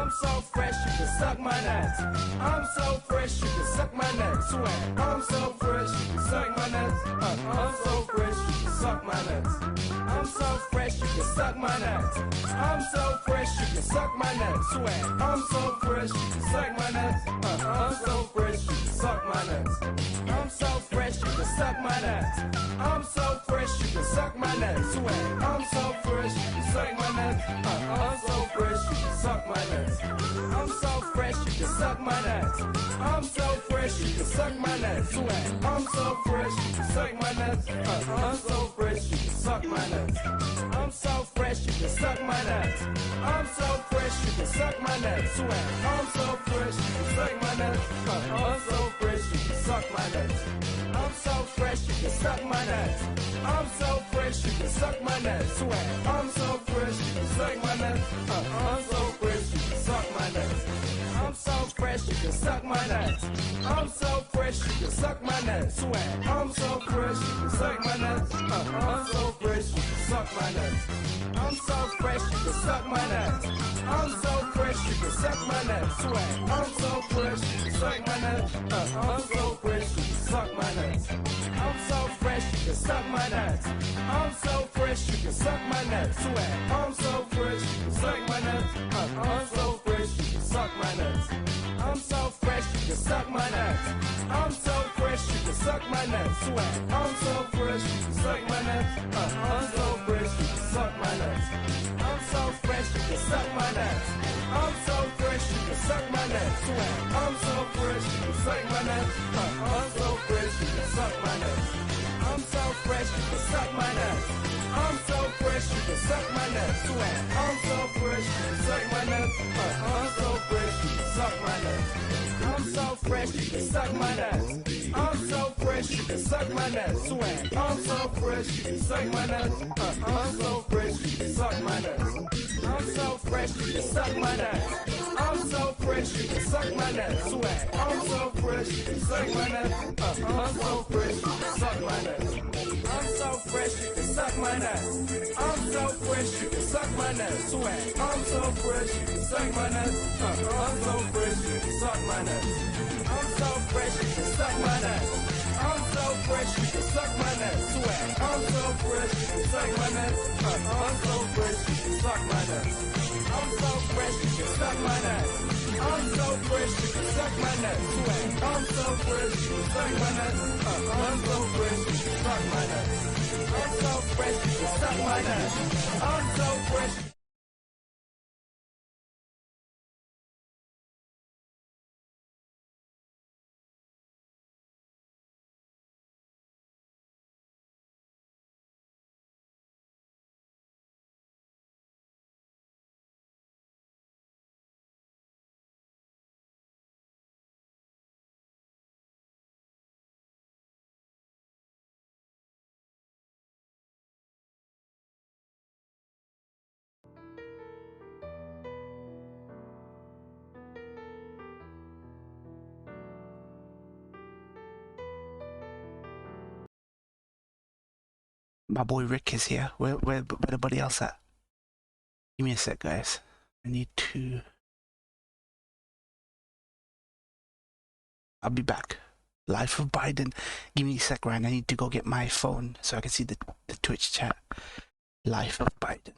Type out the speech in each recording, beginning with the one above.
I'm so fresh, you can suck my nuts. I'm so fresh, you can suck my nuts. Swag. I'm so fresh, you can suck my nuts. I'm so fresh, you can suck my nuts. I'm so fresh, you can suck my nuts. I'm so fresh, you can suck my nuts. Swag. I'm so fresh, you can suck my nuts. I'm so fresh, you can suck my nuts. I'm so fresh, you can suck my nuts. I'm so fresh, you can suck my nuts. Swag. I'm so fresh, you can suck my nuts. I'm so fresh, you can suck my nuts. I'm so fresh, you can suck my nuts. I'm so fresh, you can suck my nuts. Swag. I'm so fresh, you can suck my nuts. I'm so fresh, you can suck my nuts. I'm so fresh, you can suck my nuts. I'm so fresh, you can suck my nuts. Swag. I'm so fresh, you can suck my nuts. I'm so fresh, you can suck my nuts. I'm so fresh, you can suck my nuts. I'm so fresh, you can suck my nuts. Swag. I'm so fresh, you can suck my nuts. I'm so fresh, you can suck my nuts. I'm so fresh, you can suck my nuts. I'm so fresh, you can suck my nuts. Swag. I'm so fresh, you can suck my nuts. I'm so fresh, you can suck my nuts. I'm so fresh, you can suck my nuts. I'm so fresh, you can suck my nuts. Swag. I'm so fresh, you can suck my nuts. I'm so fresh, you can suck my nuts. I'm so fresh, you can suck my nuts. I'm so fresh, you can suck my nuts. Swag. I'm so fresh, you can suck my nuts. I'm so fresh, you can suck my nuts. I'm so fresh, you can suck my nuts. I'm so fresh, you can suck my nuts. Swag. I'm so fresh, you can suck my nuts. I'm so fresh, you can suck my nuts. I'm so fresh, you can suck my nuts. I'm so fresh, you can suck my nuts. Swag. I'm so fresh, you can suck my nuts. I'm so fresh, you can suck my nuts. I'm so fresh, you can suck my nuts. I'm so fresh, you can suck my nuts. Swag. I'm so fresh, you can suck my nuts. I'm so fresh, you can suck my nuts. I'm so fresh, you can suck my nuts. I'm so fresh, you can suck my nuts. Swag. I'm so fresh, you can suck my nuts. I'm so fresh, you can suck my nuts. I'm so fresh, you can suck my nuts. I'm so fresh, you can suck my nuts. Swag. I'm so fresh, you can suck my nuts. I'm so fresh, you can suck my nuts. I'm so fresh, you can suck my nuts. I'm so fresh, you can suck my nuts. Swag. I'm so fresh, you can suck my nuts. I'm so fresh, you can suck my nuts. I'm so fresh, you can suck my nuts. I'm so fresh, you can suck my nuts. Swag. I'm so fresh, you can suck my nuts. I'm so fresh, you can suck my nuts. I'm so fresh, you can suck my nuts. I'm so fresh, you can suck my nuts. Swag. I'm so fresh, you can suck my nuts. I'm so fresh, you can suck my nuts. I'm so fresh, you can suck my nuts. I'm so fresh. My boy Rick is here. Where everybody else at? Give me a sec, guys. I need to... I'll be back. Life of Biden. Give me a sec, Ryan. I need to go get my phone so I can see the Twitch chat. Life of Biden.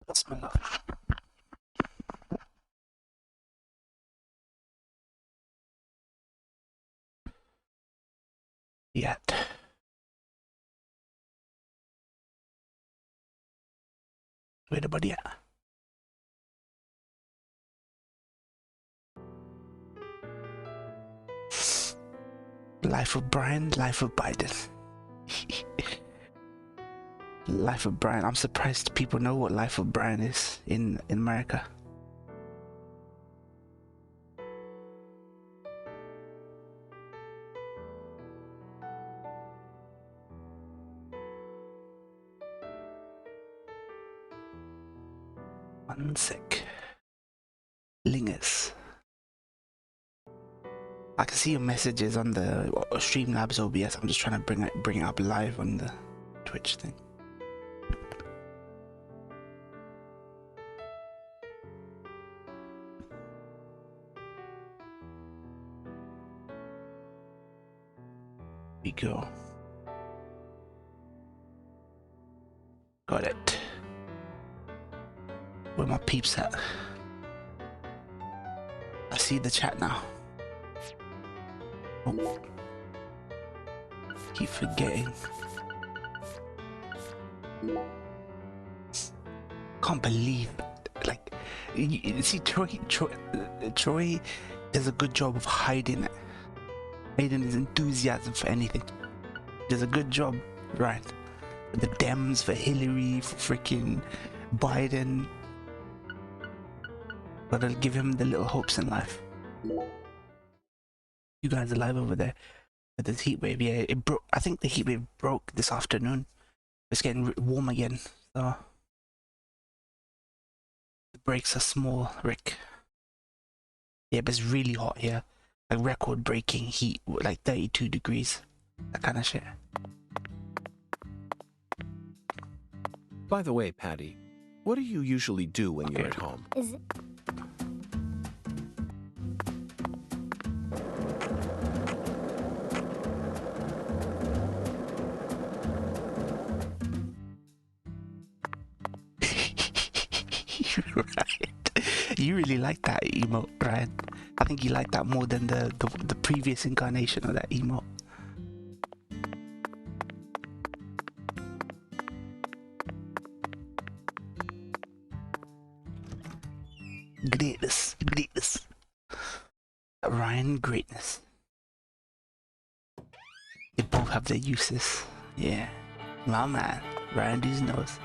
That's my love. Yet. Where the body at? Life of Brian, life of Biden. Life of Brian. I'm surprised people know what Life of Brian is in America. One sec. Lingers. I can see your messages on the Streamlabs OBS. I'm just trying to bring it up live on the Twitch thing. We go. Got it. Where my peeps at? I see the chat now. Oh. Keep forgetting. Can't believe, like, you see, Troy does a good job of hiding his enthusiasm for anything. Does a good job, right? For the Dems, for Hillary, for freaking Biden. But I'll give him the little hopes in life. You guys are live over there with this heat wave. Yeah, it broke. I think the heat wave broke this afternoon. It's getting warm again, so the breaks are small, Rick. Yeah, but it's really hot here. Like record-breaking heat, like 32 degrees. That kind of shit. By the way, Patty, what do you usually do when you're at home? Is it? Right. You really like that emote, Ryan. I think you like that more than the previous incarnation of that emote. Greatness, greatness. Ryan, greatness. They both have their uses. Yeah. My man, Ryan D's nose.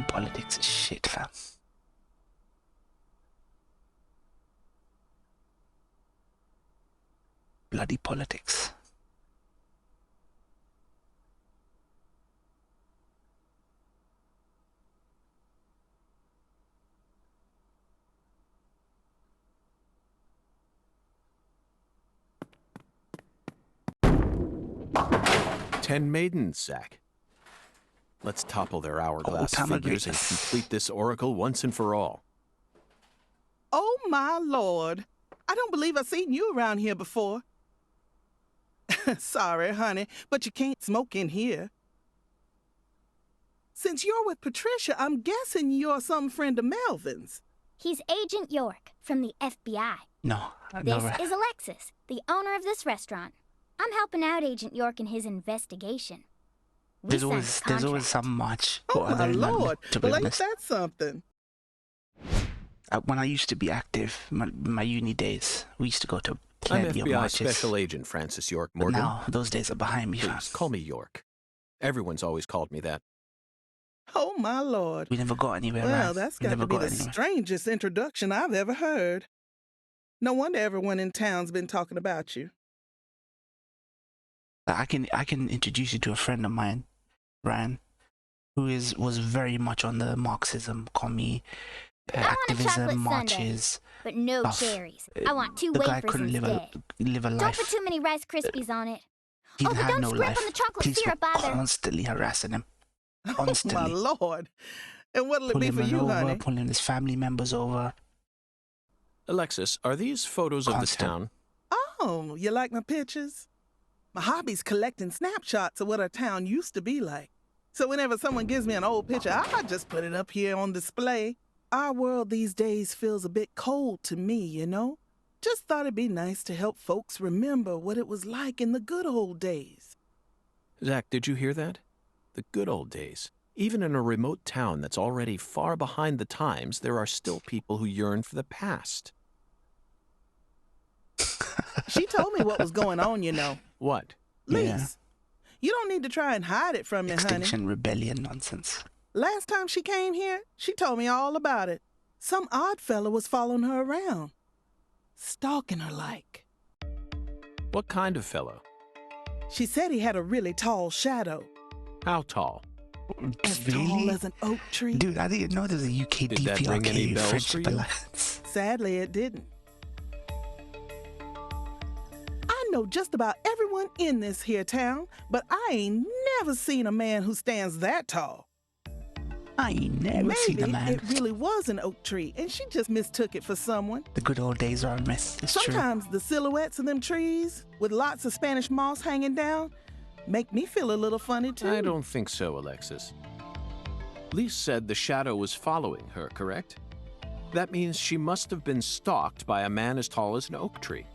Politics is shit, fam. Bloody politics. Ten maidens, Zach. Let's topple their hourglass figures and complete this oracle once and for all. Oh, my Lord. I don't believe I've seen you around here before. Sorry, honey, but you can't smoke in here. Since you're with Patricia, I'm guessing you're some friend of Melvin's. He's Agent York from the FBI. No, This is Alexis, the owner of this restaurant. I'm helping out Agent York in his investigation. There's always some match. Oh, my Lord. Well, ain't that something? When I used to be active, my uni days, we used to go to I'm plenty of FBI marches. Special Agent Francis York But Morgan. now, those days are behind me, fam. Please, call me York. Everyone's always called me that. Oh, my Lord. We never got anywhere, man. Well, that's got to be the strangest introduction I've ever heard. No wonder everyone in town's been talking about you. I can introduce you to a friend of mine, Ryan, who was very much on the Marxism, commie, activism, marches. But no stuff. Cherries. I want two The guy wafers couldn't instead. live a Don't life. put too many Rice Krispies on it. He didn't but have don't no scrimp life. on the chocolate Police syrup were either. constantly harassing him. Oh, Constantly. my Lord. And what'll it be for you, honey? Pulling his family members over. Alexis, are these photos of the town? Oh, you like my pictures? My hobby's collecting snapshots of what our town used to be like. So whenever someone gives me an old picture, I just put it up here on display. Our world these days feels a bit cold to me, you know? Just thought it'd be nice to help folks remember what it was like in the good old days. Zach, did you hear that? The good old days. Even in a remote town that's already far behind the times, there are still people who yearn for the past. She told me what was going on, you know. What? Lise, Yeah. you don't need to try and hide it from me, honey. Extinction Rebellion nonsense. Last time she came here, she told me all about it. Some odd fella was following her around, stalking her like. What kind of fellow? She said he had a really tall shadow, How tall? as tall as an oak tree. Dude, I didn't know there was a UK Did that ring any DPRK bells for Friendship you? Alliance. Sadly, it didn't. I know just about everyone in this here town, but I ain't never seen a man who stands that tall. I ain't never seen a Maybe man. it really was an oak tree, and she just mistook it for someone. The good old days are a mess. It's true. Sometimes the silhouettes of them trees, with lots of Spanish moss hanging down, make me feel a little funny, too. I don't think so, Alexis. Lise said the shadow was following her, correct? That means she must have been stalked by a man as tall as an oak tree.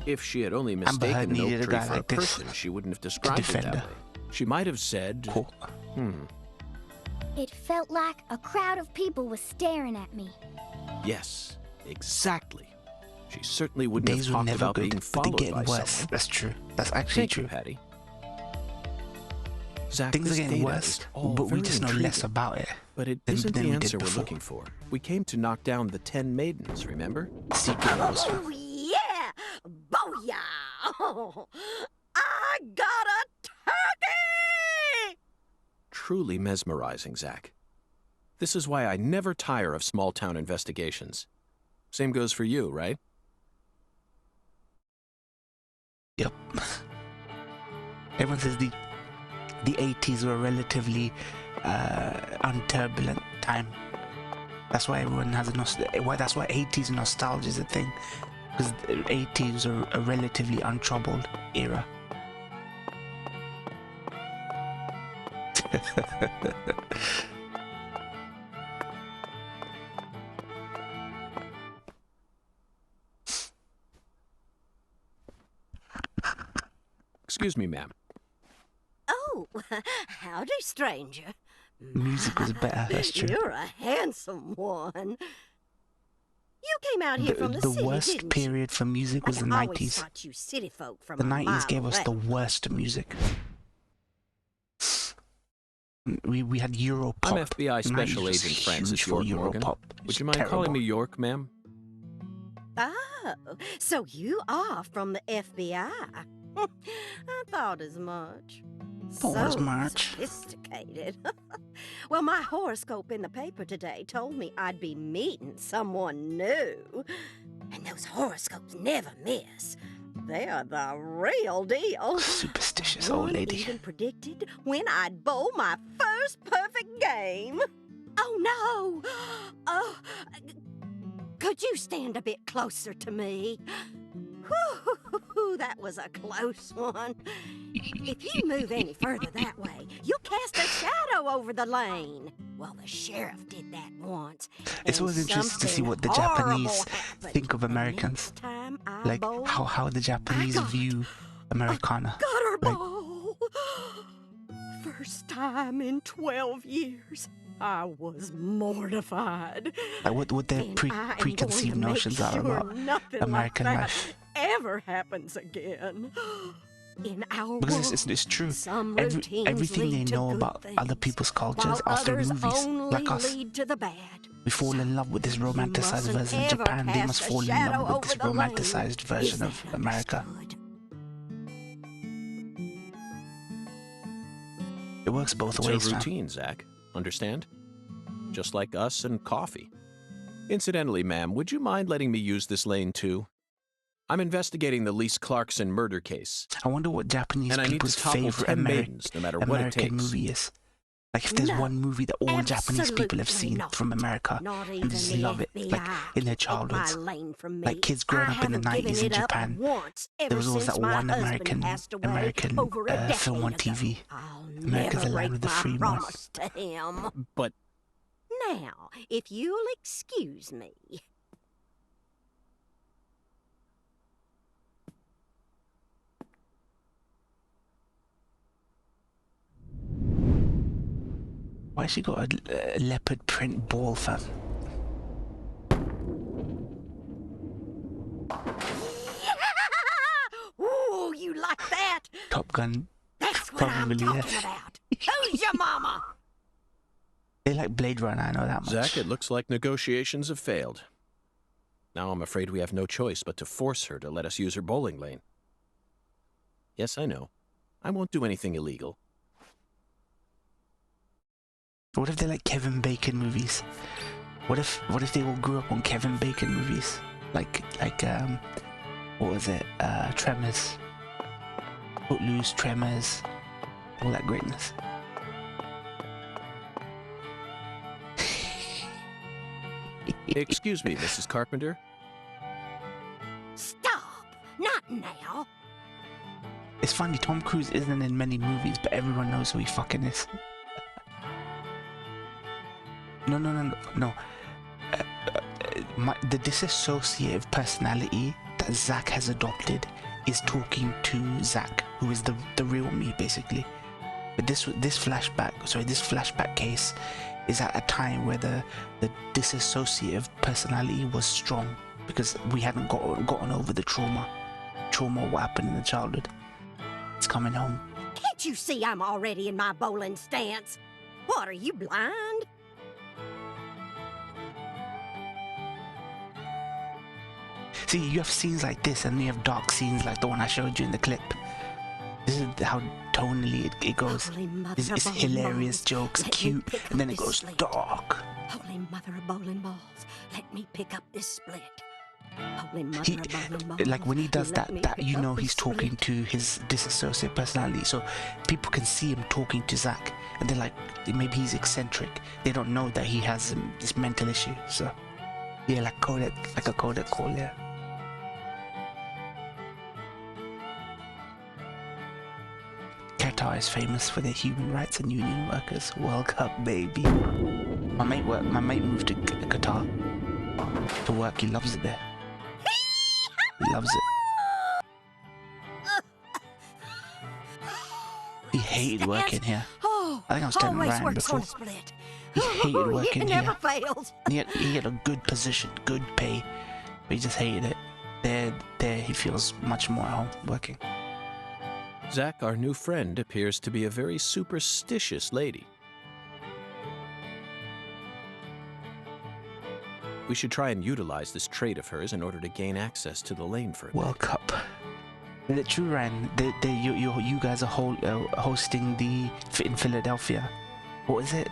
If she had only Heard mistaken an needed oak a tree guy for a like this person, she wouldn't have described it defend that her. way. She might have said, Cool. It felt like a crowd of people was staring at me. yes, exactly. She certainly wouldn't Days have were talked never about good, being but they're followed getting by worse. someone. That's true. That's actually Thank true. you, Patty. Zach, Things this are getting data worse, is all but we very just know less intriguing. about it. But it than- isn't than the we did answer we're before. looking for. We came to knock down the 10 maidens, remember? Secret was Oh, yeah! Booyah! I got a turkey! Truly mesmerizing, Zach. This is why I never tire of small-town investigations. Same goes for you, right? Yep. Everyone says the 80s were a relatively unturbulent time. That's why everyone has a that's why 80s nostalgia is a thing, because the 80s are a relatively untroubled era. Excuse me, ma'am. Oh, howdy, stranger. Music was better, that's true. You're a handsome one. You came out here from the city, worst didn't you? period for music was the I always 90s. thought you city folk from The a 90s mile gave us the away. worst music. We had Europop. I'm FBI The 90s Special was Agent Francis huge for York Morgan. Europop. It Would was you mind terrible. calling me York, ma'am? Oh, so you are from the FBI. I thought as much. Thought as much. Sophisticated. Well, my horoscope in the paper today told me I'd be meeting someone new. And those horoscopes never miss. They're the real deal. Superstitious old One lady. even predicted when I'd bowl my first perfect game. Oh, no. Oh, could you stand a bit closer to me? Whew, that was a close one. If you move any further that way, you'll cast a shadow over the lane. Well, the sheriff did that once. It's and always interesting to see something what the horrible Japanese happened. think of The Americans. next time I Like bowled, how the Japanese got- view Americana. gutter Like- ball. First time in 12 years. I was mortified. Like what their And I am preconceived going to make notions are sure about nothing American like that life. ever happens again. In our Because world, it's true. some Every, routines everything they lead to know good about other things, people's while cultures are through others movies, only like us. lead to the bad. We fall in love with this You romanticized mustn't version of ever Japan. They cast must a fall in shadow love with this over the lane. romanticized Is version of that America. understood? It works both It's ways, a man. routine, Zach. Understand? Just like us and coffee. Incidentally, ma'am, would you mind letting me use this lane too? I'm investigating the Lise Clarkson murder case, I wonder what Japanese and I need to people's topple favorite 10 maidens, no matter what it American takes. movie is. Like if there's No, one movie that all Japanese people have absolutely seen not. from America Not and even just the love it, like FBI in their can take my childhoods. lane from me. Like kids growing I up in the haven't given 90s in it up Japan. once There ever was always since that my one husband passed away over a decade film on ago. TV. I'll America's never the land break of the my free, Mom. promise to him. But Now, if you'll excuse me. Why she got a leopard print ball, fam? Ooh, you like that? Top Gun. That's what I'm Probably, yeah. talking about. Who's your mama? They like Blade Runner, I know that much. Zach, it looks like negotiations have failed. Now I'm afraid we have no choice but to force her to let us use her bowling lane. Yes, I know. I won't do anything illegal. What if they're like Kevin Bacon movies? What if they all grew up on Kevin Bacon movies? Like what was it? Tremors. Footloose, Tremors, all that greatness. Excuse me, Mrs. Carpenter. Stop! Not now. It's funny, Tom Cruise isn't in many movies, but everyone knows who he fucking is. No. The disassociative personality that Zach has adopted is talking to Zach, who is the real me, basically. But this flashback case is at a time where the disassociative personality was strong because we hadn't gotten over the trauma what happened in the childhood. It's coming home. Can't you see I'm already in my bowling stance? What, are you blind? See, you have scenes like this, and you have dark scenes like the one I showed you in the clip. This is how tonally it goes. Holy Mother It's of bowling hilarious balls, jokes, let me cute, pick up and then it this goes split. dark. Holy Mother of bowling balls, let me pick up this split. Holy Mother of bowling balls, Like when he does let that, me you pick up know this he's talking split. to his dissociative personality. So people can see him talking to Zach, and they're like, maybe he's eccentric. They don't know that he has this mental issue. So yeah, like a codec call, yeah. Qatar is famous for their human rights and union workers. World Cup, baby. My mate moved to Qatar to work. He loves it there. He loves it. He hated working here. Oh, I think I was telling always Ryan works before. on a split. He hated working It here. never fails. He had a good position, good pay, but he just hated it. There he feels much more at home working. Zach, our new friend, appears to be a very superstitious lady. We should try and utilize this trait of hers in order to gain access to the lane for a World bit. Cup. Is it true, Ryan? You guys are hosting in Philadelphia. What is it?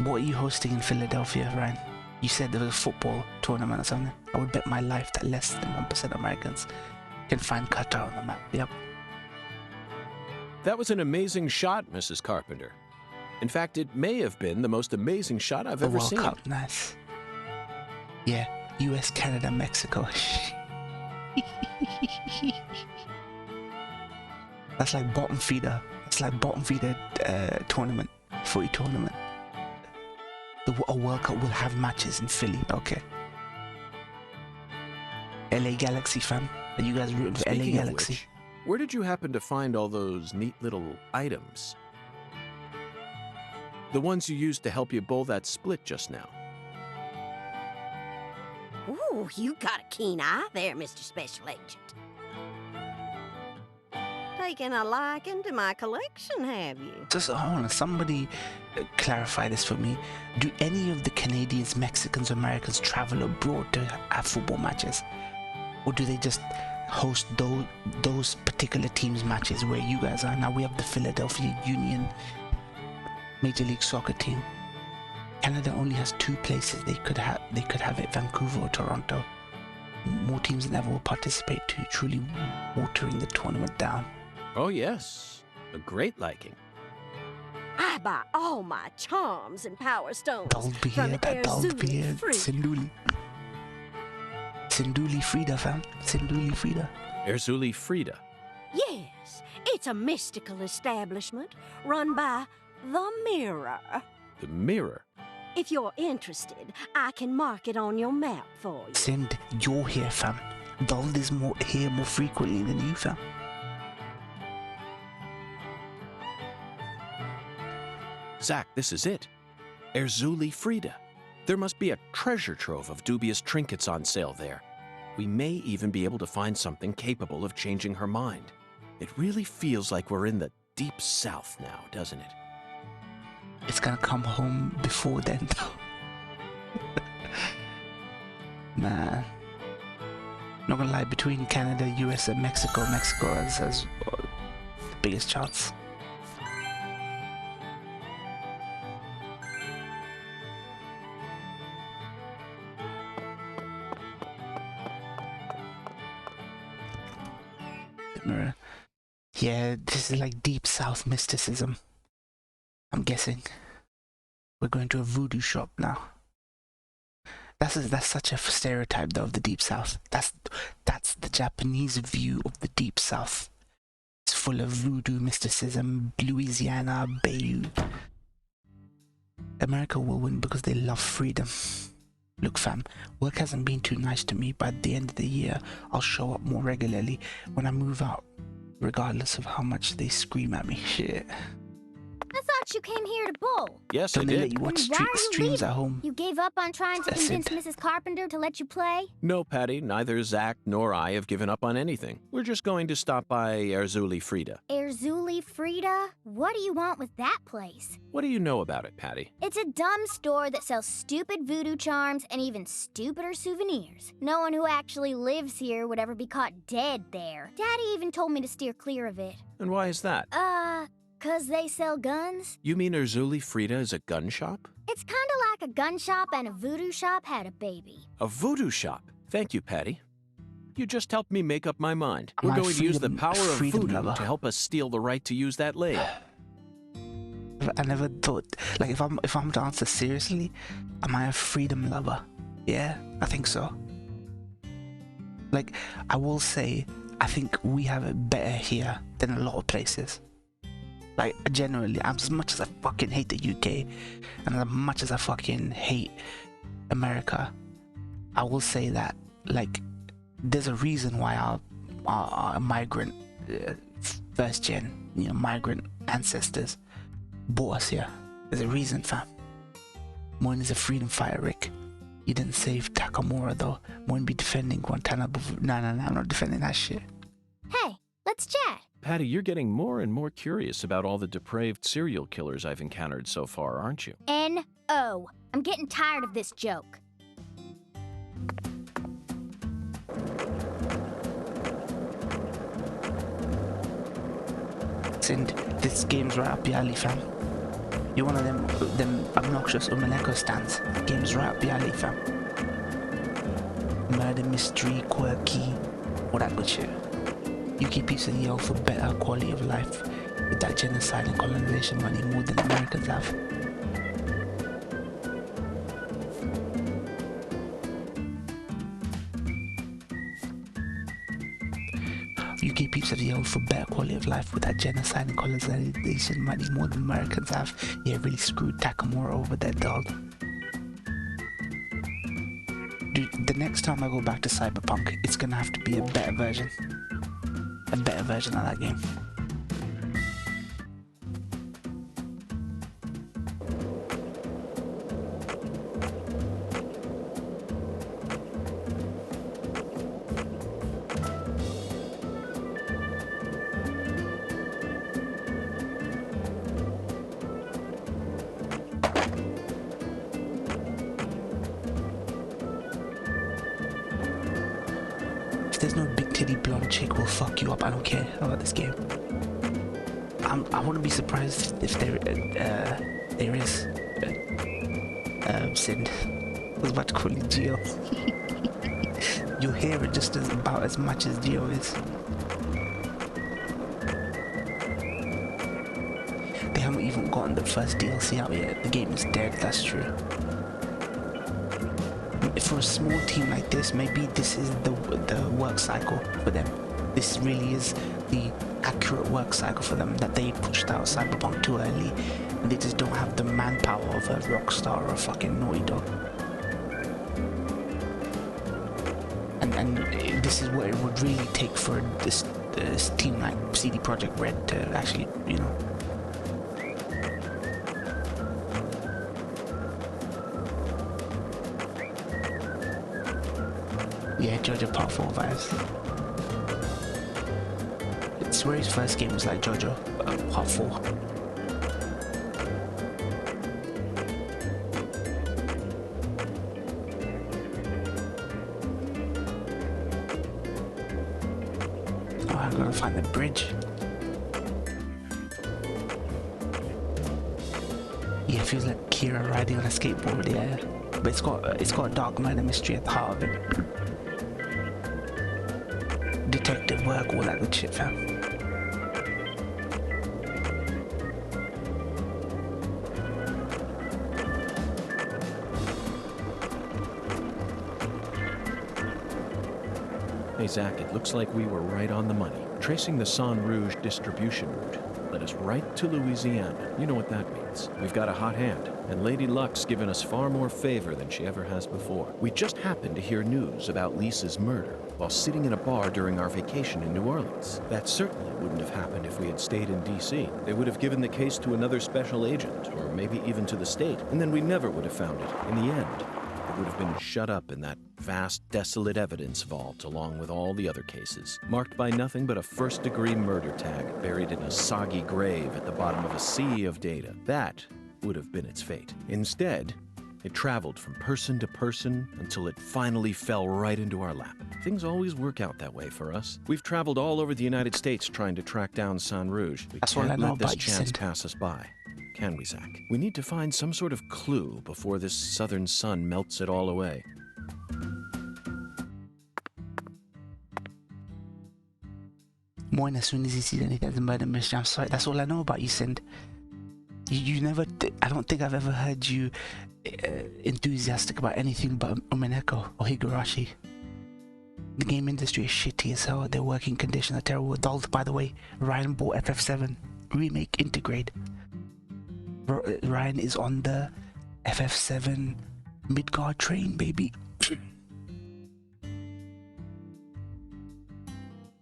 What are you hosting in Philadelphia, Ryan? You said there was a football tournament or something. I would bet my life that less than 1% of Americans can find Qatar on the map. Yep. That was an amazing shot, Mrs. Carpenter. In fact, it may have been the most amazing shot I've The ever World seen. Cup, nice. Yeah, US, Canada, Mexico. That's like bottom feeder. It's like bottom feeder tournament, footy tournament. A World Cup will have matches in Philly. Okay. LA Galaxy, fam. Are you guys rooting for LA Speaking of Galaxy? which, where did you happen to find all those neat little items? The ones you used to help you bowl that split just now. Ooh, you got a keen eye there, Mr. Special Agent. Taking a liking to my collection, have you? Just hold on, somebody clarify this for me. Do any of the Canadians, Mexicans, Americans travel abroad to have football matches? Or do they just host those particular teams' matches where you guys are? Now we have the Philadelphia Union Major League Soccer team. Canada only has 2 places they could have it, Vancouver or Toronto. More teams than ever will participate to truly watering the tournament down. Oh, yes. A great liking. I buy all my charms and power stones Doll's be from here, that doll's be here. Erzuli Free. Sinduli. Sinduli Frida, fam. Sinduli Frida. Erzuli Frida. Yes, it's a mystical establishment run by the Mirror. The mirror. If you're interested, I can mark it on your map for you. Sind, you're here, fam. Doll is here more frequently than you, fam. Zach, this is it. Erzuli Frida. There must be a treasure trove of dubious trinkets on sale there. We may even be able to find something capable of changing her mind. It really feels like we're in the deep south now, doesn't it? It's gonna come home before then, though. Man. Not gonna lie, between Canada, US, and Mexico has the biggest chance. Mirror. Yeah, this is like deep south mysticism. I'm guessing. We're going to a voodoo shop now. That's such a stereotype though of the deep south. That's the Japanese view of the deep south. It's full of voodoo mysticism, Louisiana, Bayou. America will win because they love freedom. Look fam, work hasn't been too nice to me, but at the end of the year, I'll show up more regularly when I move out, regardless of how much they scream at me. Shit. I thought you came here to bowl. Yes, I Don't they let did. you watch Why are you streams leaving? at home? You gave up on trying to That's convince it. Mrs. Carpenter to let you play? No, Patty, neither Zach nor I have given up on anything. We're just going to stop by Erzuli Frida. Erzuli Frida? What do you want with that place? What do you know about it, Patty? It's a dumb store that sells stupid voodoo charms and even stupider souvenirs. No one who actually lives here would ever be caught dead there. Daddy even told me to steer clear of it. And why is that? 'Cause they sell guns? You mean Erzuli Frida is a gun shop? It's kinda like a gun shop and a voodoo shop had a baby. A voodoo shop. Thank you, Patty. You just helped me make up my mind. I'm We're a going to use the freedom- power of freedom voodoo lover. to help us steal the right to use that lathe. I never thought, like, if I'm to answer seriously, am I a freedom lover? Yeah, I think so. Like, I will say, I think we have it better here than a lot of places. Like, generally, as much as I fucking hate the UK, and as much as I fucking hate America, I will say that, like, there's a reason why our migrant, first gen, migrant ancestors brought us here. There's a reason, fam. Moin is a freedom fighter, Rick. You didn't save Takamura, though. Moin be defending Guantanamo. Nah, I'm not defending that shit. Hey, let's chat. Patty, you're getting more and more curious about all the depraved serial killers I've encountered so far, aren't you? N-O. I'm getting tired of this joke. Sind, this game's right up your alley, fam. You're one of them obnoxious Umaneko stands. Game's right up your alley, fam. Murder, mystery, quirky, all that good shit. You keep piece of yell for better quality of life with that genocide and colonization money more than Americans have. You keep peeps of the old for better quality of life with that genocide and colonization money more than Americans have. Yeah, really screwed Takamura over that dog. Dude, the next time I go back to Cyberpunk, it's gonna have to be a better version. A better version of that game. If there's no big titty blonde chick will fuck you up, I don't care about this game. I wouldn't be surprised if there is Sind. I was about to call you Geo. You'll hear it just about as much as Geo is. even gotten the first DLC out yet. The game is dead, that's true. For a small team like this, maybe this is the work cycle for them. This really is the accurate work cycle for them, that they pushed out Cyberpunk too early and they just don't have the manpower of a Rockstar or a fucking Naughty Dog. And this is what it would really take for this team like CD Projekt Red to actually, you know. Yeah, JoJo Part 4 vibes. I swear his first game was like JoJo Part 4. Oh, I gotta find the bridge. Yeah, it feels like Kira riding on a skateboard, yeah. But it's got a dark murder mystery at the heart of it. Detective work, all that good shit, fam. Hey, Zach, it looks like we were right on the money. Tracing the San Rouge distribution route led us right to Louisiana. You know what that means. We've got a hot hand, and Lady Luck's given us far more favor than she ever has before. We just happened to hear news about Lisa's murder while sitting in a bar during our vacation in New Orleans. That certainly wouldn't have happened if we had stayed in D.C. They would have given the case to another special agent, or maybe even to the state, and then we never would have found it. In the end, it would have been shut up in that vast, desolate evidence vault along with all the other cases, marked by nothing but a first-degree murder tag buried in a soggy grave at the bottom of a sea of data. That would have been its fate. Instead, it traveled from person to person until it finally fell right into our lap. Things always work out that way for us. We've traveled all over the United States trying to track down San Rouge. We can't let this chance pass us by. Can we, Zach? We need to find some sort of clue before this southern sun melts it all away. Moin as soon as he sees anything as a murder mystery. I'm sorry, that's all I know about you, Sind. You never, I don't think I've ever heard you enthusiastic about anything but Umineko or Higurashi. The game industry is shitty as hell. Their working conditions are terrible. Adult, by the way, Ryan bought FF7 Remake Integrate. Ryan is on the FF7 Midgard train, baby.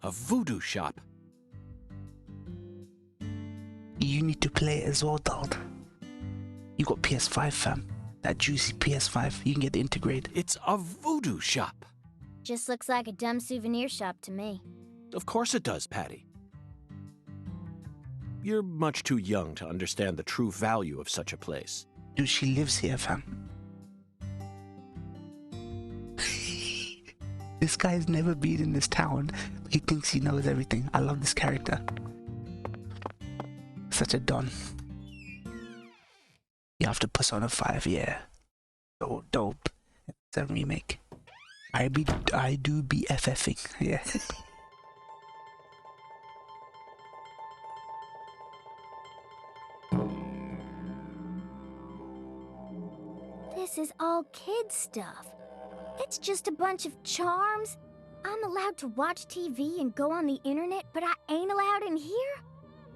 A voodoo shop. You need to play it as well, Dald. You got PS5, fam. That juicy PS5. You can get the Integrate. It's a voodoo shop. Just looks like a dumb souvenir shop to me. Of course it does, Patty. You're much too young to understand the true value of such a place. Dude, she lives here, fam. This guy's never been in this town, but he thinks he knows everything. I love this character. Such a don. You have to Persona 5, yeah. So dope. It's a remake. I do be FFing, yeah. This is all kid stuff. It's just a bunch of charms. I'm allowed to watch TV and go on the internet, but I ain't allowed in here?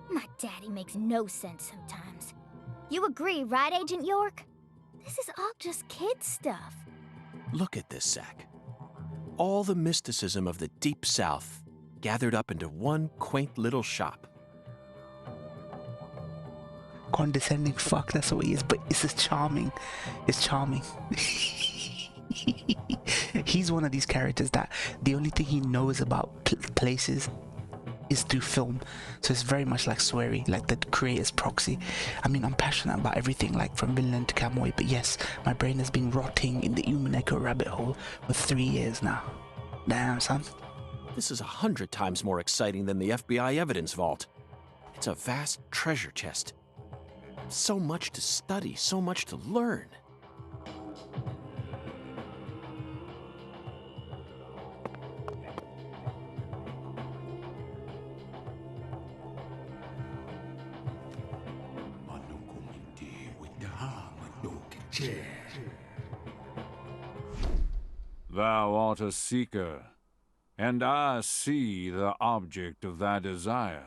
My daddy makes no sense sometimes. You agree, right, Agent York? This is all just kid stuff. Look at this, Zach. All the mysticism of the Deep South gathered up into one quaint little shop. Condescending fuck, that's what he is, but it's just charming. It's charming. He's one of these characters that the only thing he knows about places is through film, so it's very much like Swery, like the creator's proxy. I mean, I'm passionate about everything, like from Vinland to Kamui, but yes, my brain has been rotting in the Umineko rabbit hole for 3 years now. Damn, son. This is 100 times more exciting than the FBI evidence vault. It's a vast treasure chest. So much to study, so much to learn. Thou art a seeker, and I see the object of thy desire.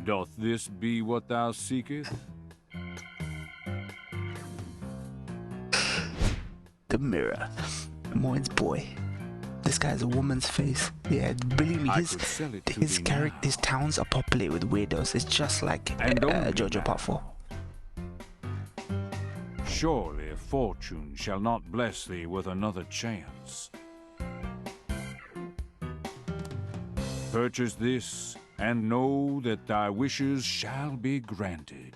Doth this be what thou seekest? The mirror. Moin's boy. This guy's a woman's face. Yeah, believe me, his towns are populated with weirdos. It's just like Jojo Part 4. Surely fortune shall not bless thee with another chance. Purchase this, and know that thy wishes shall be granted.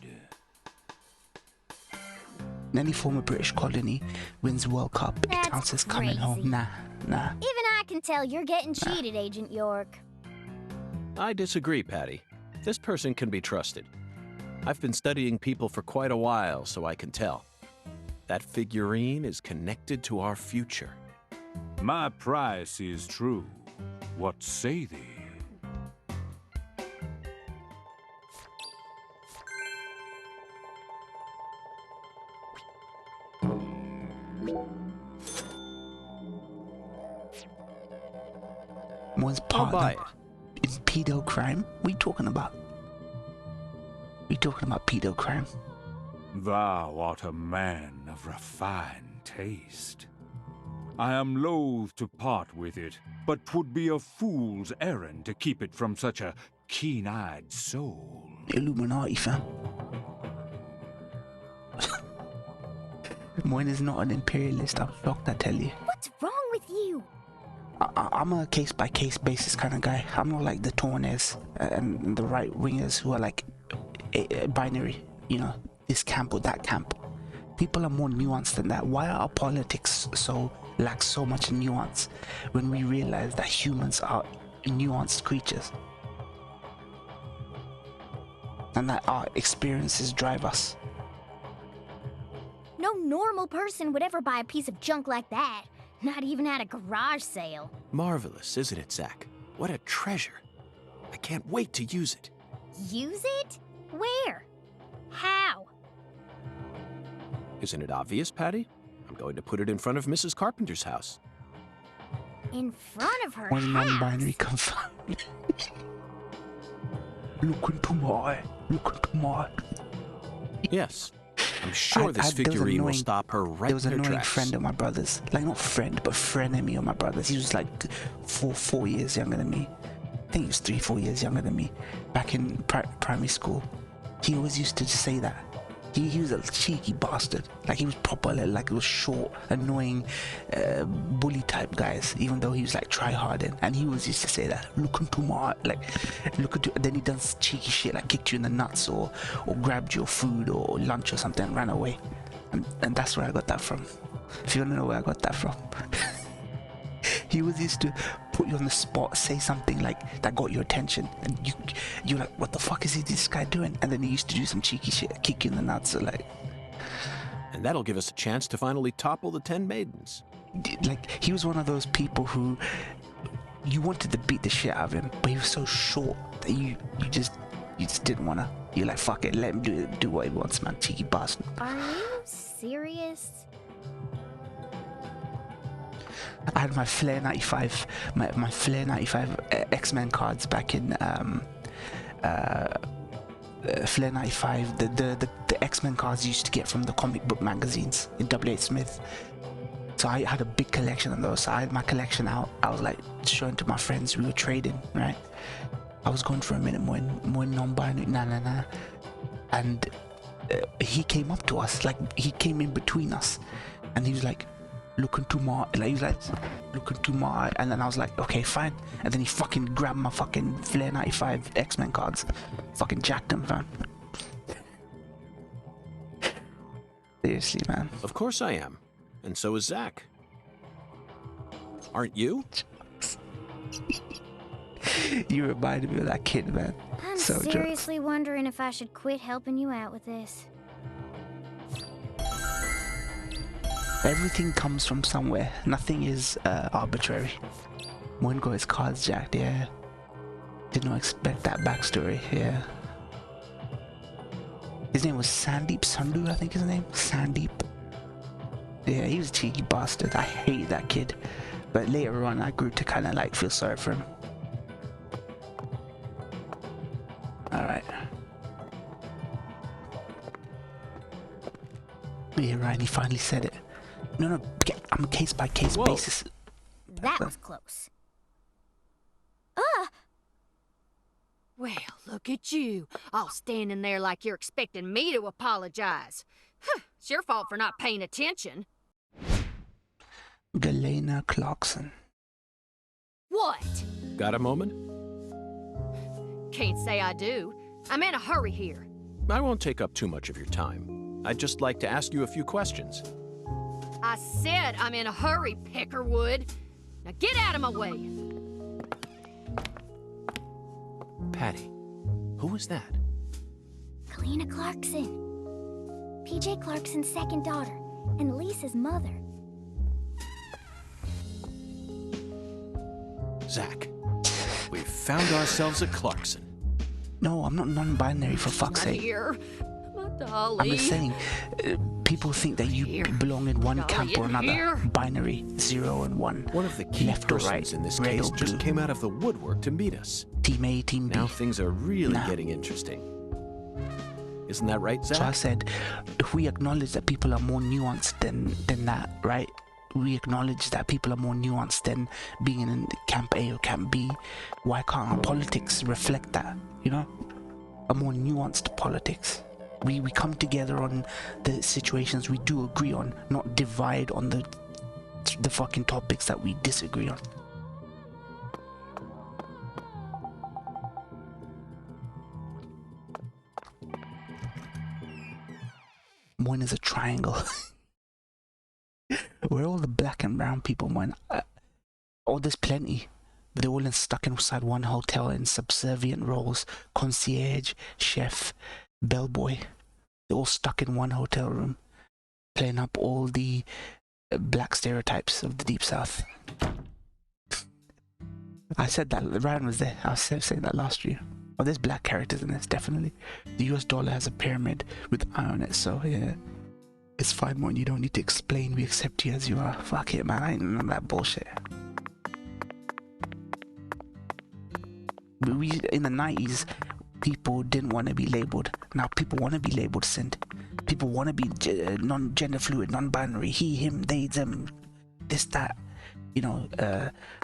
Any former British colony wins World Cup. It That's counts as coming home. crazy. Nah. Even I can tell you're getting cheated, Agent York. I disagree, Patty. This person can be trusted. I've been studying people for quite a while, so I can tell. That figurine is connected to our future. My price is true. What say thee? Moin's I'll buy partner is pedo crime. What are you talking about? We talking about pedo crime. Thou art a man of refined taste. I am loath to part with it, but 'twould be a fool's errand to keep it from such a keen-eyed soul. Illuminati, fam. Moin is not an imperialist. I'm shocked, I tell you. What's wrong with you? I'm a case-by-case basis kind of guy. I'm not like the Tornes and the right-wingers who are like binary, you know, this camp or that camp. People are more nuanced than that. Why are our politics lack so much nuance when we realize that humans are nuanced creatures? And that our experiences drive us. No normal person would ever buy a piece of junk like that. Not even at a garage sale. Marvelous, isn't it, Zach? What a treasure. I can't wait to use it. Use it? Where? How? Isn't it obvious, Patty? I'm going to put it in front of Mrs. Carpenter's house. In front of her When house? non-binary confound. Look into my eye. Look into my eye. Yes. I'm sure this figurine will stop her right There was in an her annoying tracks. friend of my brother's. Like, not friend, but frenemy of my brother's. He was like 4 years younger than me. I think he was 3-4 years younger than me. Back in primary school. He always used to say that. He was a cheeky bastard. Like, he was proper, like, it was short, annoying, bully type guys. Even though he was like try harding, and he always used to say that. Look into my, like, look into. Then he does cheeky shit like kicked you in the nuts or grabbed your food or lunch or something and ran away. And that's where I got that from. If you want to know where I got that from. He always used to put you on the spot, say something like that got your attention, and you're like, what the fuck is this guy doing? And then he used to do some cheeky shit, kick you in the nuts, or like. And that'll give us a chance to finally topple the 10 maidens. Like, he was one of those people who you wanted to beat the shit out of him, but he was so short that you just didn't wanna. You're like, fuck it, let him do what he wants, man, cheeky bastard. Are you serious? I had my Flair 95, my Flair 95 X-Men cards back in Flair 95, the X-Men cards you used to get from the comic book magazines in W.H. Smith. So I had a big collection of those. So I had my collection out. I was like showing to my friends. We were trading, right? I was going for a minute more non-binary, nah. And he came up to us, like he came in between us, and he was like, look into my, like, he was like, look into my, and then I was like, okay, fine. And then he fucking grabbed my fucking Flair 95 X-Men cards, fucking jacked them, fam. Seriously, man. Of course I am. And so is Zach. Aren't you? You reminded me of that kid, man. I'm So seriously wondering if I should quit helping you out with this. Everything comes from somewhere. Nothing is arbitrary. One got his cards jacked, yeah. Did not expect that backstory, yeah. His name was Sandeep Sandhu, I think his name. Sandeep. Yeah, he was a cheeky bastard. I hate that kid. But later on, I grew to kind of like feel sorry for him. Alright. Yeah, Ryan, he finally said it. No, I'm a case by case basis. That was close. Well, look at you, all standing there like you're expecting me to apologize. Huh, it's your fault for not paying attention. Galena Clarkson. What? Got a moment? Can't say I do. I'm in a hurry here. I won't take up too much of your time. I'd just like to ask you a few questions. I said I'm in a hurry, Peckerwood. Now get out of my way. Patty, who was that? Galena Clarkson. PJ Clarkson's second daughter, and Lisa's mother. Zach, we've found ourselves a Clarkson. No, I'm not non-binary, for fuck's sake. Here, my dolly. I'm just saying, people think that you belong in one camp or another. Binary, 0 and 1. One of the key Left or persons right, in this red case or just blue. came out of the woodwork to meet us. Team A, Team B. Now things are really Nah. getting interesting. Isn't that right, Zach? So I said, if we acknowledge that people are more nuanced than that, right? We acknowledge that people are more nuanced than being in Camp A or Camp B. Why can't our politics reflect that, you know? A more nuanced politics. We come together on the situations we do agree on, not divide on the fucking topics that we disagree on. One is a triangle. Where are all the black and brown people, man? Oh, there's plenty. They're all stuck inside one hotel in subservient roles. Concierge, chef, bellboy. They're all stuck in one hotel room, playing up all the black stereotypes of the Deep South. I said that. Ryan was there. I was saying that last year. Oh, there's black characters in this, definitely. The US dollar has a pyramid with eye on it, so yeah. It's fine, man. You don't need to explain. We accept you as you are. Fuck it, man. I ain't none of that bullshit. We in the 90s, people didn't want to be labeled. Now people want to be labeled Sind. People want to be non-gender fluid, non-binary. He, him, they, them, this, that. You know,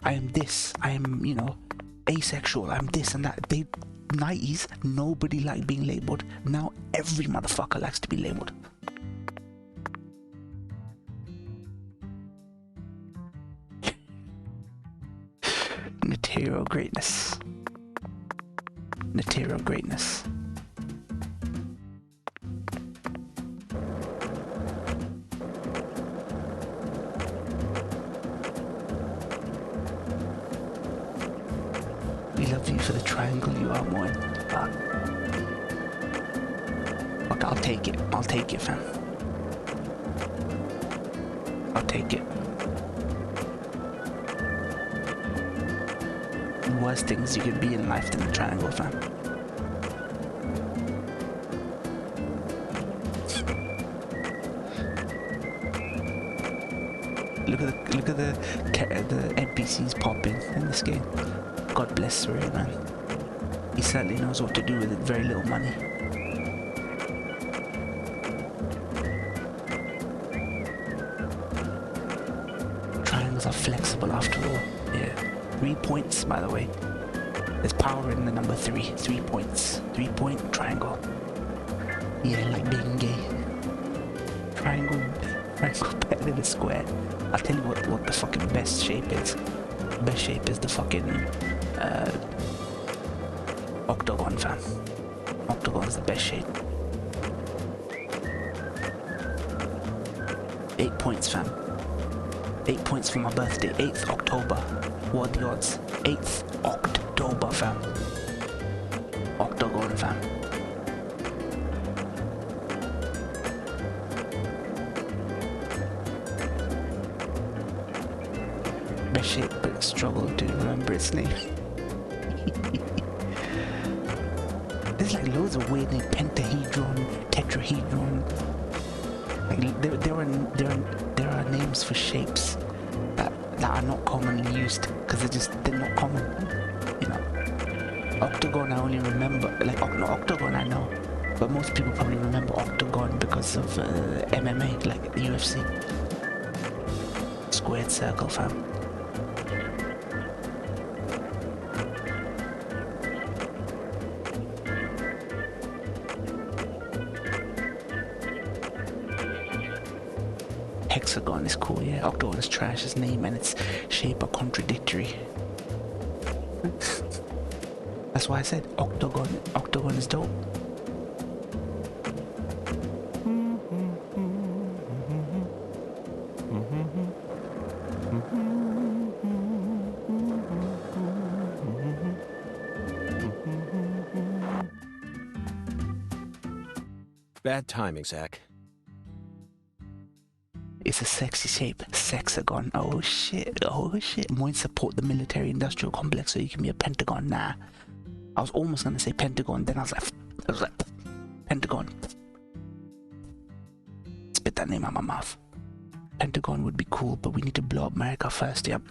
I am this. I am, you know, asexual. I'm this and that. 90s, nobody liked being labeled. Now every motherfucker likes to be labeled. Material greatness. Material greatness. We love you for the triangle you are, Moin. Fuck, I'll take it. I'll take it, fam. I'll take it. Worst things you could be in life than a triangle, fam. Look at the NPCs popping in this game. God bless Surrey, man. He certainly knows what to do with very little money. Triangles are flexible after all. Yeah. 3 points, by the way. There's power in the number 3. 3 points. 3-point triangle. Yeah, like being gay. Triangle better than a square. I'll tell you what the fucking best shape is. Best shape is the fucking octagon, fam. Octagon is the best shape. 8 points, fam. 8 points for my birthday. 8th October. What are the odds? 8th October, fam. Octagon, fam. square shape but struggle to remember its name. There's like loads of weird names, pentahedron, tetrahedron. Like there are names for shapes that are not commonly used because they're not common. You know, octagon I only remember, like octagon I know, but most people probably remember octagon because of MMA, like UFC. Squared circle, fam. Hexagon is cool, yeah. Octagon is trash. Its name and its shape are contradictory. That's why I said octagon. Octagon is dope. Bad timing, Zach. It's a sexy shape. Sexagon. Oh shit. Oh shit. More support the military industrial complex so you can be a pentagon. Nah. I was almost gonna say pentagon, then I was like pentagon. Spit that name out my mouth. Pentagon would be cool, but we need to blow up America first, yep.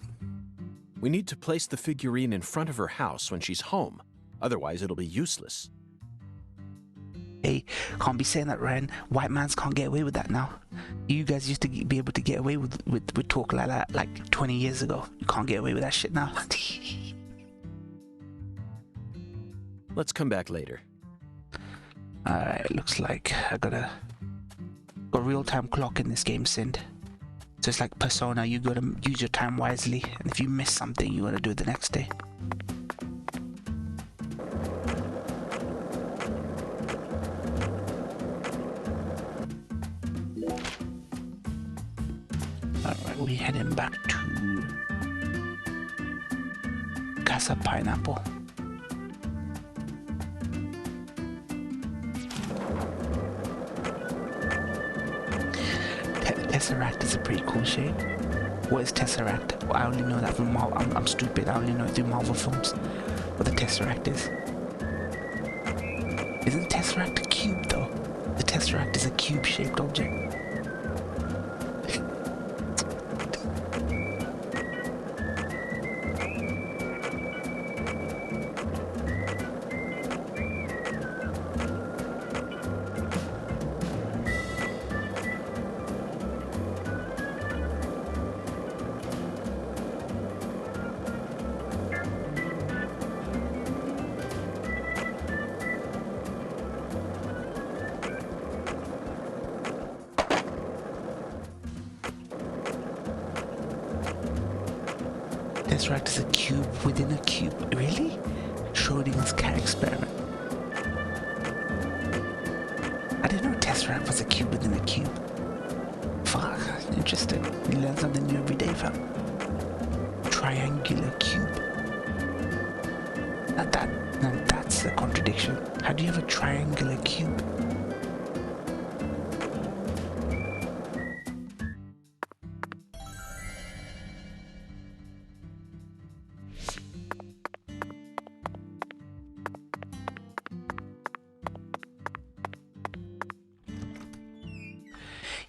We need to place the figurine in front of her house when she's home. Otherwise, it'll be useless. Hey, can't be saying that, Ryan. White mans can't get away with that now. You guys used to be able to get away with talk like that like 20 years ago. You can't get away with that shit now. Let's come back later. Alright, looks like I got a real-time clock in this game, Sind. So it's like Persona, you gotta use your time wisely, and if you miss something, you gotta do it the next day. Alright, we heading back to Casa Pineapple. Tesseract is a pretty cool shape. What is Tesseract? Well, I only know that from Marvel. I'm stupid. I only know it through Marvel films. What the Tesseract is. Isn't Tesseract a cube though? The Tesseract is a cube-shaped object. Tesseract is a cube within a cube. Really? Schrodinger's cat experiment. I didn't know Tesseract was a cube within a cube. Fuck, interesting. You learn something new every day, fam. Triangular cube. Now that's a contradiction. How do you have a triangular cube?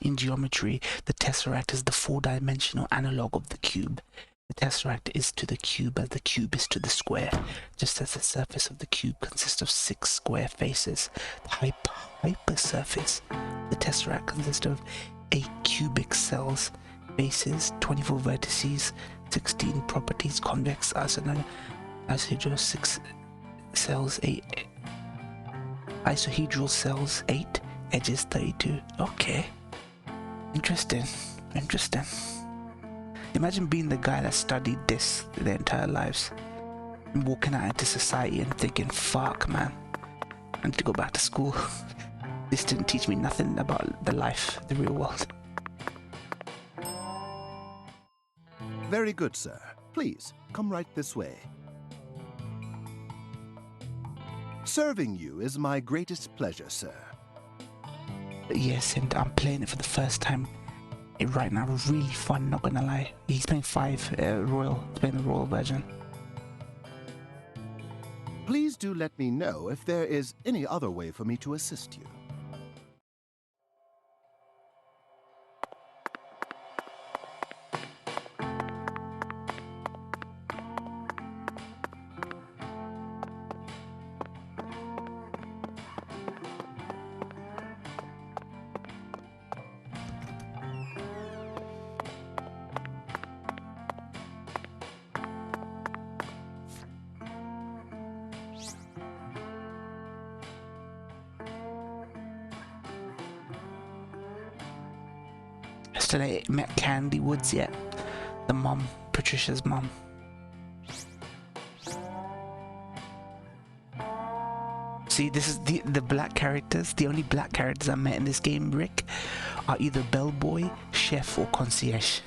In geometry, the tesseract is the four-dimensional analog of the cube. The tesseract is to the cube as the cube is to the square, just as the surface of the cube consists of 6 square faces. The hypersurface, the tesseract consists of 8 cubic cells, faces, 24 vertices, 16 properties, convex, isohedral 6 cells, 8 isohedral cells, 8 edges, 32. Okay. Interesting. Imagine being the guy that studied this their entire lives and walking out into society and thinking, fuck man, I need to go back to school. This didn't teach me nothing about the life, the real world. Very good, sir. Please, come right this way. Serving you is my greatest pleasure, sir. Yes, and I'm playing it for the first time right now. Really fun, not gonna lie. He's playing 5 Royal. He's playing the Royal version. Please do let me know if there is any other way for me to assist you. Still ain't met Candy Woods yet. The mom, Patricia's mom. See, this is the black characters. The only black characters I met in this game, Rick, are either bellboy, chef, or concierge.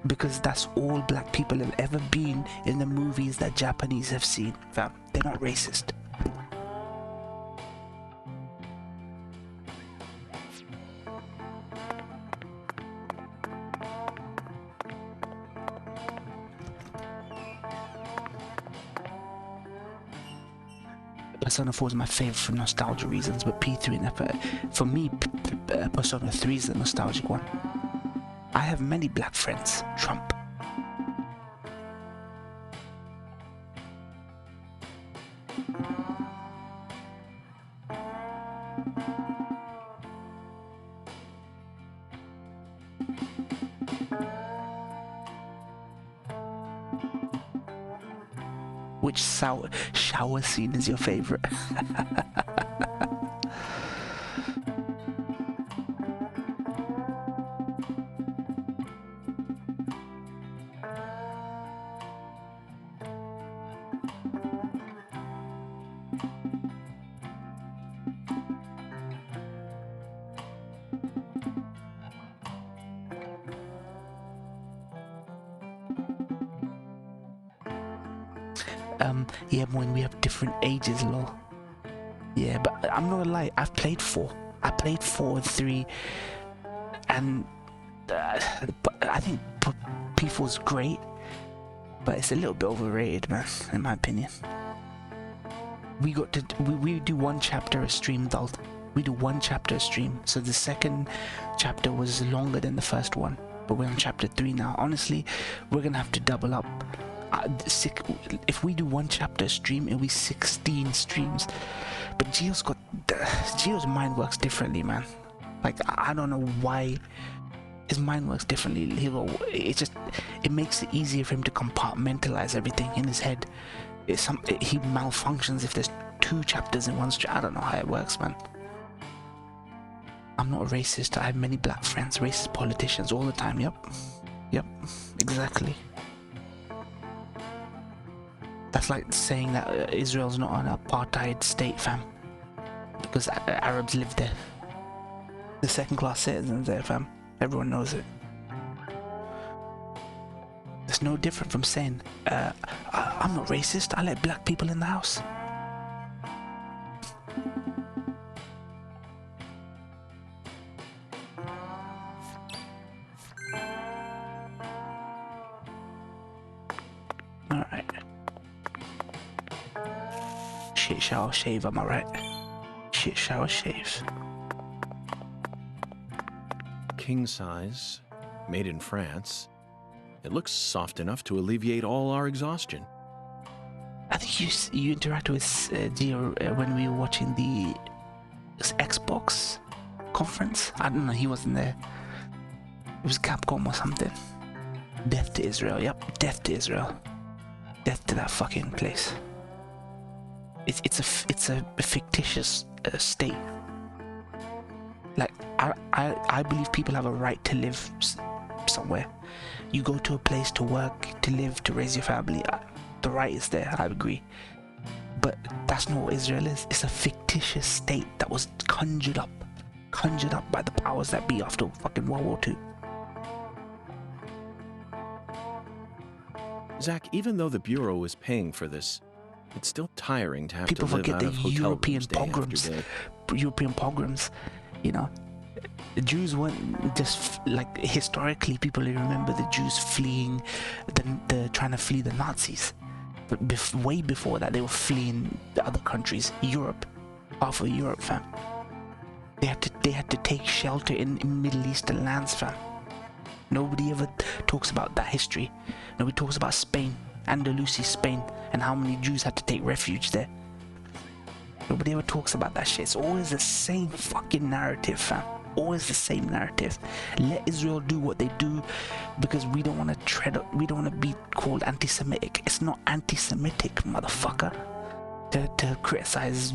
Because that's all black people have ever been in the movies that Japanese have seen, fam. They're not racist. Persona 4 is my favorite for nostalgia reasons, but P3 and for me, Persona 3 is the nostalgic one. I have many black friends. Trump. Which shower scene is your favorite? Yeah, when we have different ages, lol. Yeah, but I'm not gonna lie, I've played 4. I played 4 and 3, and I think P4's great, but it's a little bit overrated, man, in my opinion. We got to we do 1 chapter a stream, though. We do 1 chapter a stream, so the second chapter was longer than the first one, but we're on chapter 3 now. Honestly, we're gonna have to double up. If we do 1 chapter stream, it'll be 16 streams. But Gio's mind works differently, man. Like, I don't know why his mind works differently. It makes it easier for him to compartmentalize everything in his head. He malfunctions if there's 2 chapters in 1 stream. I don't know how it works, man. I'm not a racist. I have many black friends, racist politicians all the time. Yep, exactly. That's like saying that Israel's not an apartheid state, fam, because Arabs live there. The second-class citizens there, fam. Everyone knows it. It's no different from saying, I'm not racist, I let black people in the house. Alright. Shit shower shave, am I right? Shit shower shave. King size, made in France. It looks soft enough to alleviate all our exhaustion. I think you interacted with Gio when we were watching the Xbox conference. I don't know, he wasn't there. It was Capcom or something. Death to Israel, yep, death to Israel. Death to that fucking place. It's a fictitious state. Like, I believe people have a right to live somewhere. You go to a place to work, to live, to raise your family. The right is there, I agree. But that's not what Israel is. It's a fictitious state that was conjured up by the powers that be after fucking World War II. Zach, even though the Bureau is paying for this, it's still tiring to have People to live forget out the of hotel European rooms day after pogroms. day. European pogroms. You know, the Jews weren't just like historically. People remember the Jews fleeing, the trying to flee the Nazis, but way before that, they were fleeing the other countries, Europe, half of Europe, fam. They had to take shelter in Middle Eastern lands, fam. Nobody ever talks about that history. Nobody talks about Spain, Andalusia, Spain, and how many Jews had to take refuge there. Nobody ever talks about that shit. It's always the same fucking narrative, fam. Always the same narrative. Let Israel do what they do because we don't want to we don't want to be called anti-Semitic. It's not anti-Semitic, motherfucker, to criticize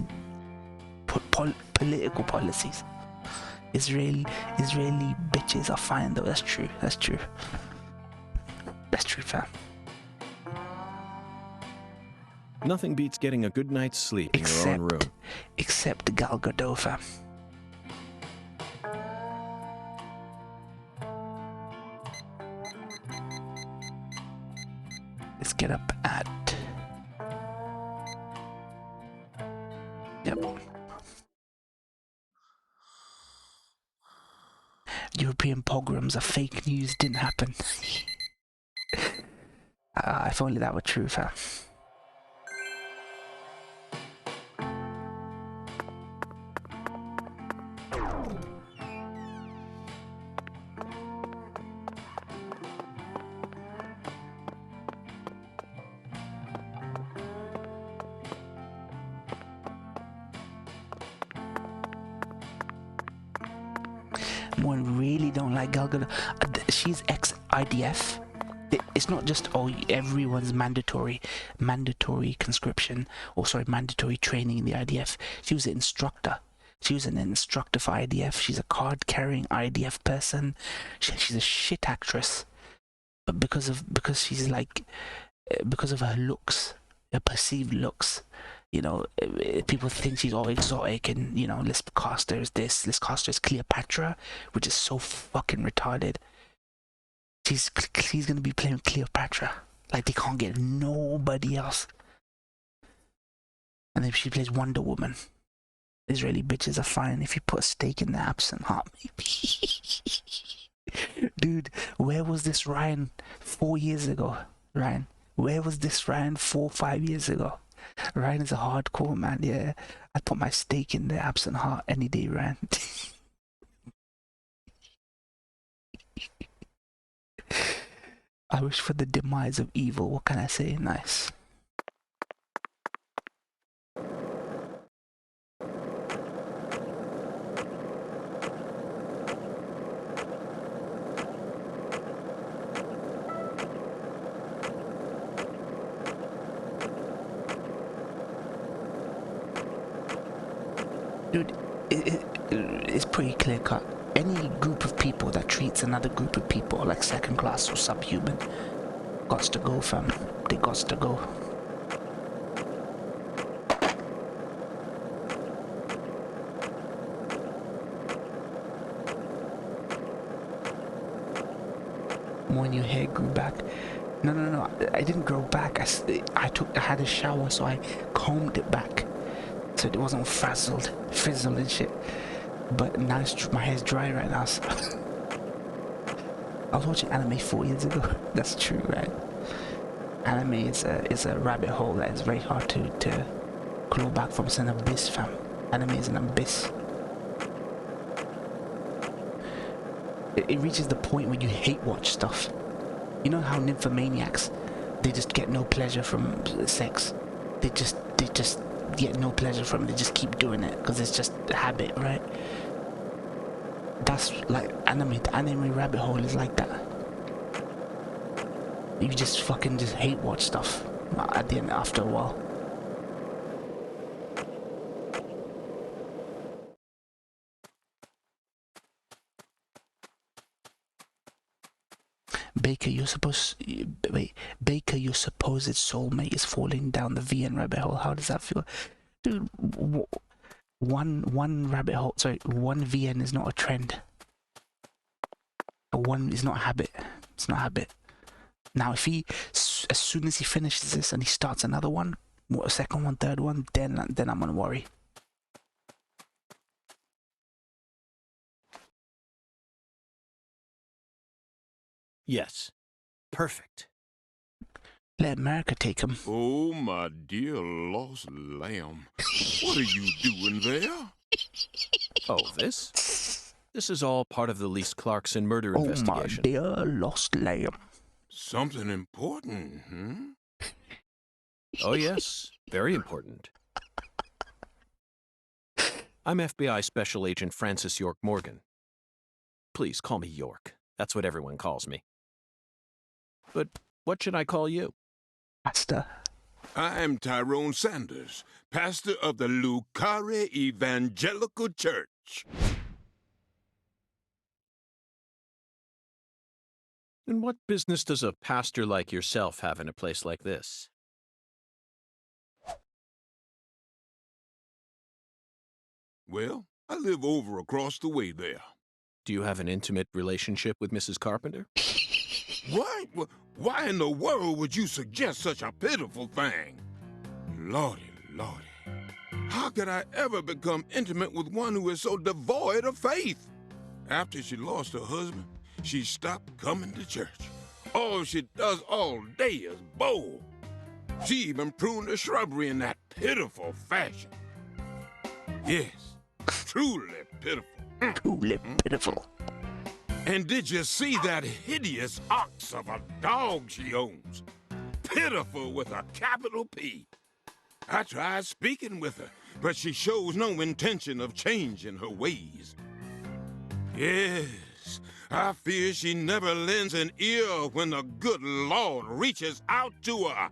political policies. Israeli bitches are fine though. That's true, fam. Nothing beats getting a good night's sleep in your own room. Except Gal Gadot, fam. Let's get up at... Yep. European pogroms are fake news, didn't happen. If only that were true, fam. One really don't like Gal Gadot. She's ex-IDF. It's not just everyone's mandatory conscription, or sorry, mandatory training in the IDF. She was an instructor. She was an instructor for IDF. She's a card-carrying IDF person. She's a shit actress, but because of her looks, her perceived looks, you know, people think she's all exotic, and you know, let's cast her as this, let's cast her as Cleopatra, which is so fucking retarded. She's gonna be playing Cleopatra, like they can't get nobody else. And then she plays Wonder Woman. Israeli bitches are fine if you put a stake in their absent heart, maybe. Dude, where was this Ryan 4 years ago? Ryan, where was this Ryan 4 or 5 years ago? Ryan is a hardcore man, yeah. I'd put my stake in the absent heart any day, Ryan. I wish for the demise of evil. What can I say? Nice. Dude, it's pretty clear cut. Any group of people that treats another group of people like second class or subhuman gots to go, fam. They gots to go. When your hair grew back. No, I didn't grow back. I had a shower, so I combed it back, so it wasn't frizzled and shit. But now my hair's dry right now, so. I was watching anime 4 years ago. That's true, right? Anime is a rabbit hole that is very hard to claw back from. It's an abyss, fam. Anime is an abyss. It reaches the point where you hate watch stuff. You know how nymphomaniacs, they just get no pleasure from sex. They just get no pleasure from it. They just keep doing it because it's just a habit, right? That's like anime. The anime rabbit hole is like that. You just fucking just hate watch stuff at the end after a while. Baker, your supposed soulmate is falling down the VN rabbit hole. How does that feel? Dude, one rabbit hole, sorry, one VN is not a trend. One is not a habit. It's not a habit. Now, if he, as soon as he finishes this and he starts another one, a second one, third one, then I'm gonna worry. Yes. Perfect. Let America take him. Oh, my dear lost lamb. What are you doing there? Oh, this? This is all part of the Lise Clarkson murder Oh, my investigation. dear lost lamb. Something important, Oh, yes. Very important. I'm FBI Special Agent Francis York Morgan. Please call me York. That's what everyone calls me. But what should I call you? Pastor. I'm Tyrone Sanders, pastor of the Lucare Evangelical Church. And what business does a pastor like yourself have in a place like this? Well, I live over across the way there. Do you have an intimate relationship with Mrs. Carpenter? What? Why in the world would you suggest such a pitiful thing? Lordy, lordy. How could I ever become intimate with one who is so devoid of faith? After she lost her husband, she stopped coming to church. All she does all day is bowl. She even pruned the shrubbery in that pitiful fashion. Yes, truly pitiful. Truly pitiful. And did you see that hideous ox of a dog she owns? Pitiful with a capital P. I tried speaking with her, but she shows no intention of changing her ways. Yes, I fear she never lends an ear when the good Lord reaches out to her.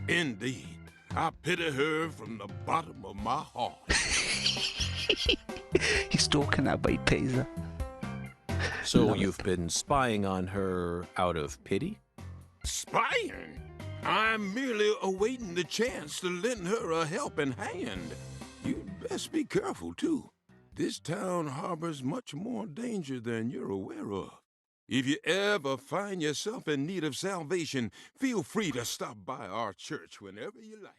Indeed, I pity her from the bottom of my heart. He's talking about Taser. So Love you've been spying on her out of pity? Spying? I'm merely awaiting the chance to lend her a helping hand. You'd best be careful, too. This town harbors much more danger than you're aware of. If you ever find yourself in need of salvation, feel free to stop by our church whenever you like.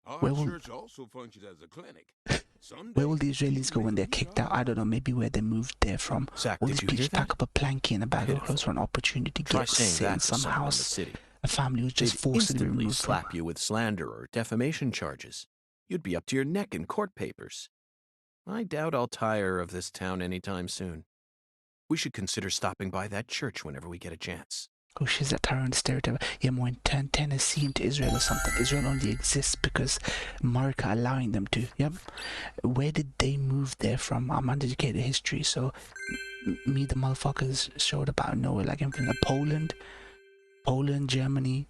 Our church also functions as a clinic. Where will the Israelis go when they're kicked out? I don't know, maybe where they moved there from. Zach, All did these you hear people pack that? up a plankie and a bag of clothes for an opportunity to Try get saying sit in that to some someone in the house. city. A family was just They'd forcibly instantly removed slap from. you with slander or defamation charges. You'd be up to your neck in court papers. I doubt I'll tire of this town anytime soon. We should consider stopping by that church whenever we get a chance. Oh, she's that Tyrone stereotype. Yeah, more in Tennessee into Israel or something. Israel only exists because America allowing them to. Yep. Where did they move there from? I'm uneducated history, so me, the motherfuckers, showed about nowhere. Like anything like Poland, Germany,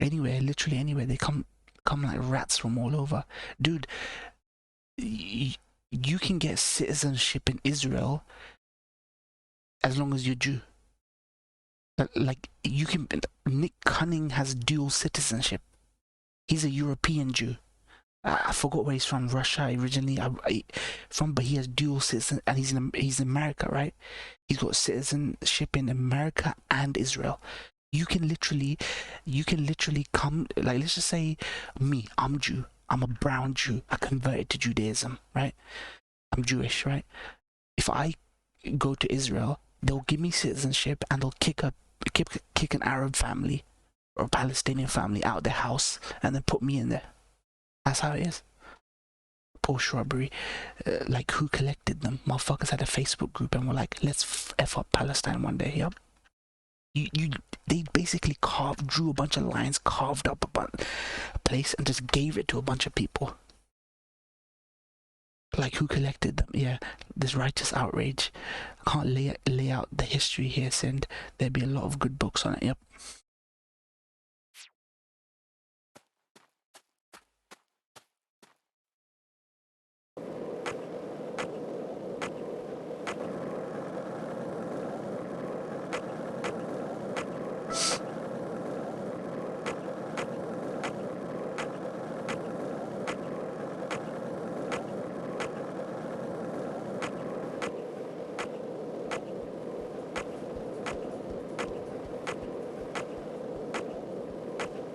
anywhere, literally anywhere. They come like rats from all over. Dude, you can get citizenship in Israel as long as you're Jew. Like, you can... Nick Cunning has dual citizenship. He's a European Jew. I forgot where he's from. Russia originally. But he has dual citizen, and he's in America, right? He's got citizenship in America and Israel. You can literally come, like, let's just say me, I'm Jew. I'm a brown Jew. I converted to Judaism, right? I'm Jewish, right? If I go to Israel, they'll give me citizenship and they'll kick an Arab family or a Palestinian family out of their house and then put me in there. That's how it is. Poor shrubbery. Like, who collected them? Motherfuckers had a Facebook group and were like, let's F up Palestine one day. Yep. They basically drew a bunch of lines, carved up a place and just gave it to a bunch of people. Like, who collected them? Yeah, this righteous outrage. I can't lay out the history here, Sind. There'd be a lot of good books on it, yep.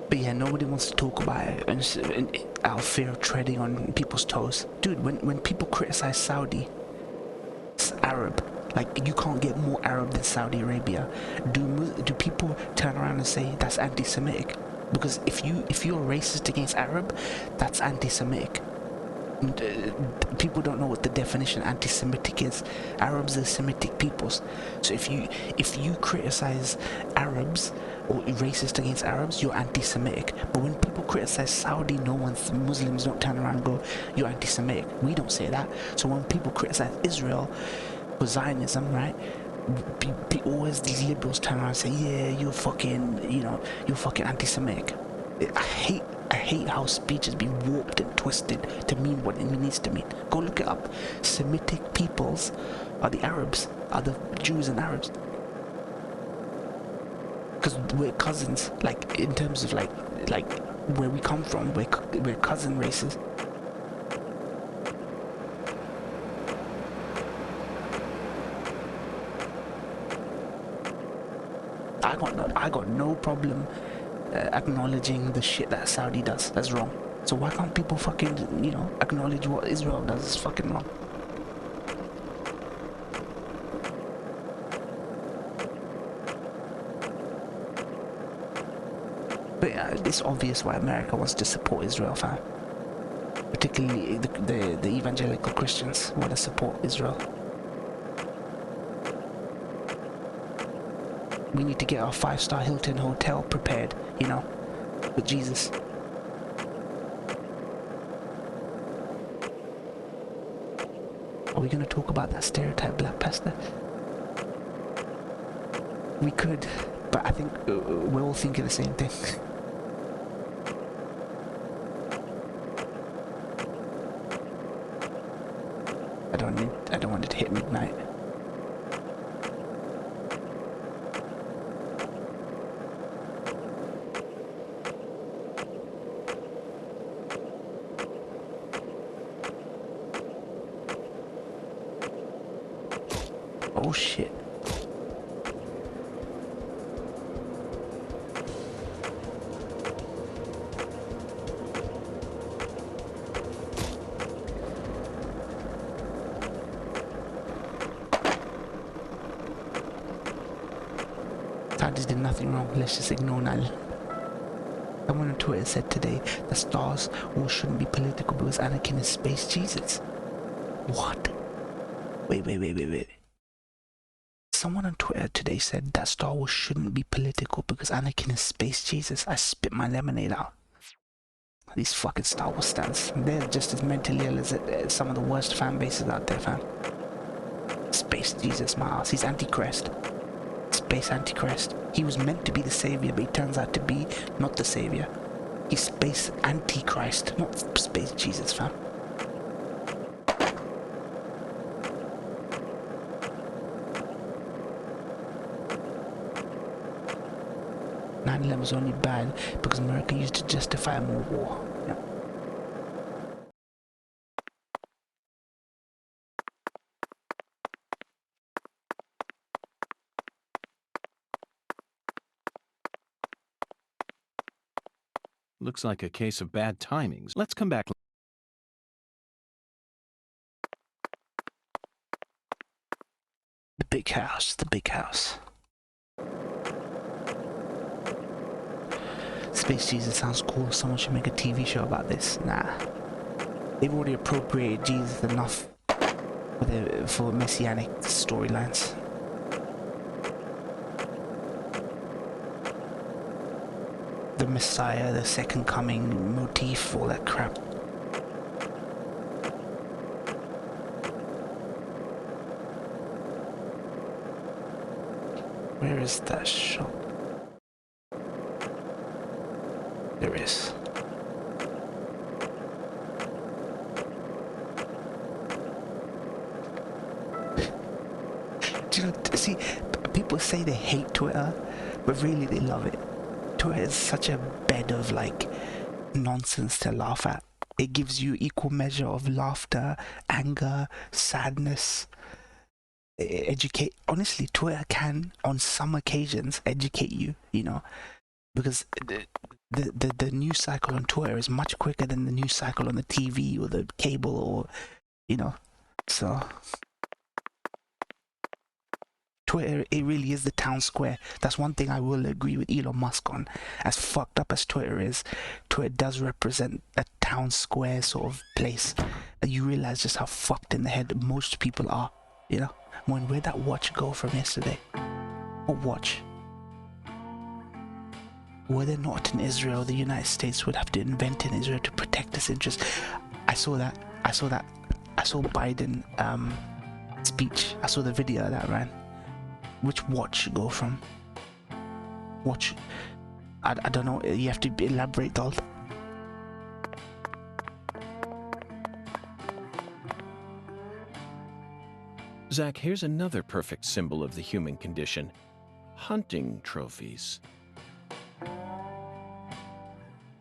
But yeah, nobody wants to talk about it, and our fear of treading on people's toes. Dude, when people criticize Saudi, it's Arab. Like, you can't get more Arab than Saudi Arabia. Do people turn around and say that's anti-Semitic? Because if you're racist against Arab, that's anti-Semitic. People don't know what the definition of anti-Semitic is. Arabs are Semitic peoples. So if you criticize Arabs or racist against Arabs, you're anti-Semitic. But when people criticize Saudi, Muslims don't turn around and go, you're anti-Semitic. We don't say that. So when people criticize Israel for Zionism, right? Always these liberals turn around and say, yeah, you're fucking anti-Semitic. I hate how speech has been warped and twisted to mean what it needs to mean. Go look it up. Semitic peoples are the Arabs, are the Jews and Arabs. Because we're cousins, like, in terms of like where we come from, we're cousin races. I got no problem acknowledging the shit that Saudi does. That's wrong. So why can't people fucking, acknowledge what Israel does? Is fucking wrong. But it's obvious why America wants to support Israel, fam. Particularly the evangelical Christians want to support Israel. We need to get our 5-star Hilton hotel prepared, with Jesus. Are we going to talk about that stereotype black pastor? We could, but I think we're all thinking the same thing. I don't want it to hit midnight. Oh shit. Scientists did nothing wrong. Let's just ignore that. Someone on Twitter said today that Star Wars shouldn't be political because Anakin is space Jesus. What? Wait. Someone on Twitter today said that Star Wars shouldn't be political because Anakin is space Jesus. I spit my lemonade out. These fucking Star Wars stans. They're just as mentally ill as some of the worst fan bases out there, fam. Space Jesus, my ass. He's Antichrist. Space Antichrist. He was meant to be the savior, but he turns out to be not the savior. He's space Antichrist, not space Jesus, fam. 9/11 was only bad because America used to justify more war. Yeah. Looks like a case of bad timings. Let's come back. The big house, the big house. Space Jesus sounds cool. Someone should make a TV show about this. Nah. They've already appropriated Jesus enough for messianic storylines. The Messiah, the second coming motif, all that crap. Where is that shop? There is. Do you know, see, people say they hate Twitter, but really they love it. Twitter is such a bed of like nonsense to laugh at. It gives you equal measure of laughter, anger, sadness. Honestly, Twitter can on some occasions educate you, because the news cycle on Twitter is much quicker than the news cycle on the TV or the cable, or so Twitter, it really is the town square. That's one thing I will agree with Elon Musk on. As fucked up as Twitter is, Twitter does represent a town square sort of place. And you realize just how fucked in the head most people are, you know? Where'd that watch go from yesterday? What watch? Were there not in Israel, the United States would have to invent in Israel to protect its interests. I saw that. I saw Biden speech. I saw the video that ran. Which watch go from? Watch. I don't know. You have to elaborate, doll. Zach, here's another perfect symbol of the human condition. Hunting trophies.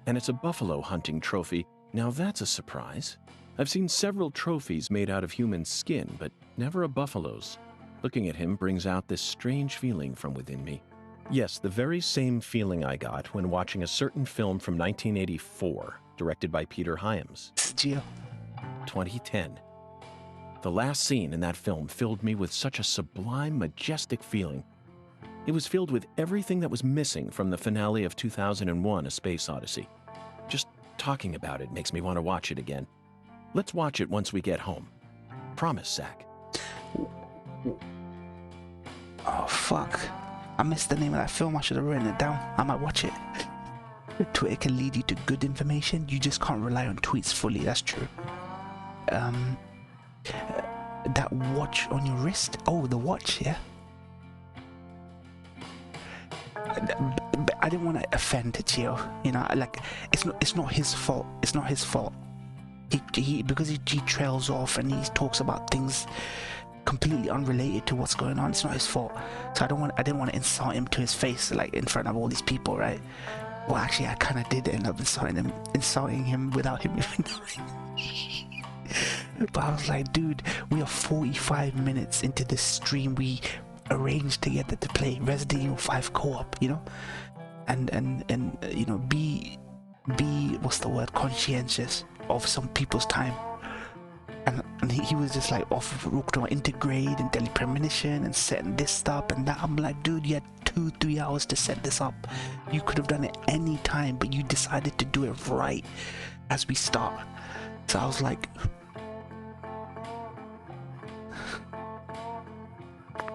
And it's a buffalo hunting trophy. Now that's a surprise. I've seen several trophies made out of human skin, but never a buffalo's. Looking at him brings out this strange feeling from within me. Yes, the very same feeling I got when watching a certain film from 1984, directed by Peter Hyams. 2010. The last scene in that film filled me with such a sublime, majestic feeling. It was filled with everything that was missing from the finale of 2001: A Space Odyssey. Just talking about it makes me want to watch it again. Let's watch it once we get home. Promise, Zach. Oh, fuck. I missed the name of that film. I should have written it down. I might watch it. Twitter can lead you to good information. You just can't rely on tweets fully. That's true. That watch on your wrist. Oh, the watch, yeah. I didn't want to offend Chio, you know. Like, it's not his fault. It's not his fault. Because he trails off and he talks about things completely unrelated to what's going on. It's not his fault. So I didn't want to insult him to his face, like in front of all these people, right? Well, actually, I kind of did end up insulting him without him even knowing. But I was like, dude, we are 45 minutes into this stream. We arranged together to play Resident Evil 5 co-op, you know, and you know, be what's the word, conscientious of some people's time. And he was just like off talking about integrate and daily premonition and setting this up and that. I'm like, dude, you had 2-3 hours to set this up. You could have done it any time, but you decided to do it right as we start. So I was like,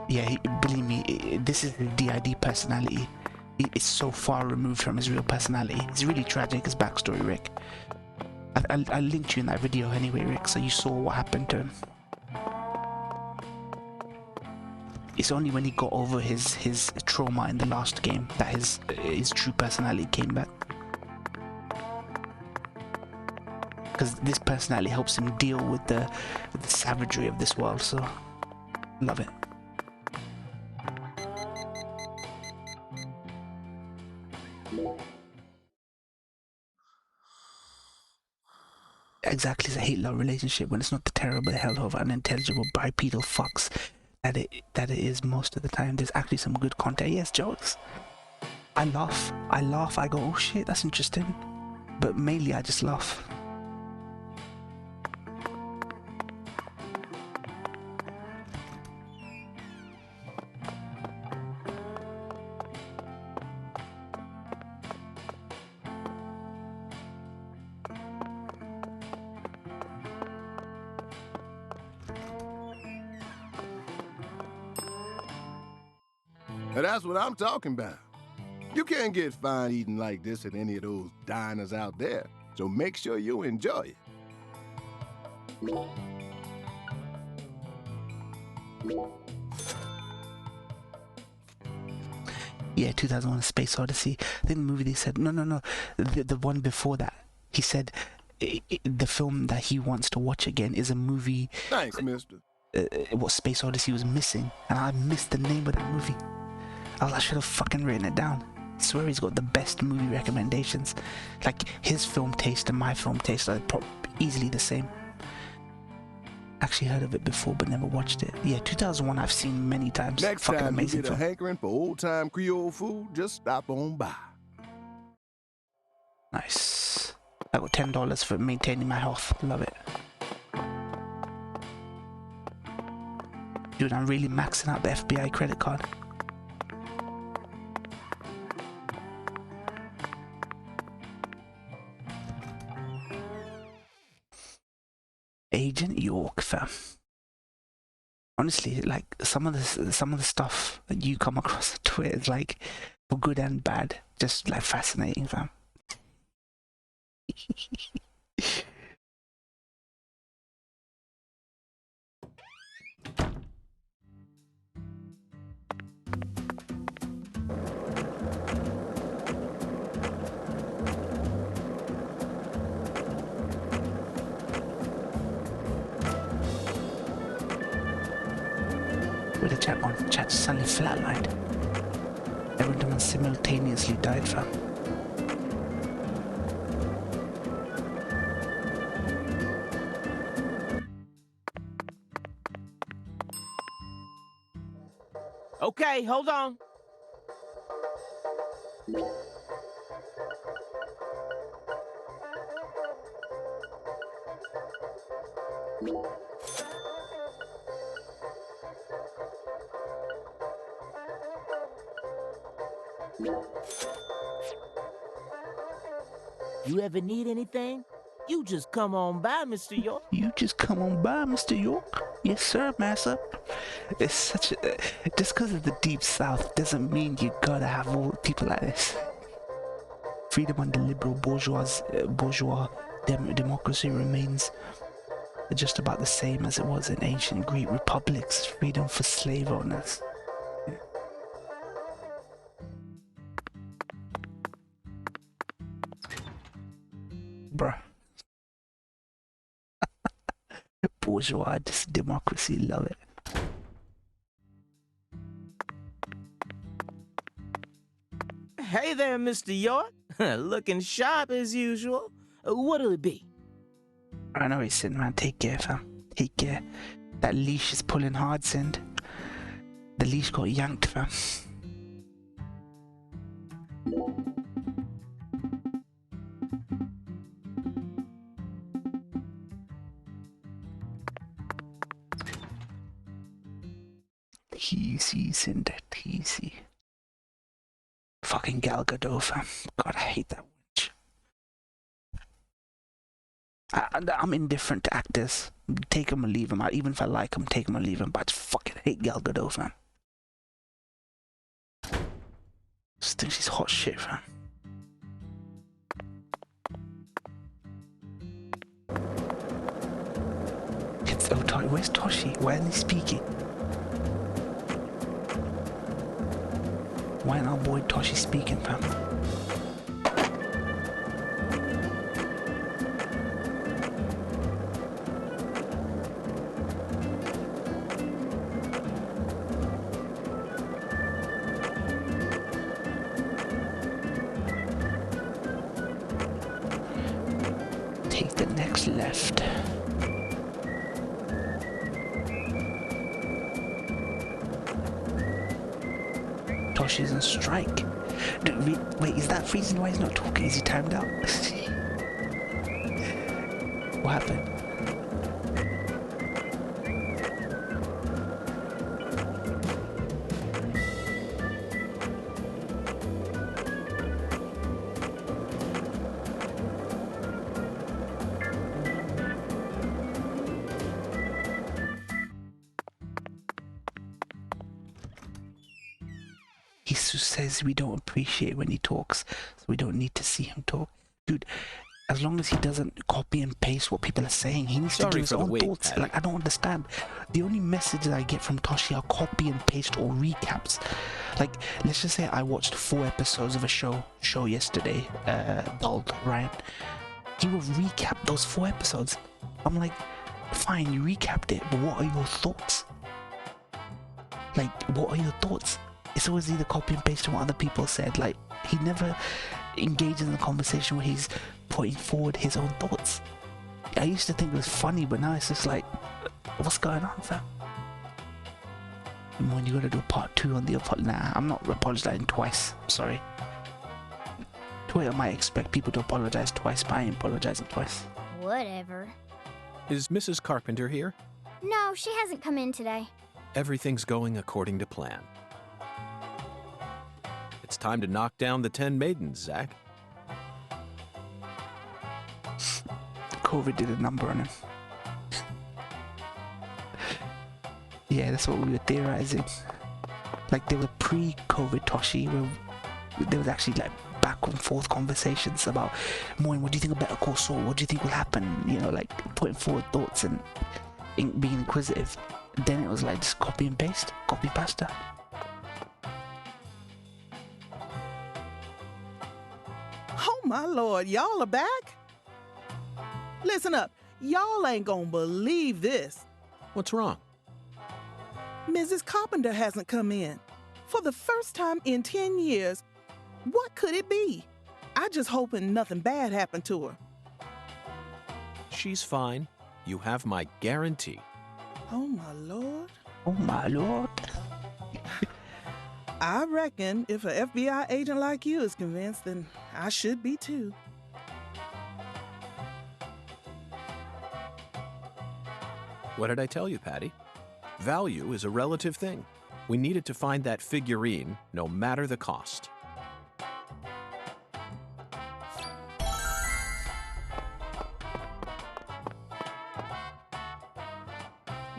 yeah, believe me, this is the DID personality. It's so far removed from his real personality. It's really tragic, his backstory, Rick. I linked you in that video anyway, Rick, so you saw what happened to him. It's only when he got over his trauma in the last game that his true personality came back. Because this personality helps him deal with the savagery of this world, so love it. Exactly, it's a hate-love relationship when it's not the terrible hell of unintelligible bipedal fucks that it is most of the time. There's actually some good content. Yes, jokes. I laugh, I go, oh shit, that's interesting. But mainly I just laugh. Now that's what I'm talking about. You can't get fine eating like this at any of those diners out there, so make sure you enjoy it. Yeah, 2001: A Space Odyssey. I think the movie they said, no, the one before that. He said the film that he wants to watch again is a movie. Thanks, mister. What Space Odyssey was missing, and I missed the name of that movie. I should have fucking written it down. I swear he's got the best movie recommendations. Like, his film taste and my film taste are easily the same. Actually heard of it before, but never watched it. Yeah, 2001 I've seen many times. Next fucking time you amazing get a film. hankering for old-time Creole food, just stop on by. Nice. I got $10 for maintaining my health. Love it. Dude, I'm really maxing out the FBI credit card. Agent York, fam. Honestly, like some of the stuff that you come across on Twitter is like for good and bad, just like fascinating, fam. With the chat suddenly flatlined. Everyone simultaneously died, fam. Okay, hold on. You ever need anything? You just come on by, Mr. York. You just come on by, Mr. York. Yes, sir, massa. It's such a... just because of the Deep South doesn't mean you gotta have all people like this. Freedom under liberal bourgeois democracy remains just about the same as it was in ancient Greek republics. Freedom for slave owners. Bruh. Bourgeois democracy, love it. Hey there, Mr. York. Looking sharp as usual. What'll it be? I know it's Sin, man. Take care, fam. Take care. That leash is pulling hard, Sin. The leash got yanked, fam. Easy, Cinder, easy. Fucking Gal Gadot, fam. God, I hate that witch. I'm indifferent to actors. Take them or leave them. Even if I like them, take them or leave them. But I just fucking hate Gal Gadot, fam. Just think she's hot shit, fam. It's Toshi. Where's Toshi? Why isn't he speaking? Why ain't our boy Toshi speaking, fam? Take the next left. Toshi's on strike. Wait, is that reason why he's not talking? Is he timed out? What happened? He says we don't appreciate when he talks, so we don't need to see him talk. Dude, as long as he doesn't copy and paste what people are saying, he needs to give his own thoughts. Like, I don't understand. The only messages I get from Toshi are copy and paste or recaps. Like, let's just say I watched 4 episodes of a show yesterday, Dulled, Ryan. He will recap those 4 episodes. I'm like, fine, you recapped it, but what are your thoughts? Like, what are your thoughts? It's always either copy and paste from what other people said. Like, he never engages in a conversation where he's putting forward his own thoughts. I used to think it was funny, but now it's just like, what's going on, fam? And when you gotta do part 2 on the apology, nah, I'm not apologizing twice. I'm sorry. Twitter might expect people to apologize twice, but I ain't apologizing twice. Whatever. Is Mrs. Carpenter here? No, she hasn't come in today. Everything's going according to plan. It's time to knock down the 10 maidens, Zach. COVID did a number on him. Yeah, that's what we were theorizing. Like, there were pre-COVID Toshi, where there was actually like back and forth conversations about, Moin, what do you think of Better Call Saul? What do you think will happen? You know, like putting forward thoughts and being inquisitive. Then it was like just copy and paste, copy pasta. Oh my lord, y'all are back? Listen up, y'all ain't gonna believe this. What's wrong? Mrs. Carpenter hasn't come in. For the first time in 10 years, what could it be? I just hoping nothing bad happened to her. She's fine. You have my guarantee. Oh my lord. Oh my lord. I reckon if an FBI agent like you is convinced, then I should be too. What did I tell you, Patty? Value is a relative thing. We needed to find that figurine, no matter the cost.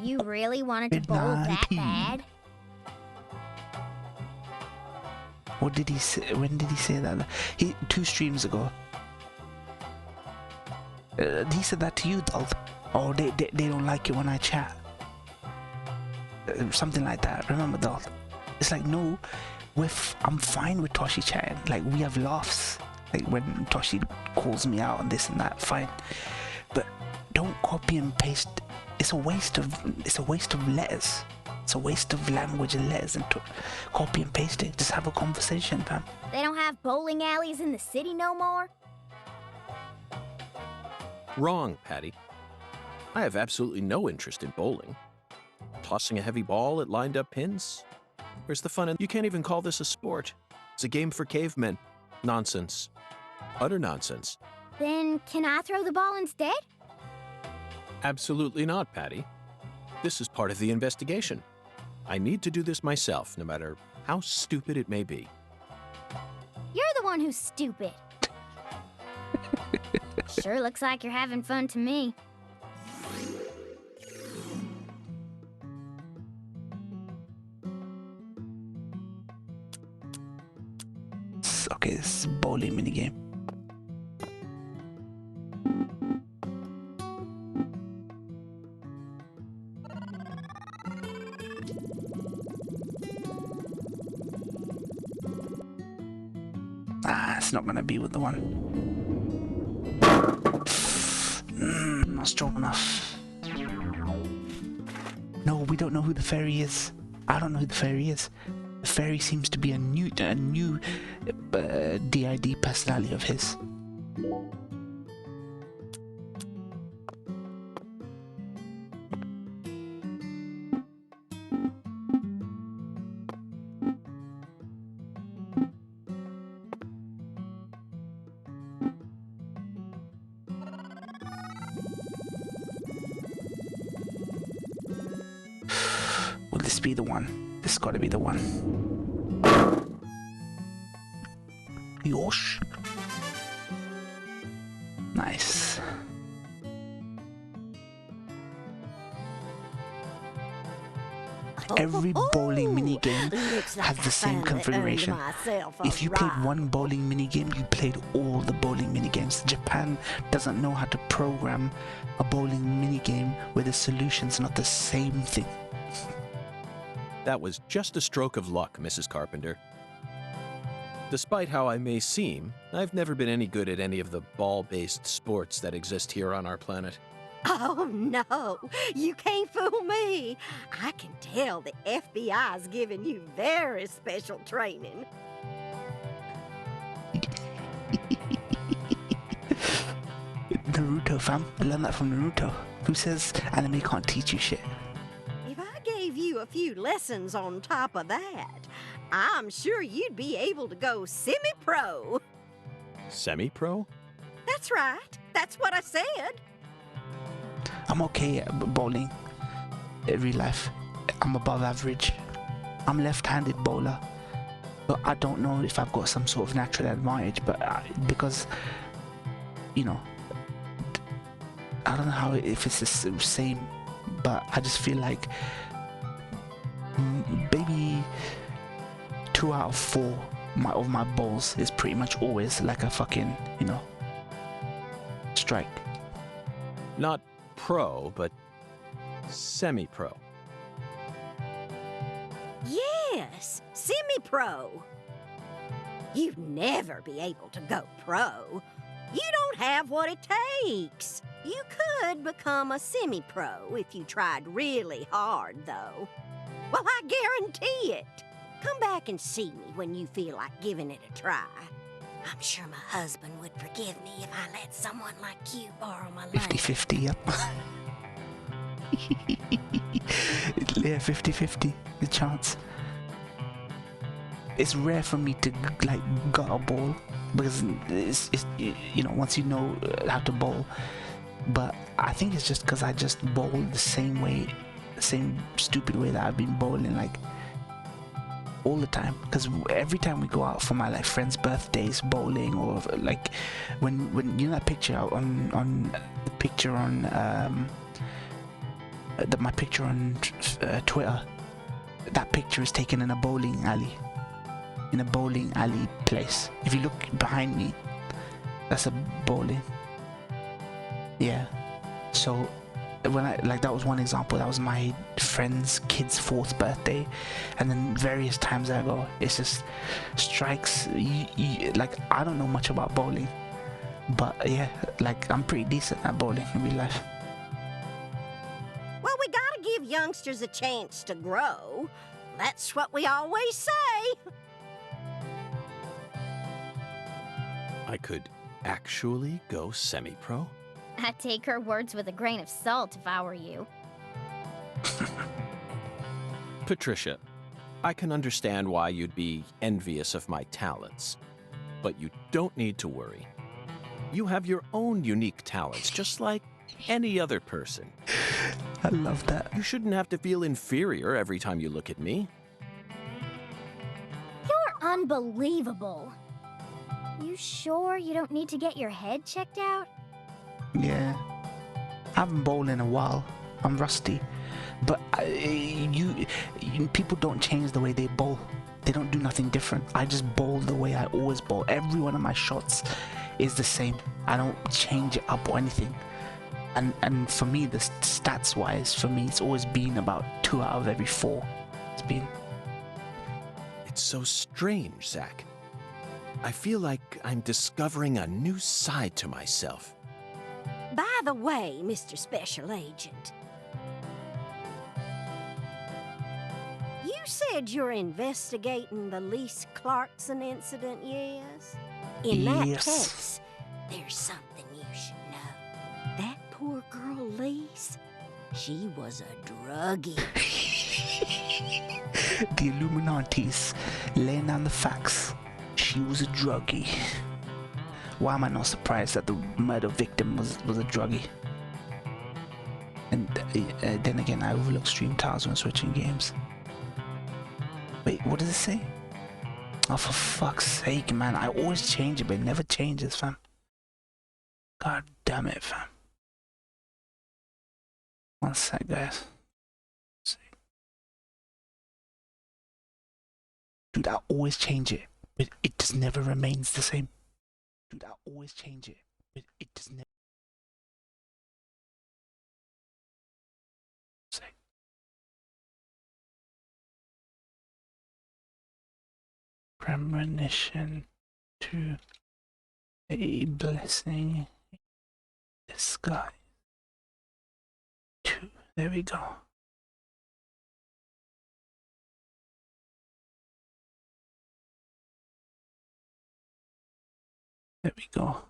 You really wanted to bowl that bad? What did he say? When did he say that? 2 streams ago. He said that to you, Dal. Oh, they don't like it when I chat. Something like that. Remember, Dal? It's like, no, I'm fine with Toshi chatting. Like, we have laughs. Like, when Toshi calls me out on this and that, fine. But don't copy and paste. It's a waste of letters. It's a waste of language and letters, and to copy and paste it. Just have a conversation, fam. They don't have bowling alleys in the city no more? Wrong, Patty. I have absolutely no interest in bowling. Tossing a heavy ball at lined up pins? Where's the fun in? You can't even call this a sport. It's a game for cavemen. Nonsense. Utter nonsense. Then can I throw the ball instead? Absolutely not, Patty. This is part of the investigation. I need to do this myself, no matter how stupid it may be. You're the one who's stupid. Sure looks like you're having fun to me. Okay, this is a bowling minigame. It's not gonna be with the one. Not strong enough. No, we don't know who the fairy is. I don't know who the fairy is. The fairy seems to be a new DID personality of his. Will this be the one? This gotta be the one. Yosh. Nice. Every bowling minigame has the same configuration. If you played one bowling minigame, you played all the bowling minigames. Japan doesn't know how to program a bowling minigame where the solution's not the same thing. That was just a stroke of luck, Mrs. Carpenter. Despite how I may seem, I've never been any good at any of the ball-based sports that exist here on our planet. Oh, no, you can't fool me. I can tell the FBI's giving you very special training. Naruto, fam. I learned that from Naruto. Who says anime can't teach you shit? If I gave you a few lessons on top of that, I'm sure you'd be able to go semi-pro. Semi-pro? That's right. That's what I said. I'm okay at bowling in real life. I'm above average. I'm left-handed bowler, but I don't know if I've got some sort of natural advantage, but because, you know, I don't know how if it's the same, but I just feel like maybe 2 out of 4 of my balls is pretty much always like a fucking, you know, strike. Not pro, but semi-pro. Yes, semi-pro. You'd never be able to go pro. You don't have what it takes. You could become a semi-pro if you tried really hard, though. Well, I guarantee it. Come back and see me when you feel like giving it a try. I'm sure my husband would forgive me if I let someone like you borrow my land. 50-50, yep. Yeah, 50-50, the chance. It's rare for me to like gut a ball because it's you know, once you know how to bowl. But I think it's just because I just bowl the same way, the same stupid way that I've been bowling like all the time. Because every time we go out for my like friends' birthdays, bowling, or like when you know that picture on the picture on my picture on Twitter, that picture is taken in a bowling alley. In a bowling alley place. If you look behind me, that's a bowling. Yeah. So when I like, that was one example. That was my friend's kid's 4th birthday, and then various times I go, it's just strikes. Like, I don't know much about bowling, but yeah, like I'm pretty decent at bowling in real life. Well, we gotta give youngsters a chance to grow. That's what we always say. I could actually go semi-pro? I'd take her words with a grain of salt if I were you. Patricia, I can understand why you'd be envious of my talents, but you don't need to worry. You have your own unique talents, just like any other person. I love that. You shouldn't have to feel inferior every time you look at me. You're unbelievable. You sure you don't need to get your head checked out? Yeah. I haven't bowled in a while. I'm rusty. But people don't change the way they bowl. They don't do nothing different. I just bowl the way I always bowl. Every one of my shots is the same. I don't change it up or anything. And for me, the stats wise, for me, it's always been about 2 out of every 4. It's been. It's so strange, Zach. I feel like I'm discovering a new side to myself. By the way, Mr. Special Agent, you said you're investigating the Lise Clarkson incident, yes? In that case, there's something you should know. That poor girl, Lise, she was a druggie. The Illuminati's laying down the facts. She was a druggie. Why am I not surprised that the murder victim was a druggie? And then again, I overlook stream tiles when switching games. Wait, what does it say? Oh, for fuck's sake, man. I always change it, but it never changes, fam. God damn it, fam. One sec, guys. Let's see. Dude, I always change it, but it just never remains the same. Dude, I always change it, but it just never. Premonition to a blessing in disguise. 2. There we go. There we go.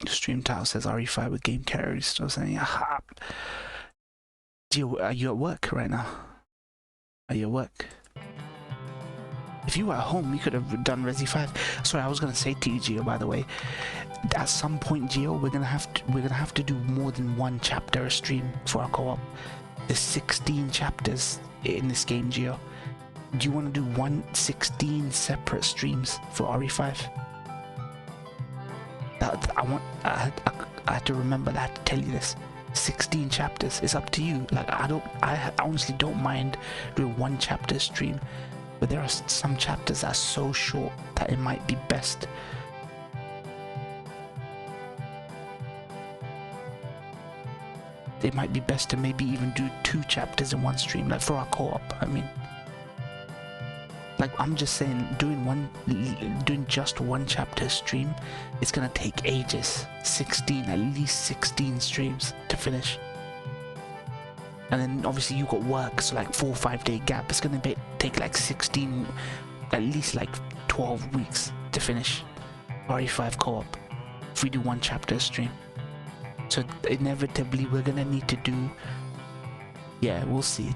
Stream tile says RE5 with game carries. Still saying, aha. Are you at work right now? Are you at work? If you were at home, you could have done Resi 5. Sorry, I was gonna say to you, Gio, by the way, at some point, Gio, we're gonna have to do more than one chapter a stream for our co-op. There's 16 chapters in this game, Gio. Do you want to do 16 separate streams for RE5? I had to remember that. I had to tell you this. 16 chapters. It's up to you. Like I honestly don't mind doing one chapter stream, but there are some chapters that are so short that it might be best. It might be best to maybe even do 2 chapters in one stream, like for our co-op. I mean, like I'm just saying, doing just one chapter stream, it's gonna take ages. At least 16 streams to finish. And then obviously you got work, so like 4 or 5 day gap. It's gonna take like 16, at least like 12 weeks to finish RE5 co-op if we do one chapter stream. So inevitably we're gonna need to do, yeah, we'll see.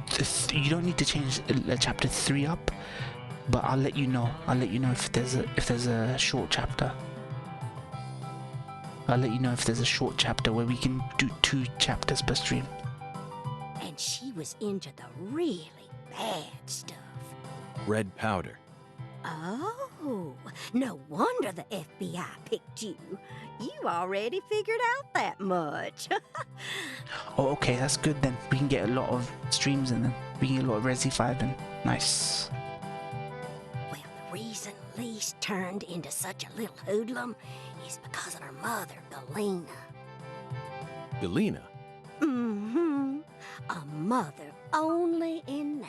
You don't need to change chapter 3 up, but I'll let you know. I'll let you know if there's a short chapter. I'll let you know if there's a short chapter where we can do 2 chapters per stream. And she was into the really bad stuff. Red powder. Oh, no wonder the FBI picked you. You already figured out that much. Oh, okay, that's good then. We can get a lot of streams and then we can get a lot of Resi 5 and nice. Well, the reason Lise turned into such a little hoodlum is because of her mother, Galena. Galena? Mm-hmm. A mother only in name.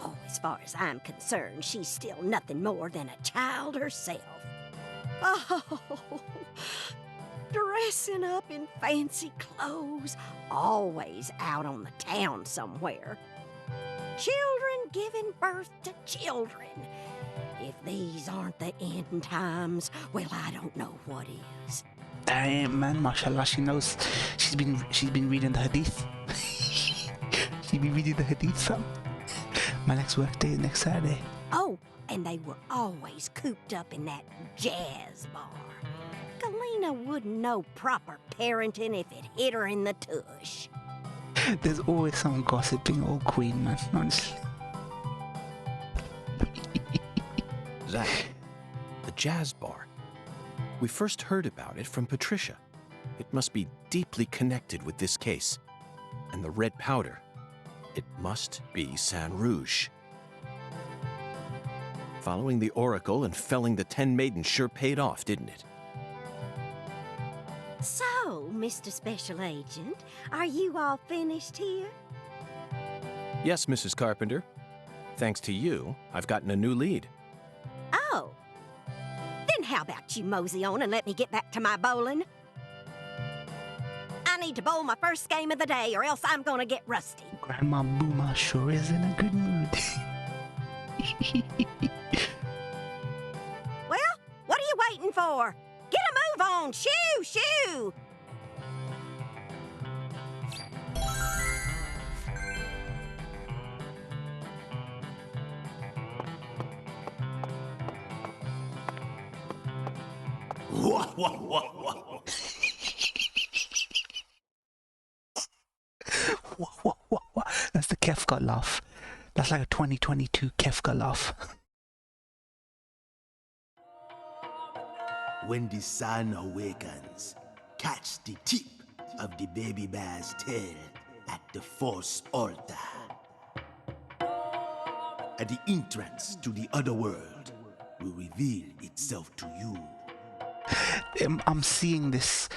Oh, as far as I'm concerned, she's still nothing more than a child herself. Oh, dressing up in fancy clothes, always out on the town somewhere. Children giving birth to children. If these aren't the end times, well, I don't know what is. Damn, man, mashallah, she knows. She's been reading the hadith. She's been reading the hadith, fam. My next work day is next Saturday. Oh, and they were always cooped up in that jazz bar. Galena wouldn't know proper parenting if it hit her in the tush. There's always some gossiping old queen, man, honestly. Zach, the jazz bar. We first heard about it from Patricia. It must be deeply connected with this case. And the red powder. It must be Saint Rouge. Following the Oracle and felling the 10 maidens sure paid off, didn't it? So, Mr. Special Agent, are you all finished here? Yes, Mrs. Carpenter. Thanks to you, I've gotten a new lead. Oh. Then how about you mosey on and let me get back to my bowling? I need to bowl my first game of the day or else I'm gonna get rusty. Grandma Booma sure is in a good mood. Well, what are you waiting for? Get a move on! Shoo! Shoo! That's the Kefka laugh. That's like a 2022 Kefka laugh. When the sun awakens, catch the tip of the baby bear's tail at the Force altar. At the entrance to the other world will reveal itself to you. I'm seeing this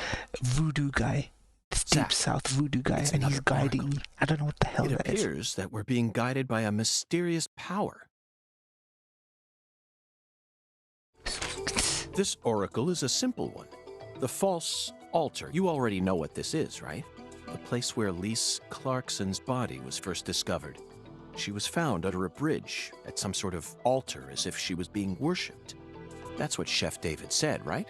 voodoo guy, this Zach, deep south voodoo guy, it's and he's another guiding oracle. me. I don't know what the hell It that is. appears that we're being guided by a mysterious power. This oracle is a simple one. The false altar. You already know what this is, right? The place where Lise Clarkson's body was first discovered. She was found under a bridge at some sort of altar as if she was being worshipped. That's what Chef David said, right?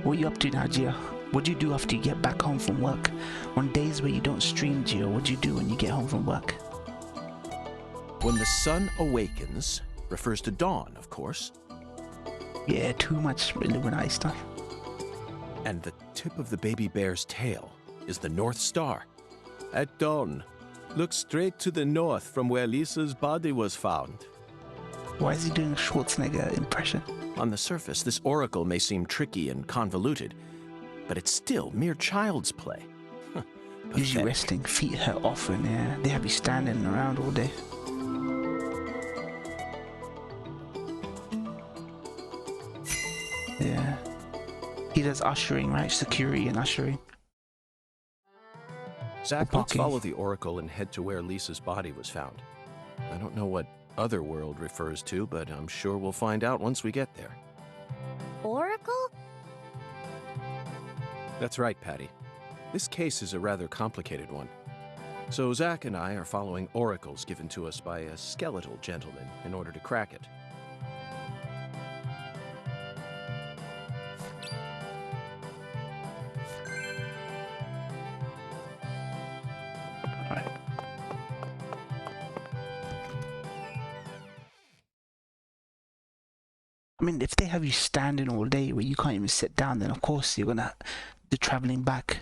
What are you up to now, Gio? What do you do after you get back home from work? On days where you don't stream, Gio, what do you do when you get home from work? When the sun awakens refers to dawn, of course. Yeah, too much Illuminati stuff. And the tip of the baby bear's tail is the North Star. At dawn, look straight to the north from where Lisa's body was found. Why is he doing a Schwarzenegger impression? On the surface, this oracle may seem tricky and convoluted, but it's still mere child's play. Gives you resting, feet hurt often, yeah. They have you standing around all day. Yeah. He does ushering, right? Security and ushering. Zach, let's follow the oracle and head to where Lisa's body was found. I don't know what otherworld refers to, but I'm sure we'll find out once we get there. Oracle? That's right, Patty. This case is a rather complicated one. So Zach and I are following oracles given to us by a skeletal gentleman in order to crack it. I mean, if they have you standing all day where you can't even sit down, then of course you're gonna, the traveling back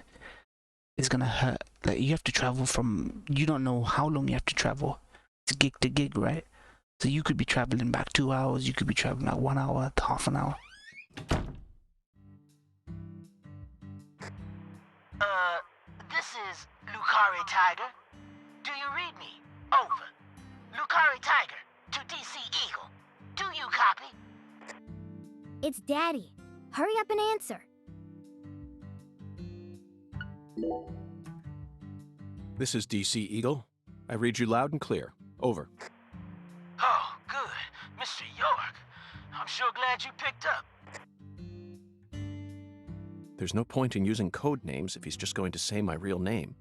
is gonna hurt. Like, you have to travel from, you don't know how long you have to travel to gig, right? So you could be traveling back 2 hours, you could be traveling like 1 hour, half an hour. This is Lucari Tiger. Do you read me? Over. Lucari Tiger to DC Eagle. Do you copy? It's Daddy. Hurry up and answer. This is DC Eagle. I read you loud and clear. Over. Oh, good. Mr. York. I'm sure glad you picked up. There's no point in using code names if he's just going to say my real name.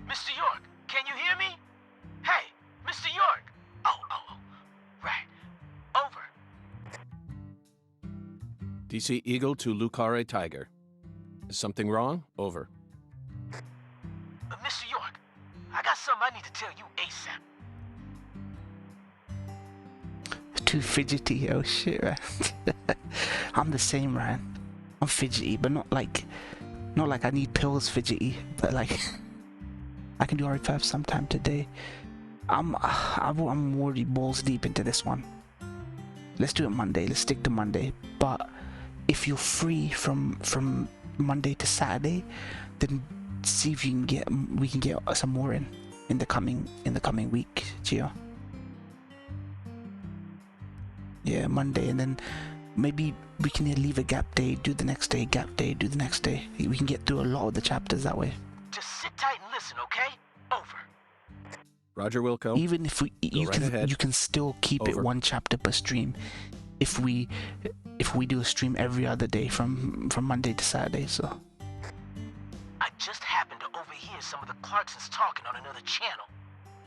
Mr. York, can you hear me? Hey, Mr. York. Oh, right. Over. DC Eagle to Lucare Tiger. Is something wrong? Over. Mr. York, I got something I need to tell you ASAP. Too fidgety, oh shit, right? I'm the same, Ryan. I'm fidgety, but not like I need pills fidgety, but like I can do RE5 sometime today. I'm already balls deep into this one. Let's do it Monday. Let's stick to Monday. But if you're free from Monday to Saturday, then see if we can get some more in the coming week, Gio. Yeah, Monday, and then maybe we can leave a gap day, do the next day, gap day, do the next day. We can get through a lot of the chapters that way. Just sit tight and listen, okay? Over. Roger, Wilco. Even if you can still keep it one chapter per stream. If we do a stream every other day from Monday to Saturday, so. I just happened to overhear some of the Clarksons talking on another channel.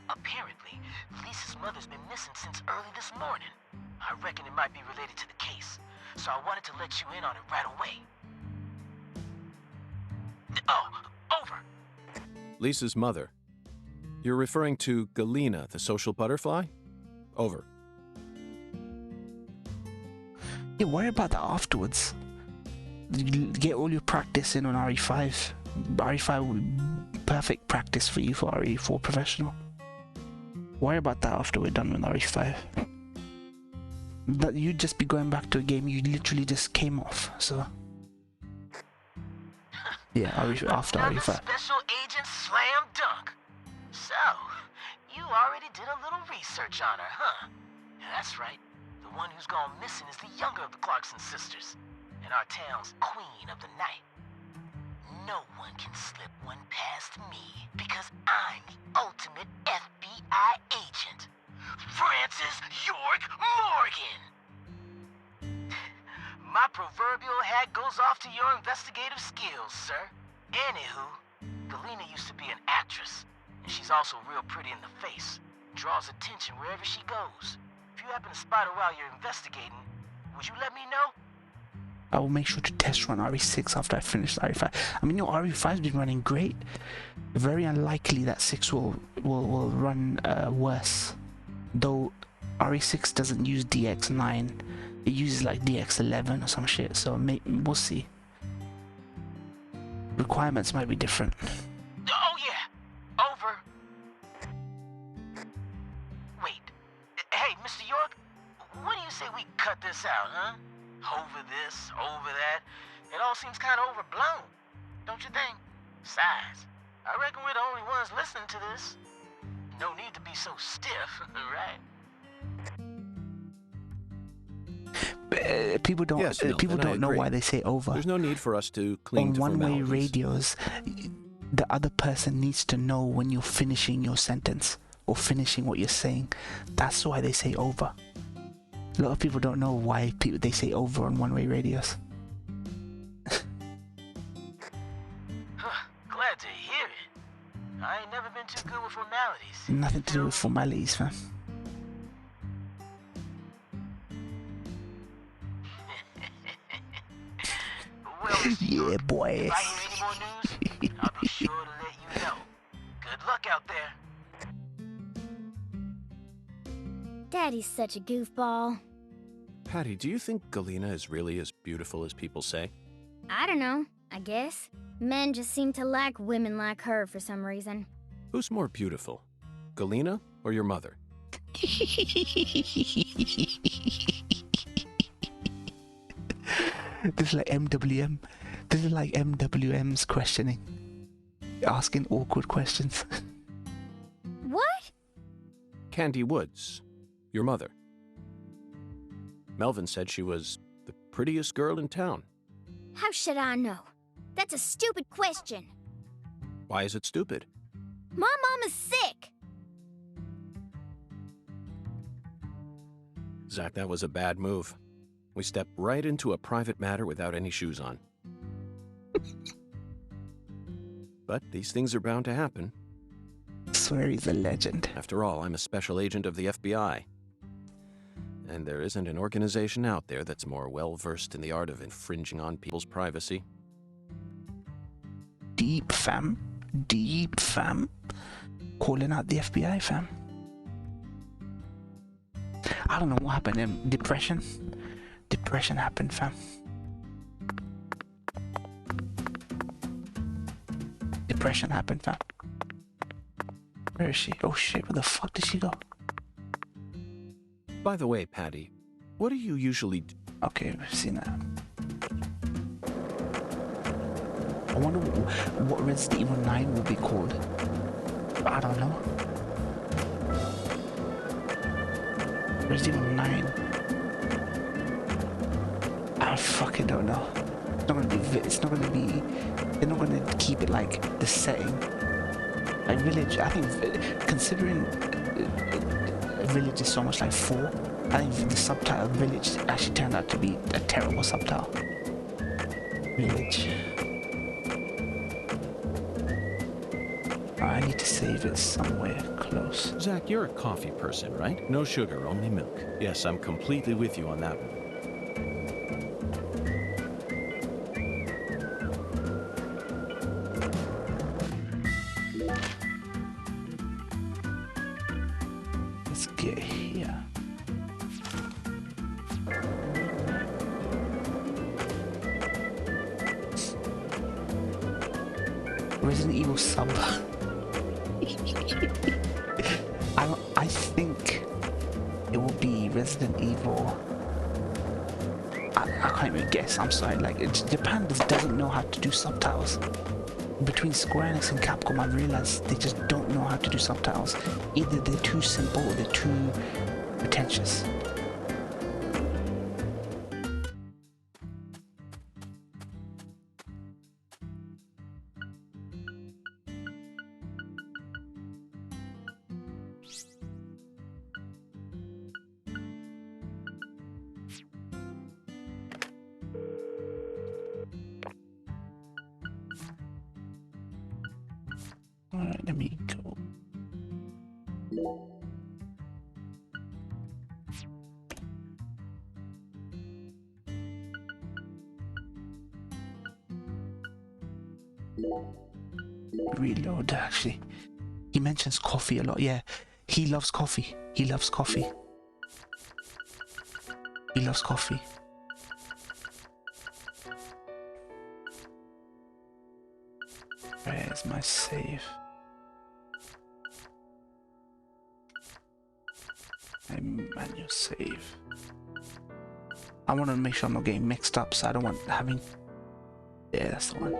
Apparently, Lisa's mother's been missing since early this morning. I reckon it might be related to the case, so I wanted to let you in on it right away. Oh, over. Lisa's mother. You're referring to Galena, the social butterfly? Over. Yeah, worry about that afterwards. You get all your practice in on RE5. RE5 will be perfect practice for you for RE4 professional. Worry about that after we're done with RE5. But you'd just be going back to a game you literally just came off, so. Yeah, after RE5. Special agent slam dunk. So, you already did a little research on her, huh? Yeah, that's right. The one who's gone missing is the younger of the Clarkson sisters, and our town's queen of the night. No one can slip one past me, because I'm the ultimate FBI agent, Francis York Morgan! My proverbial hat goes off to your investigative skills, sir. Anywho, Galena used to be an actress, and she's also real pretty in the face. Draws attention wherever she goes. If you happen to spot her while you're investigating, would you let me know? I will make sure to test run RE6 after I finish RE5. I mean, RE5's been running great. Very unlikely that 6 will run worse. Though RE6 doesn't use DX9. It uses like DX11 or some shit, so we'll see. Requirements might be different. Oh, yeah. Over. Wait. Hey, Mr. York, what do you say we cut this out, huh? Over this, over that. It all seems kind of overblown, don't you think? Besides, I reckon we're the only ones listening to this. No need to be so stiff, right? People don't. Yes, Milton, people I don't know agree. why they say over. There's no need for us to cling On to one-way formalities. radios, the other person needs to know when you're finishing your sentence or finishing what you're saying. That's why they say over. A lot of people don't know why they say over on one-way radios. Glad to hear it. I ain't never been too good with formalities. Nothing to do with formalities, fam. Well, Mr. Yeah, York, boy. if I hear any more news, I'll be sure to let you know. Good luck out there. Daddy's such a goofball. Patty, do you think Galena is really as beautiful as people say? I don't know, I guess. Men just seem to like women like her for some reason. Who's more beautiful, Galena or your mother? This is like MWM. This is like MWM's questioning. Asking awkward questions. What? Candy Woods, your mother. Melvin said she was the prettiest girl in town. How should I know? That's a stupid question. Why is it stupid? My mama's sick. Zach, that was a bad move. We stepped right into a private matter without any shoes on. But these things are bound to happen. I swear he's a legend. After all, I'm a special agent of the FBI. And there isn't an organization out there that's more well-versed in the art of infringing on people's privacy. Deep, fam. Deep, fam. Calling out the FBI, fam. I don't know what happened. Depression? Depression happened, fam. Depression happened, fam. Where is she? Oh shit, where the fuck did she go? By the way, Patty, what do you usually do? Okay, we've seen that. I wonder what Resident Evil 9 will be called. I don't know. Resident Evil 9. I fucking don't know. It's not gonna be. It's not gonna be. They're not gonna keep it like the setting. Like Village. I think considering Village is so much like 4. I think the subtitle Village actually turned out to be a terrible subtitle. Village. I need to save it somewhere close. Zach, you're a coffee person, right? No sugar, only milk. Yes, I'm completely with you on that one. Let's get here. Resident Evil sub. I think it will be Resident Evil. I can't even guess. I'm sorry. Like Japan doesn't know how to do subtitles. Between Square Enix and Capcom, I've realized they just don't know how to do subtitles. Either they're too simple or they're too pretentious. Alright, let me go. Reload, actually. He mentions coffee a lot. Yeah, he loves coffee. He loves coffee. He loves coffee. Where's my save? My manual save. I want to make sure I'm not getting mixed up, so I don't want having... Yeah, that's the one.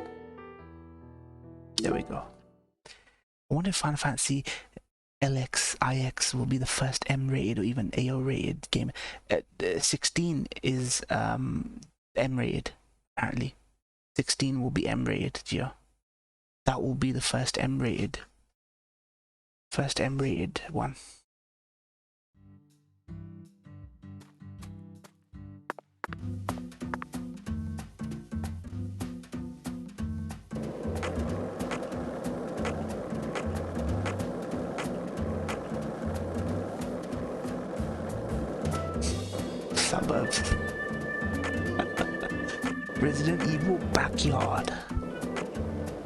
There we go. I wonder if Final Fantasy LX, IX will be the first M-rated or even AO-rated game. 16 is M-rated, apparently. 16 will be M-rated, Gio. That will be the first M-rated one. Suburbs. Resident Evil Backyard.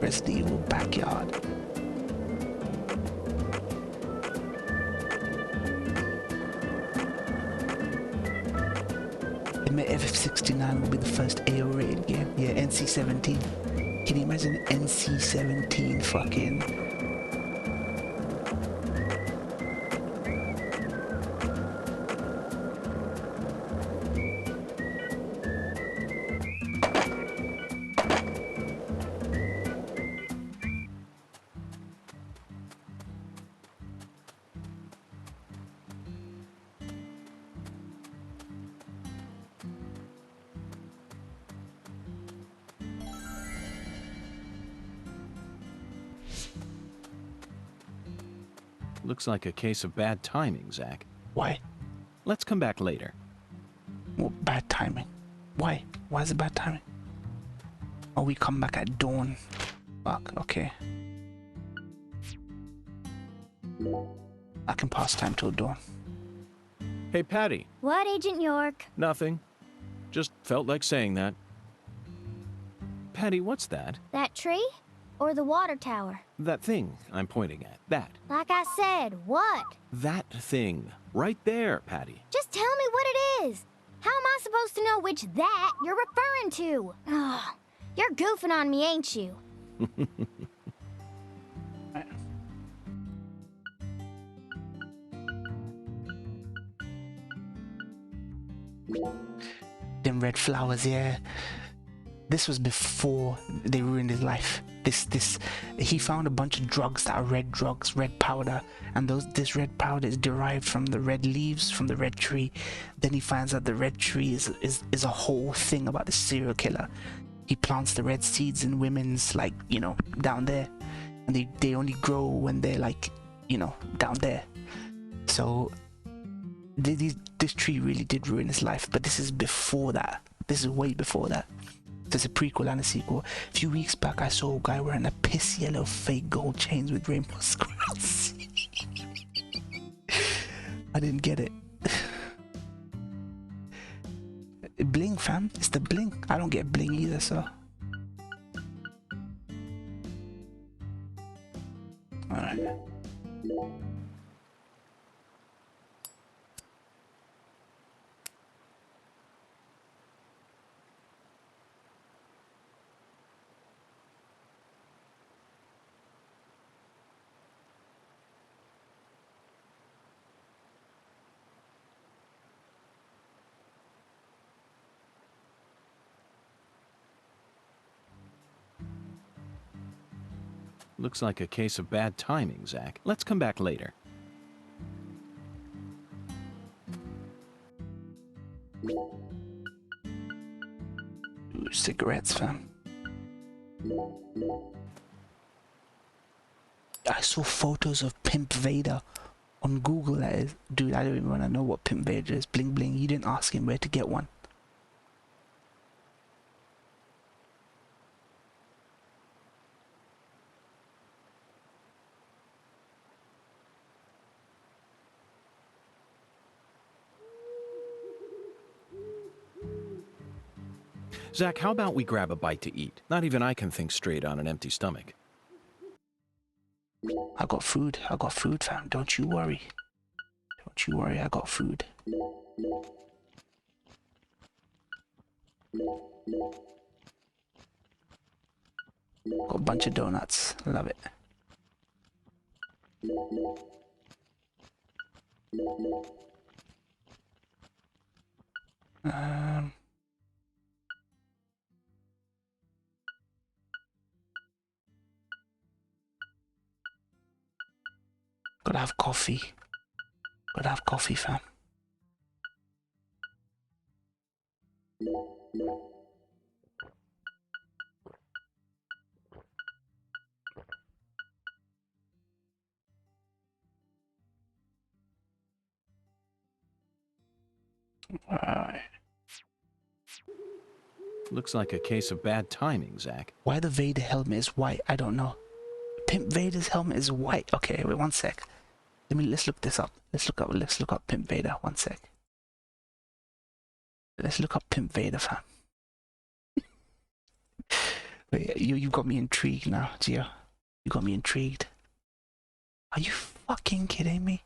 Resident Evil Backyard. Admit FF69 will be the first AO rated game. Yeah, NC-17. Can you imagine NC-17 fucking... Looks like a case of bad timing, Zach. Why? Let's come back later. What bad timing? Why? Why is it bad timing? Oh, we come back at dawn. Fuck, okay. I can pass time till dawn. Hey, Patty. What, Agent York? Nothing. Just felt like saying that. Patty, what's that? That tree? Or the water tower? That thing I'm pointing at. That. Like I said, what? That thing. Right there, Patty. Just tell me what it is. How am I supposed to know which that you're referring to? Ugh, you're goofing on me, ain't you? Them red flowers, yeah. This was before they ruined his life. He found a bunch of drugs that are red drugs, red powder, and this red powder is derived from the red leaves from the red tree. Then he finds out the red tree is a whole thing about the serial killer. He plants the red seeds in women's, like, you know, down there, and they only grow when they're, like, you know, down there. So this tree really did ruin his life, but this is before that. This is way before that. There's a prequel and a sequel. A few weeks back, I saw a guy wearing a piss yellow fake gold chains with rainbow squirrels. I didn't get it. Bling, fam. It's the bling. I don't get bling either, so. Alright. Looks like a case of bad timing, Zach. Let's come back later. Ooh, cigarettes, fam. I saw photos of Pimp Vader on Google, that is. Dude, I don't even want to know what Pimp Vader is. Bling bling. You didn't ask him where to get one. Zach, how about we grab a bite to eat? Not even I can think straight on an empty stomach. I got food, fam. Don't you worry. Don't you worry, I got food. Got a bunch of donuts. Love it. Gotta have coffee. Gotta have coffee, fam. Alright. Looks like a case of bad timing, Zach. Why the Vader helmet is white? I don't know. Pimp Vader's helmet is white. Okay, wait 1 sec. Let's look this up. Let's look up Pimp Vader. 1 sec. Let's look up Pimp Vader, fam. Wait, you got me intrigued now, Gio. You got me intrigued. Are you fucking kidding me?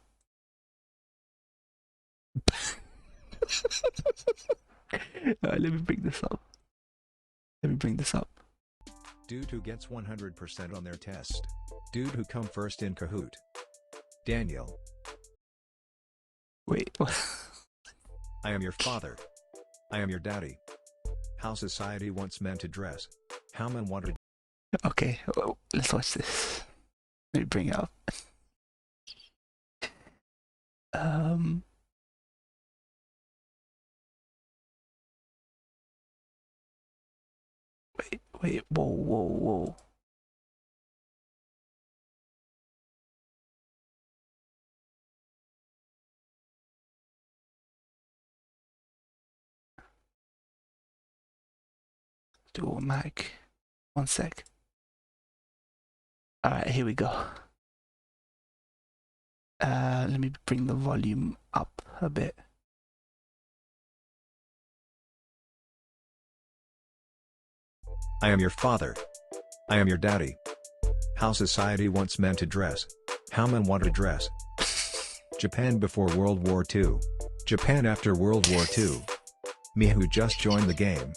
Let me bring this up. Dude who gets 100% on their test. Dude who come first in Kahoot. Daniel. Wait. I am your father. I am your daddy. How society wants men to dress. How men want to... Okay, well, let's watch this. Let me bring it up. Wait, whoa. Do a mic. 1 sec. Alright, here we go. Let me bring the volume up a bit. I am your father. I am your daddy. How society wants men to dress. How men want to dress. Japan before World War II. Japan after World War II. Me who just joined the game.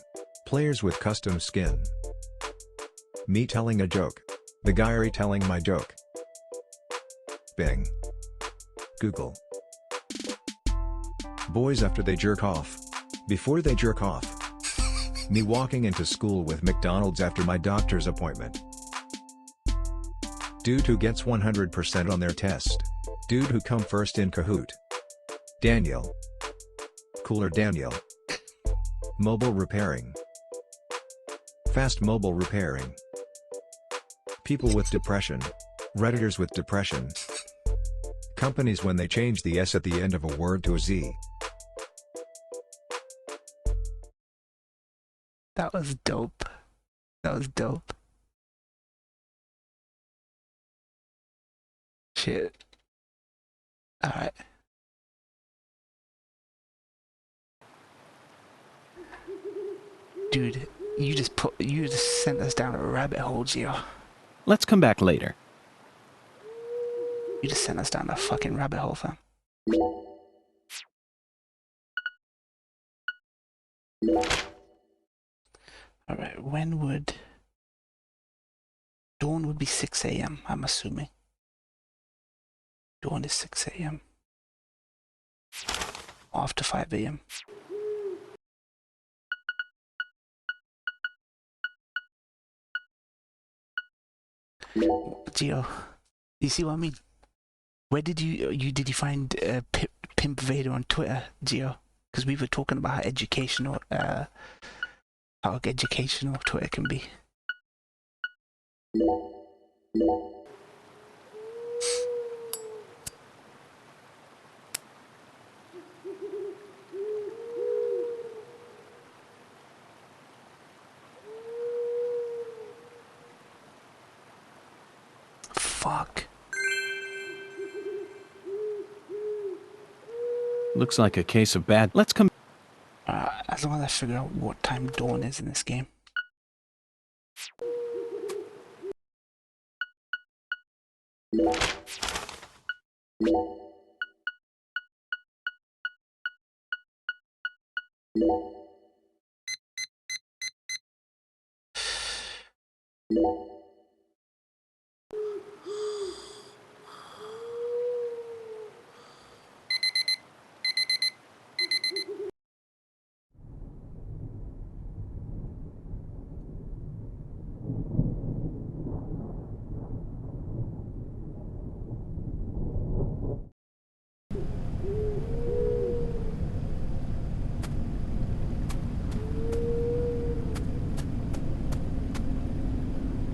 Players with custom skin. Me telling a joke. The guy retelling my joke. Bing. Google. Boys after they jerk off. Before they jerk off. Me walking into school with McDonald's after my doctor's appointment. Dude who gets 100% on their test. Dude who come first in Kahoot. Daniel. Cooler Daniel. Mobile repairing. Fast mobile repairing. People with depression. Redditors with depression. Companies when they change the S at the end of a word to a Z. That was dope. Shit. Alright. Dude, you just sent us down a rabbit hole, Gio. Let's come back later. You just sent us down a fucking rabbit hole, fam. Alright, dawn would be 6 a.m., I'm assuming. Dawn is 6 a.m. After 5 a.m. Gio, you see what I mean? Where did you find Pimp Vader on Twitter, Gio? Because we were talking about how educational Twitter can be. Fuck. Looks like a case of bad... Let's come... I As long as I figure out what time dawn is in this game.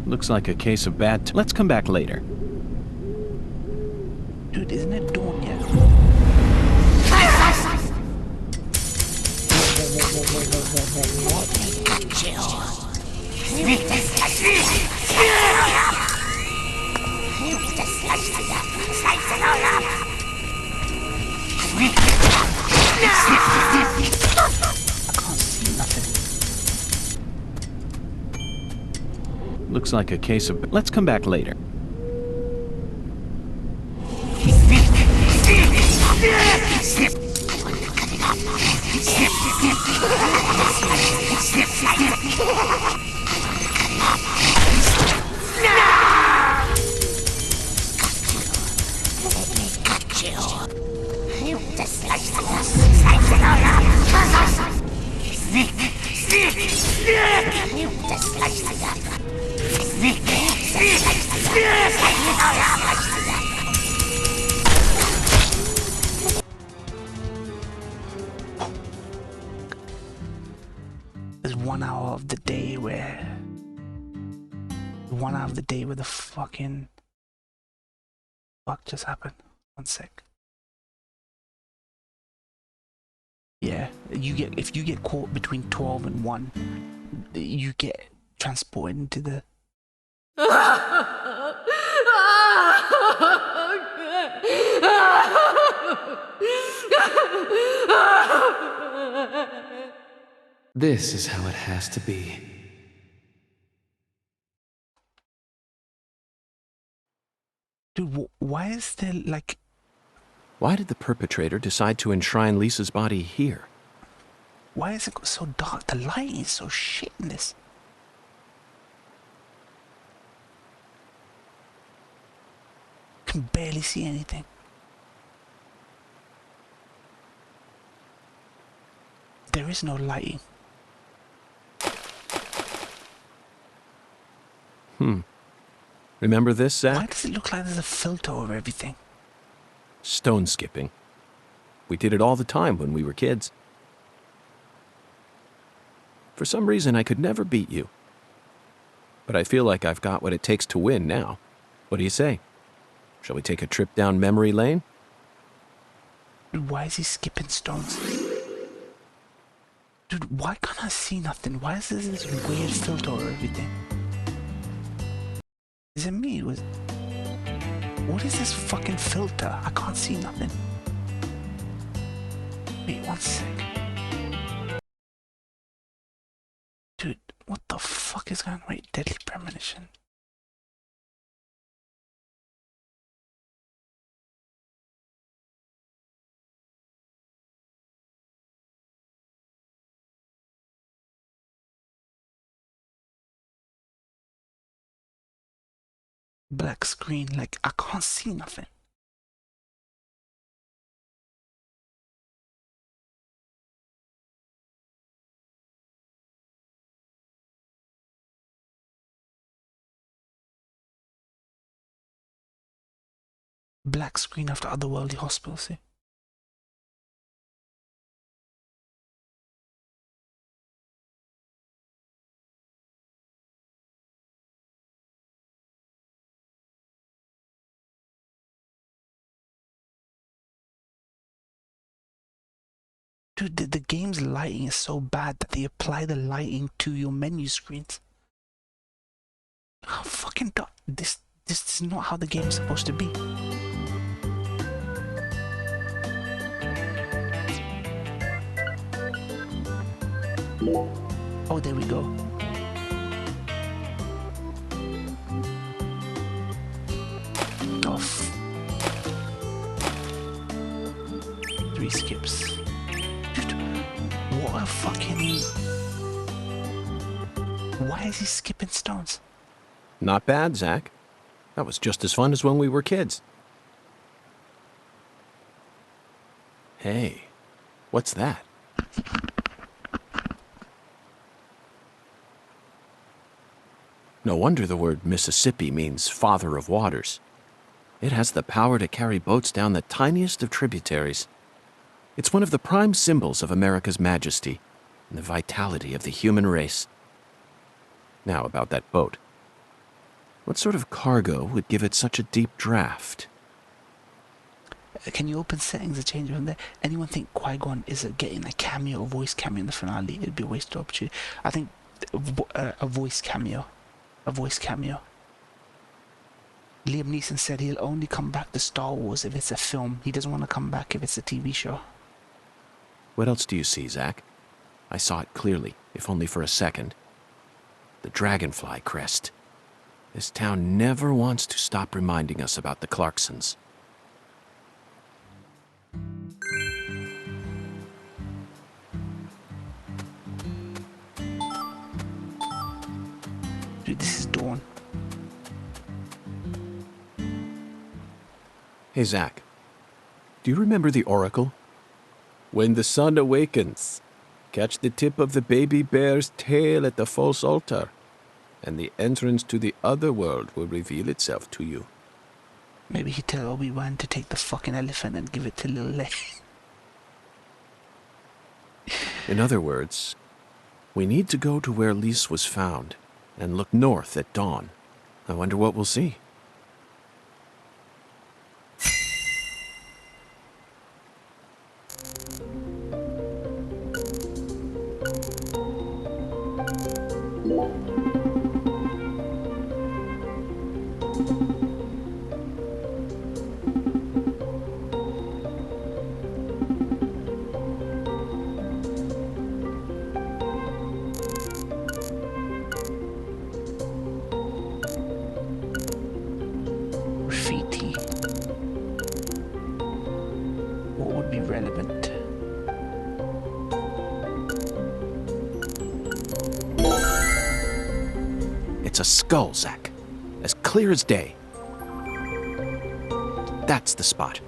Looks like a case of bad. Let's come back later. Dude, isn't it dawn yet? Looks like a case of. Let's come back later. There's 1 hour of the day where 1 hour of the day where the fucking fuck just happened. 1 sec. Yeah, you get, if you get caught between 12 and 1, you get transported into the This is how it has to be. Dude, why is there like... Why did the perpetrator decide to enshrine Lisa's body here? Why is it so dark? The lighting is so shit in this. I can barely see anything. There is no lighting. Remember this, Zach? Why does it look like there's a filter over everything? Stone skipping. We did it all the time when we were kids. For some reason, I could never beat you. But I feel like I've got what it takes to win now. What do you say? Shall we take a trip down memory lane? Dude, why is he skipping stones? Dude, why can't I see nothing? Why is there this weird filter over everything? Is it me? What is this fucking filter? I can't see nothing. Wait, 1 sec. Dude, what the fuck is going on? Wait, deadly premonition. Black screen, like I can't see nothing. Black screen after otherworldly hospital, see? Dude, the game's lighting is so bad that they apply the lighting to your menu screens. How fucking dark. This is not how the game's supposed to be. Oh, there we go. Off. 3 skips. Dude, what a fucking... Why is he skipping stones? Not bad, Zach. That was just as fun as when we were kids. Hey, what's that? No wonder the word Mississippi means father of waters. It has the power to carry boats down the tiniest of tributaries. It's one of the prime symbols of America's majesty and the vitality of the human race. Now about that boat. What sort of cargo would give it such a deep draft? Can you open settings and change it from there? Anyone think Qui-Gon is getting a cameo, a voice cameo in the finale? It'd be a wasted opportunity. I think a voice cameo. A voice cameo. Liam Neeson said he'll only come back to Star Wars if it's a film. He doesn't want to come back if it's a TV show. What else do you see, Zach? I saw it clearly, if only for a second. The dragonfly crest. This town never wants to stop reminding us about the Clarksons. Dude, this is Dawn. Hey, Zach. Do you remember the oracle? When the sun awakens, catch the tip of the baby bear's tail at the false altar, and the entrance to the other world will reveal itself to you. Maybe he tell Obi-Wan to take the fucking elephant and give it to Little Leia. In other words, we need to go to where Lise was found and look north at dawn. I wonder what we'll see. Graffiti. What would be relevant? It's a skull, Zach. As clear as day. That's the spot.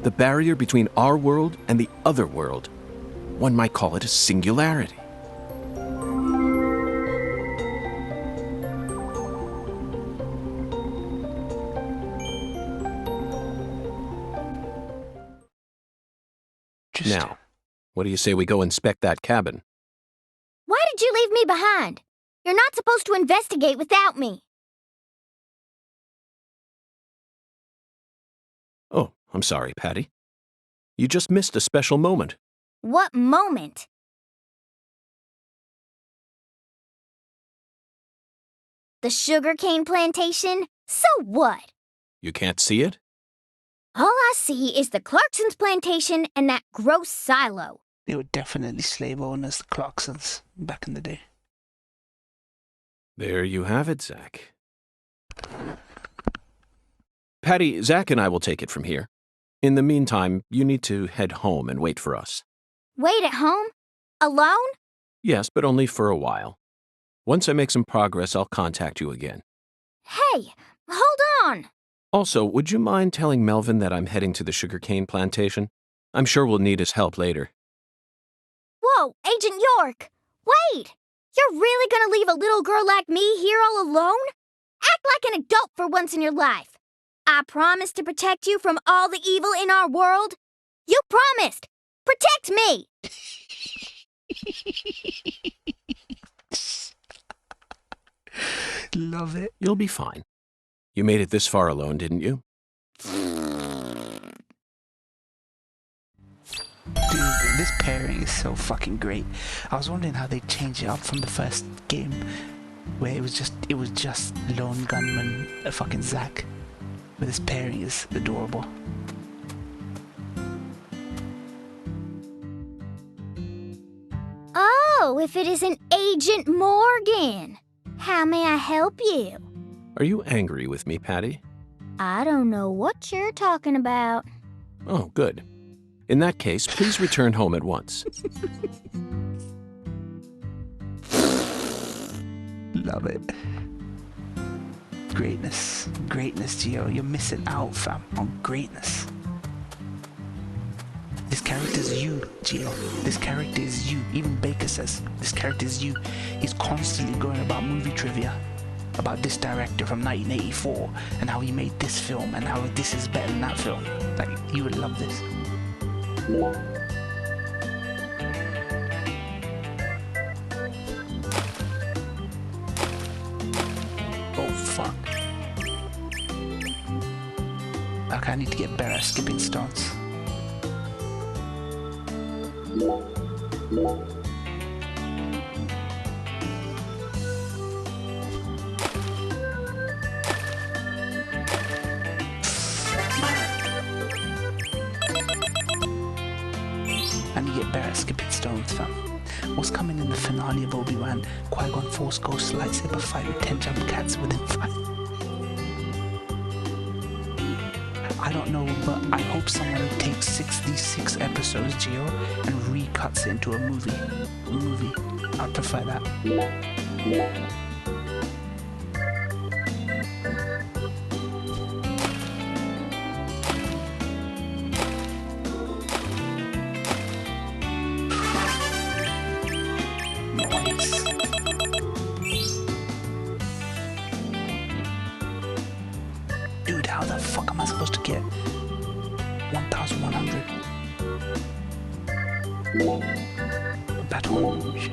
The barrier between our world and the other world. One might call it a singularity. Now, what do you say we go inspect that cabin? Why did you leave me behind? You're not supposed to investigate without me. Oh, I'm sorry, Patty. You just missed a special moment. What moment? The sugarcane plantation? So what? You can't see it? All I see is the Clarksons plantation and that gross silo. They were definitely slave owners, the Clarksons, back in the day. There you have it, Zach. Patty, Zach and I will take it from here. In the meantime, you need to head home and wait for us. Wait at home? Alone? Yes, but only for a while. Once I make some progress, I'll contact you again. Hey, hold on! Also, would you mind telling Melvin that I'm heading to the sugarcane plantation? I'm sure we'll need his help later. Whoa, Agent York! Wait! You're really gonna leave a little girl like me here all alone? Act like an adult for once in your life. I promised to protect you from all the evil in our world. You promised! Protect me! Love it. You'll be fine. You made it this far alone, didn't you? Dude, this pairing is so fucking great. I was wondering how they changed it up from the first game, where it was just lone gunman, fucking Zack. But this pairing is adorable. Oh, Hello, if it isn't Agent Morgan. How may I help you? Are you angry with me, Patty? I don't know what you're talking about. Oh, good. In that case, please return home at once. Love it. Greatness. Greatness, Gio. You're missing out, fam, on greatness. This character is you, Gio. This character is you. Even Baker says this character is you. He's constantly going about movie trivia about this director from 1984 and how he made this film and how this is better than that film. Like, you would love this. Oh, fuck. Okay, I need to get better at skipping stones. I need to get better at skipping stones, fam. What's coming in the finale of Obi-Wan? Qui-Gon Force Ghost lightsaber fight with 10 jump cats within 5. I don't know, but I hope someone takes 66 episodes, Gio, and recuts it into a movie. I'd prefer that. Nice. Dude, how the fuck am I supposed to get 1,100? Baton Rouge.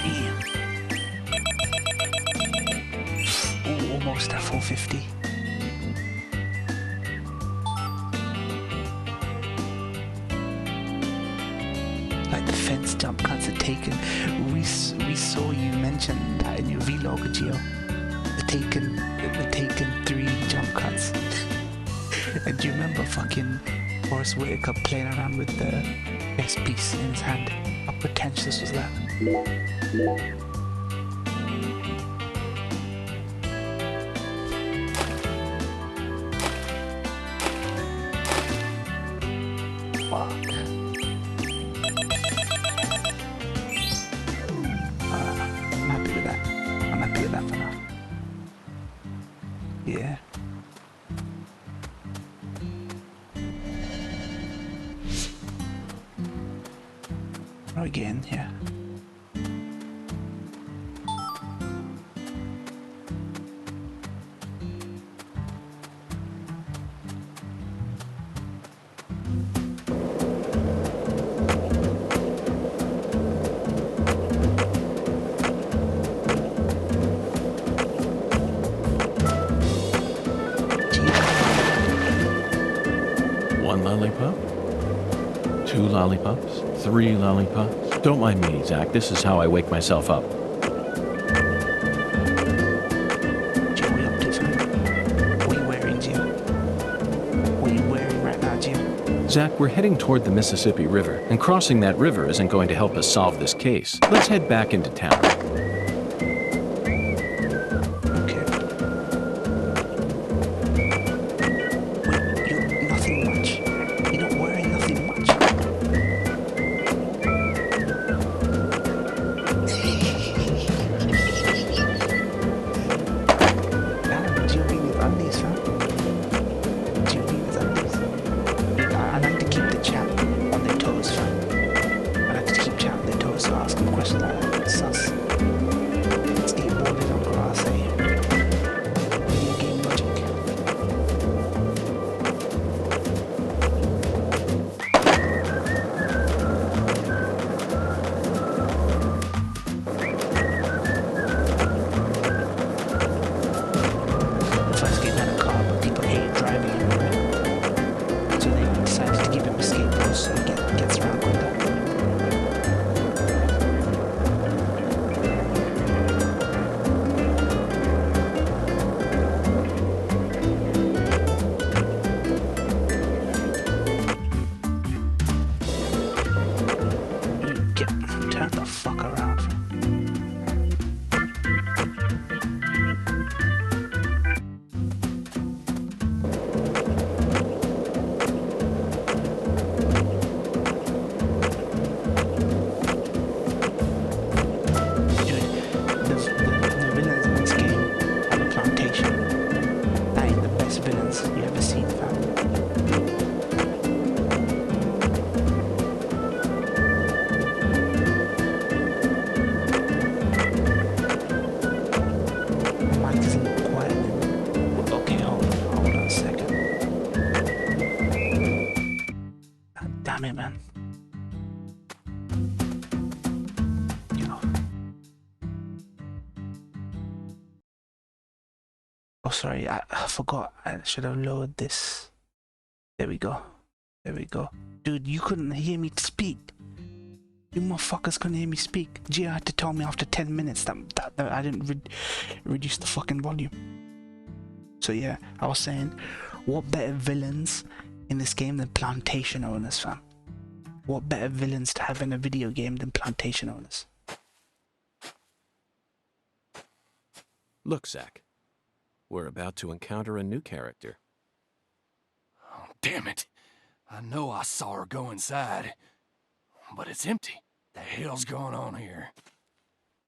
Damn. Ooh, almost at 450. Like the fence jump cuts are taken. We saw you mention that in your vlog, Gio. The taken 3 jump cuts. And do you remember fucking Forrest Whitaker playing around with the chess piece in his hand? How pretentious was that? Fuck. I'm happy with that. I'm happy with that for now. Yeah. Again, yeah. One lollipop? 2 lollipops? 3 lollipops? Don't mind me, Zach. This is how I wake myself up. Gio, what are you up to, fam? What are you wearing, Gio? What are you wearing right now, Gio? Zach, we're heading toward the Mississippi River, and crossing that river isn't going to help us solve this case. Let's head back into town. Okay. Wait, you're nothing much. You're not wearing nothing much. Turn the fuck around. The villains in this game are the plantation. That ain't the best villains you ever seen, fam. Mike isn't quiet. Okay, hold on a second. God damn it, man. Oh, sorry, I forgot. I should have lowered this. There we go. There we go. Dude, you couldn't hear me speak. You motherfuckers couldn't hear me speak. Gio had to tell me after 10 minutes that I didn't reduce the fucking volume. So yeah, I was saying, what better villains in this game than plantation owners, fam? What better villains to have in a video game than plantation owners? Look, Zach. We're about to encounter a new character. Oh, damn it. I know I saw her go inside, but it's empty. The hell's going on here?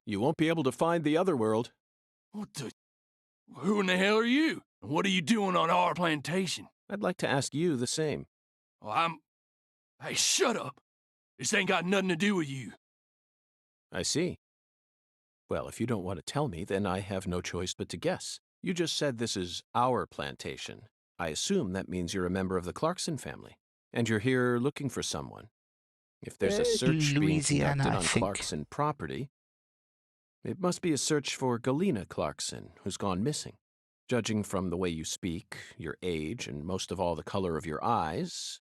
You won't be able to find the other world. What the... Who in the hell are you? What are you doing on our plantation? I'd like to ask you the same. Well, Hey, shut up. This ain't got nothing to do with you. I see. Well, if you don't want to tell me, then I have no choice but to guess. You just said this is our plantation. I assume that means you're a member of the Clarkson family, and you're here looking for someone. If there's a search being conducted on Clarkson property, it must be a search for Galena Clarkson, who's gone missing. Judging from the way you speak, your age, and most of all the color of your eyes,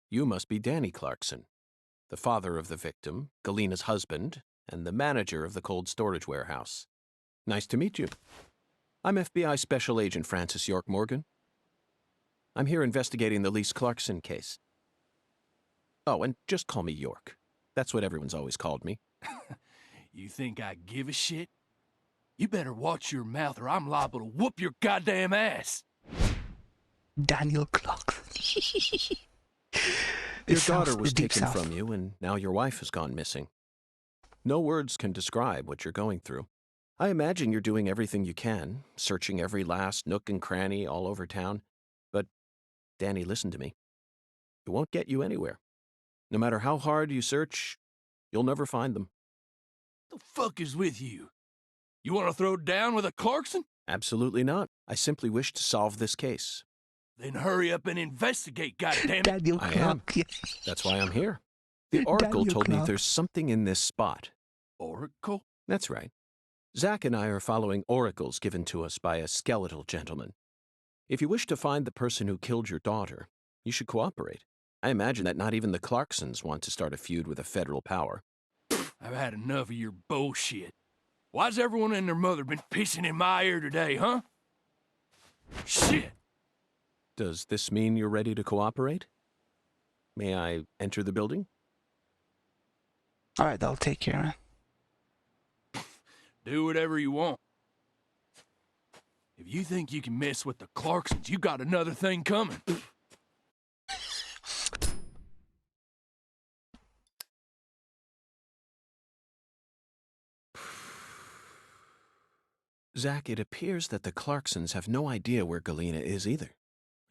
you must be Danny Clarkson, the father of the victim, Galena's husband, and the manager of the cold storage warehouse. Nice to meet you. I'm FBI Special Agent Francis York Morgan. I'm here investigating the Lise Clarkson case. Oh, and just call me York. That's what everyone's always called me. You think I give a shit? You better watch your mouth or I'm liable to whoop your goddamn ass. Daniel Clarkson. Your daughter was taken from you, and now your wife has gone missing. No words can describe what you're going through. I imagine you're doing everything you can, searching every last nook and cranny all over town. But, Danny, listen to me. It won't get you anywhere. No matter how hard you search, you'll never find them. The fuck is with you? You want to throw down with a Clarkson? Absolutely not. I simply wish to solve this case. Then hurry up and investigate, goddammit. Daniel I Clark. am. That's why I'm here. The Oracle Daniel told me Clark. there's something in this spot. Oracle? That's right. Zach and I are following oracles given to us by a skeletal gentleman. If you wish to find the person who killed your daughter, you should cooperate. I imagine that not even the Clarksons want to start a feud with a federal power. I've had enough of your bullshit. Why's everyone and their mother been pissing in my ear today, huh? Shit! Does this mean you're ready to cooperate? May I enter the building? All right, I'll take care, man. Do whatever you want. If you think you can mess with the Clarksons, you got another thing coming. Zach, it appears that the Clarksons have no idea where Galena is either.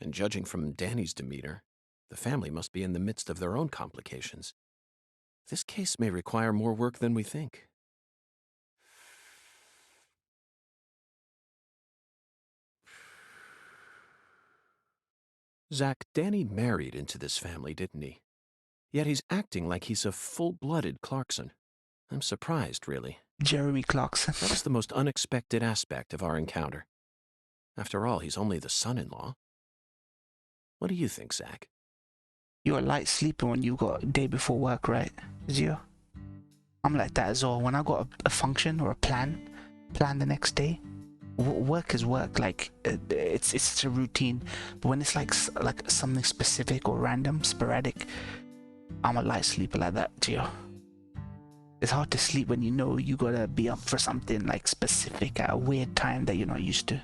And judging from Danny's demeanor, the family must be in the midst of their own complications. This case may require more work than we think. Zach, Danny married into this family, didn't he? Yet he's acting like he's a full-blooded Clarkson. I'm surprised, really. Jeremy Clarkson. That was the most unexpected aspect of our encounter. After all, he's only the son-in-law. What do you think, Zach? You're a light sleeper when you got a day before work, right, Zio? I'm like that as well. When I got a function or a plan the next day, work is work. Like it's a routine. But when it's like something specific or random, sporadic, I'm a light sleeper like that, Gio. It's hard to sleep when you know you gotta be up for something like specific at a weird time that you're not used to.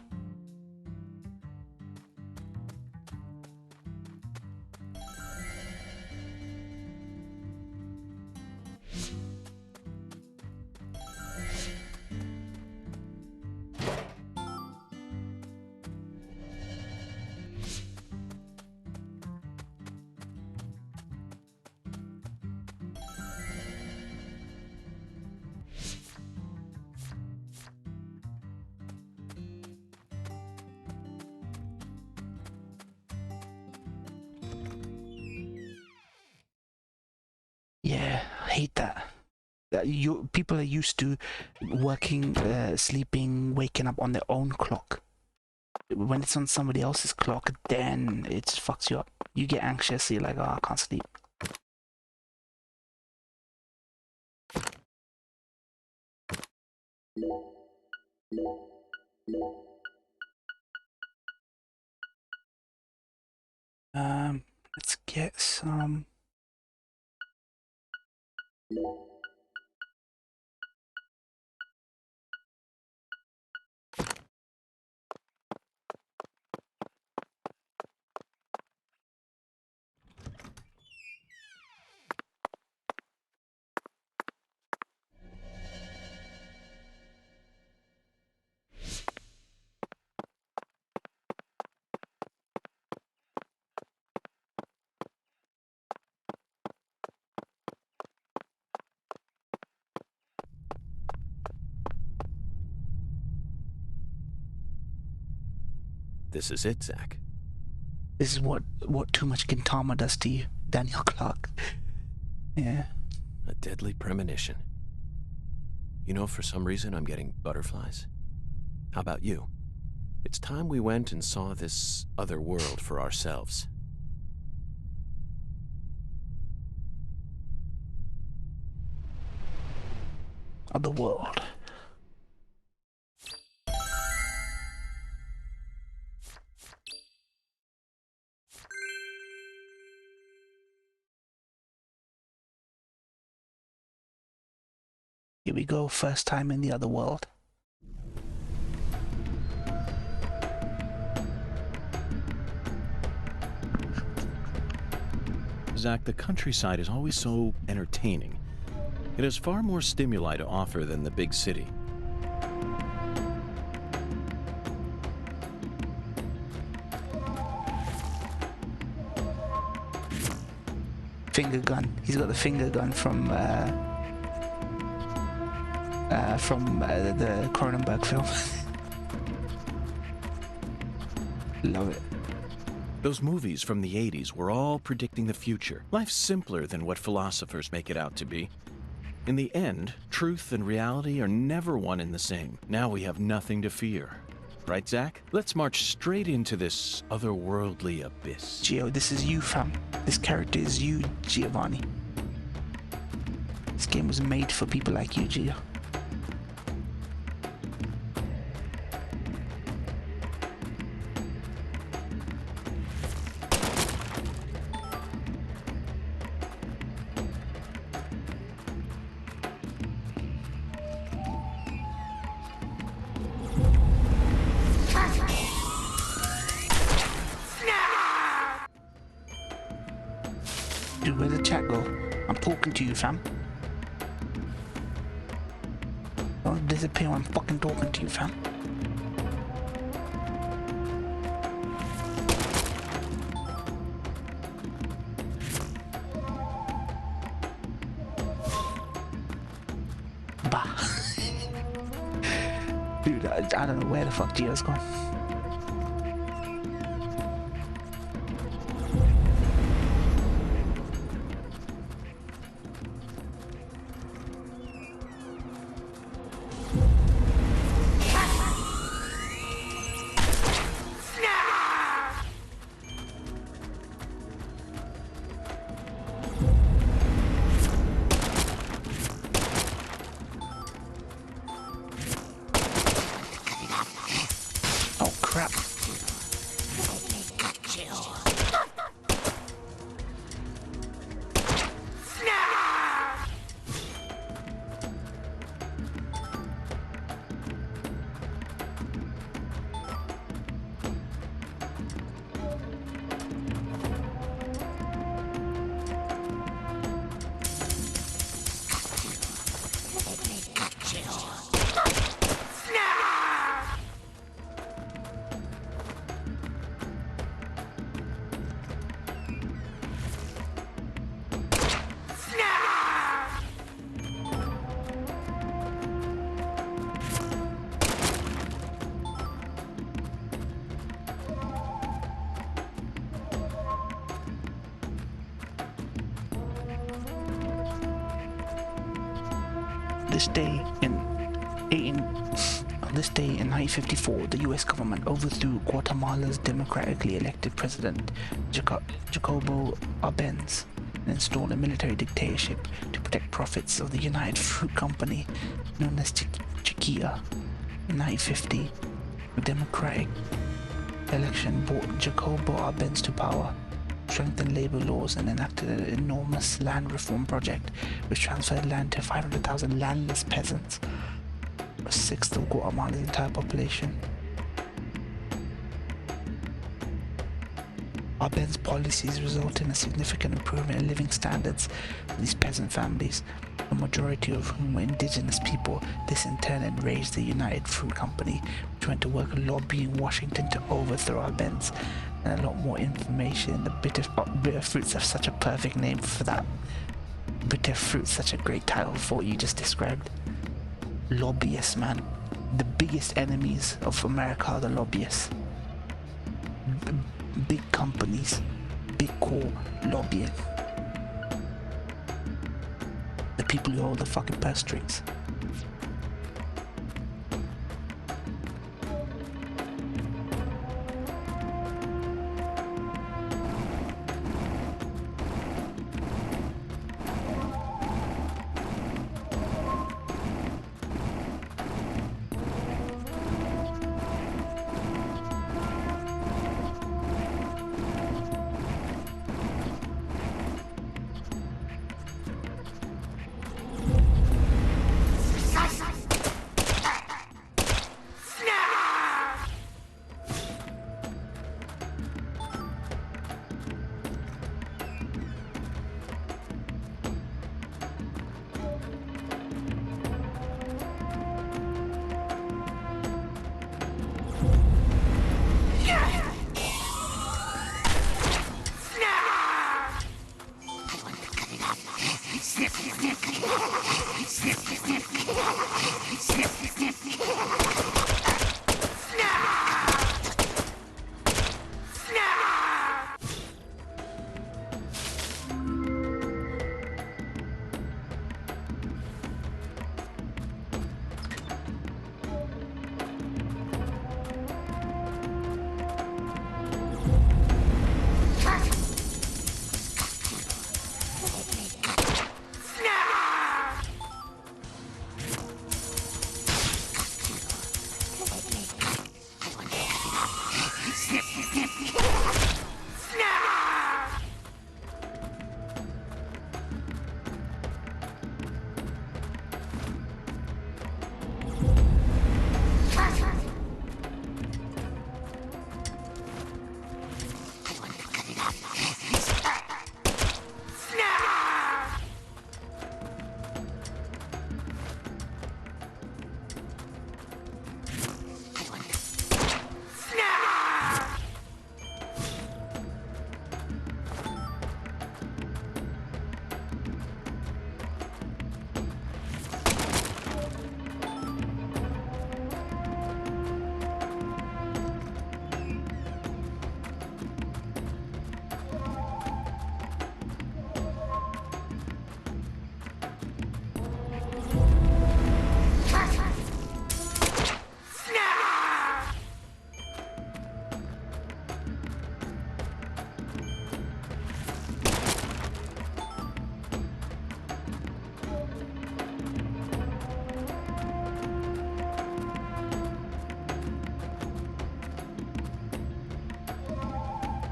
Yeah, I hate that. People are used to working, sleeping, waking up on their own clock. When it's on somebody else's clock, then it fucks you up. You get anxious, you're like, oh, I can't sleep. Let's get some... This is it, Zach. This is what too much Gintama does to you, Daniel Clark. Yeah. A deadly premonition. You know, for some reason I'm getting butterflies. How about you? It's time we went and saw this other world for ourselves. Other world. Here we go, first time in the other world. Zach, the countryside is always so entertaining. It has far more stimuli to offer than the big city. Finger gun. He's got the finger gun from the Cronenberg film. Love it. Those movies from the 80s were all predicting the future. Life's simpler than what philosophers make it out to be. In the end, truth and reality are never one and the same. Now we have nothing to fear. Right, Zach? Let's march straight into this otherworldly abyss. Gio, this is you, fam. This character is you, Giovanni. This game was made for people like you, Gio. Dude, where'd the chat go? I'm talking to you, fam. Don't disappear when I'm fucking talking to you, fam. Bah. Dude, I don't know where the fuck Gio's gone. this day in 1954, the U.S. government overthrew Guatemala's democratically elected president, Jacobo Arbenz, and installed a military dictatorship to protect profits of the United Fruit Company, known as Chiquita. In 1950, the democratic election brought Jacobo Arbenz to power, strengthened labor laws, and enacted an enormous land reform project which transferred land to 500,000 landless peasants, a sixth of Guatemala's entire population. Arben's policies resulted in a significant improvement in living standards for these peasant families, the majority of whom were indigenous people. This in turn enraged the United Fruit Company, which went to work lobbying Washington to overthrow Arbenz. And a lot more information. The bitter fruits have such a perfect name for that. Bitter fruits, such a great title for what you just described. Lobbyists, man. The biggest enemies of America are the lobbyists. Big companies, big core lobbying. The people who hold the fucking purse strings.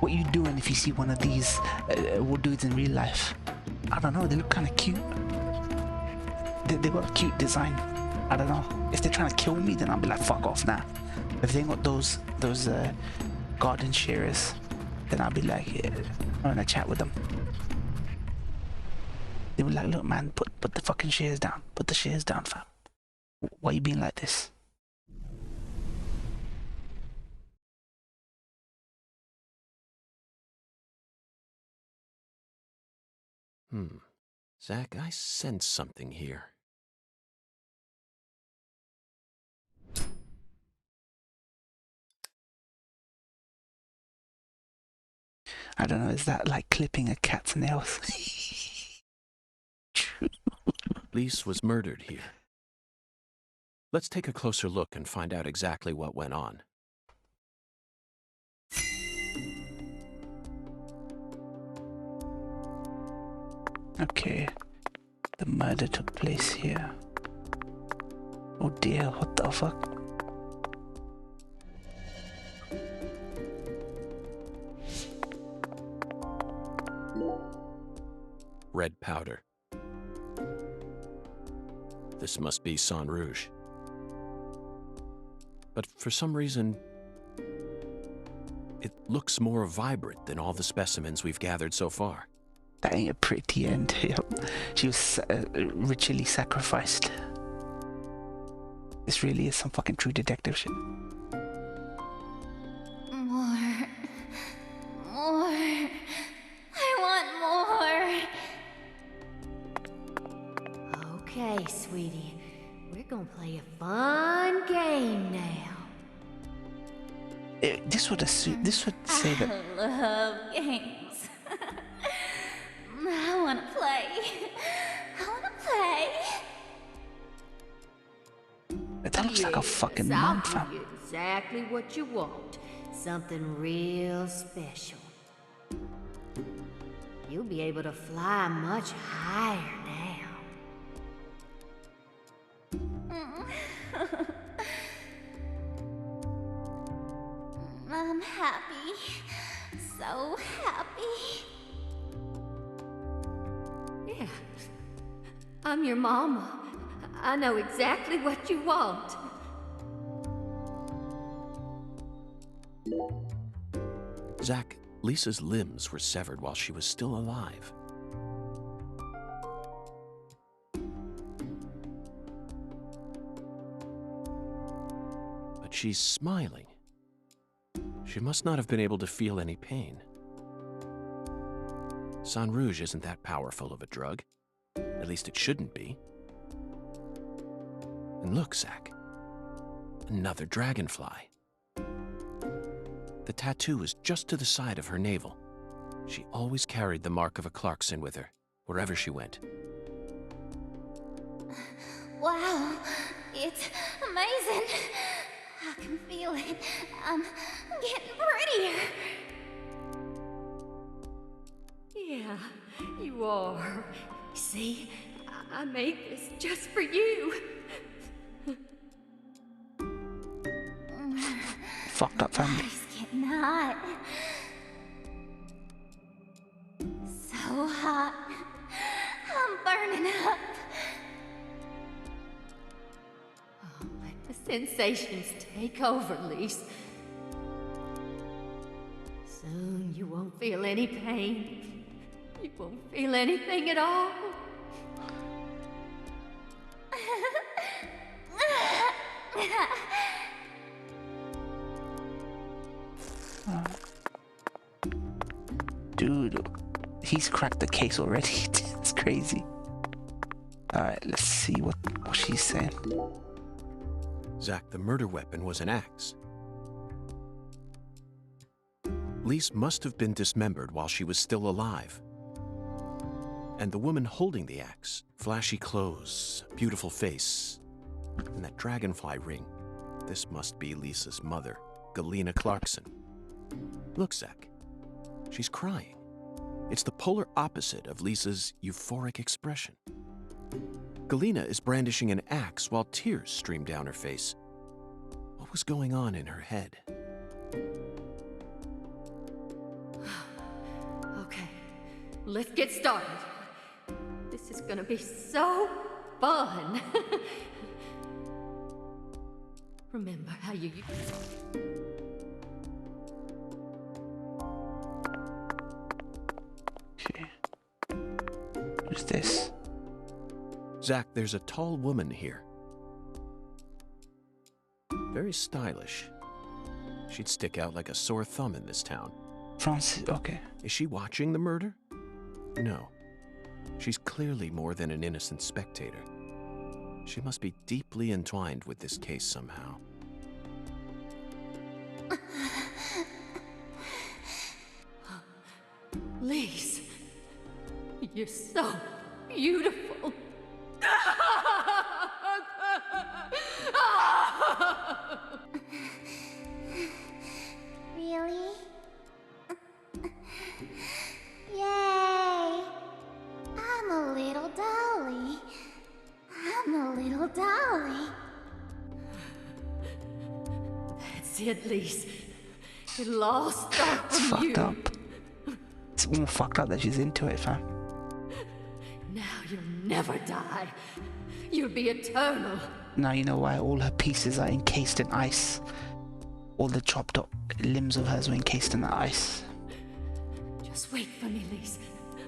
What you doing if you see one of these dudes in real life? I don't know, they look kind of cute. They got a cute design. I don't know. If they're trying to kill me, then I'll be like, fuck off now. If they ain't got those garden shearers, then I'll be like, yeah, I'm gonna chat with them. They were like, look man, put the fucking shears down. Put the shears down, fam. Why you being like this? Zach, I sense something here. I don't know, is that like clipping a cat's nails? Lise was murdered here. Let's take a closer look and find out exactly what went on. Okay, the murder took place here. Oh dear, what the fuck? Red powder. This must be Sang Rouge. But for some reason, it looks more vibrant than all the specimens we've gathered so far. That ain't a pretty end. She was ritually sacrificed. This really is some fucking True Detective shit. More. I want more. Okay, sweetie. We're gonna play a fun game now. This would say that. I love games. I wanna play. That looks like a fucking mom, fam. I'll give you exactly what you want. Something real special. You'll be able to fly much higher now. I'm happy. So happy. Yeah. I'm your mama. I know exactly what you want. Zach, Lisa's limbs were severed while she was still alive. But she's smiling. She must not have been able to feel any pain. Sang Rouge isn't that powerful of a drug. At least it shouldn't be. And look, Zach. Another dragonfly. The tattoo is just to the side of her navel. She always carried the mark of a Clarkson with her, wherever she went. Wow, it's amazing. I can feel it. I'm getting prettier. Yeah, you are. See, I made this just for you. Fucked up family. It's getting hot. So hot. I'm burning up. Oh, let the sensations take over, Lise. Soon you won't feel any pain. You won't feel anything at all. Dude, he's cracked the case already. It's crazy. Alright, let's see what she's saying. Zach, the murder weapon was an axe. Lise must have been dismembered while she was still alive. And the woman holding the axe, flashy clothes, beautiful face, and that dragonfly ring, this must be Lisa's mother, Galena Clarkson. Look, Zach, she's crying. It's the polar opposite of Lisa's euphoric expression. Galena is brandishing an axe while tears stream down her face. What was going on in her head? Okay, let's get started. This is gonna be so fun. Remember how you Okay. Who's this? Zach, there's a tall woman here. Very stylish. She'd stick out like a sore thumb in this town. Francis, okay. Is she watching the murder? No. She's clearly more than an innocent spectator. She must be deeply entwined with this case somehow. Lise, you're so beautiful. My little dolly. That's it, Lise. It'll all start It's from you. fucked up. It's more fucked up that she's into it, fam. Now you'll never die. You'll be eternal. Now you know why all her pieces are encased in ice. All the chopped up limbs of hers were encased in the ice. Just wait for me, Lise.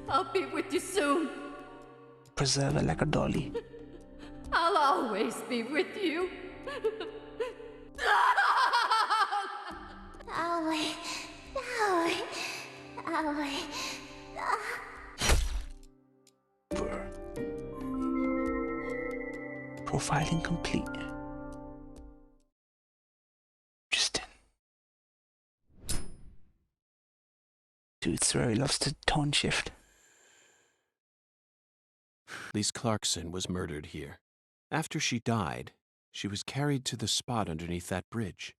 I'll be with you soon. Preserve her like a dolly. I'll always be with you. Dolly. Dolly. Dolly. Profiling complete. Interesting. Dude, Swery loves to tone shift. Lise Clarkson was murdered here. After she died, she was carried to the spot underneath that bridge.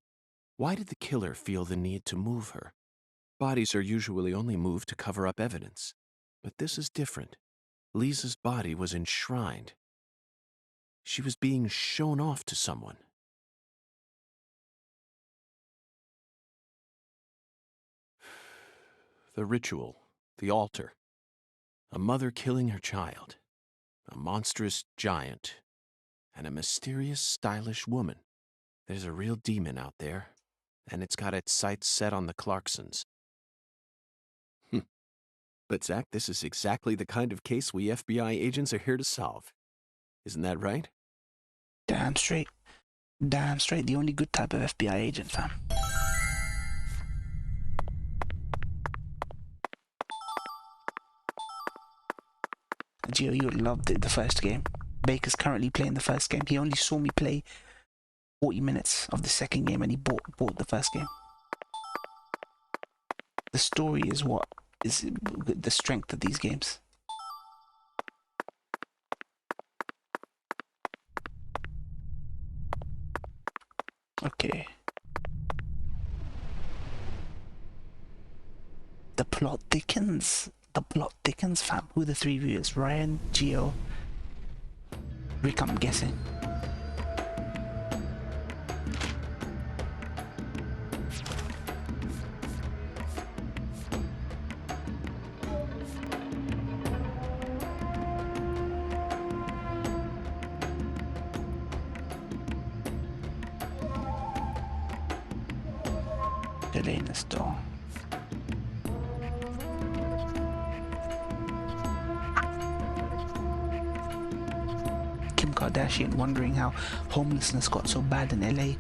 Why did the killer feel the need to move her? Bodies are usually only moved to cover up evidence. But this is different. Lisa's body was enshrined. She was being shown off to someone. The ritual, the altar. A mother killing her child. A monstrous giant. And a mysterious, stylish woman. There's a real demon out there, and it's got its sights set on the Clarksons. But Zach, this is exactly the kind of case we FBI agents are here to solve. Isn't that right? Damn straight. Damn straight. The only good type of FBI agent, fam. Gio, you would love the first game. Baker's currently playing the first game. He only saw me play 40 minutes of the second game and he bought the first game. The story is what is the strength of these games. Okay. The plot thickens. The plot thickens, fam. Who are the three viewers? Ryan, Gio, Rick, I'm guessing. Elena's door. Kim Kardashian wondering how homelessness got so bad in LA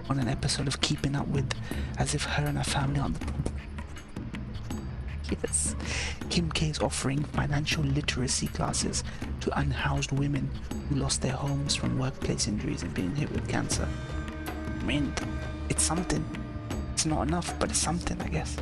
on an episode of Keeping Up With, as if her and her family aren't the problem. Yes. Kim K is offering financial literacy classes to unhoused women who lost their homes from workplace injuries and being hit with cancer. I mean, it's something. It's not enough, but it's something, I guess.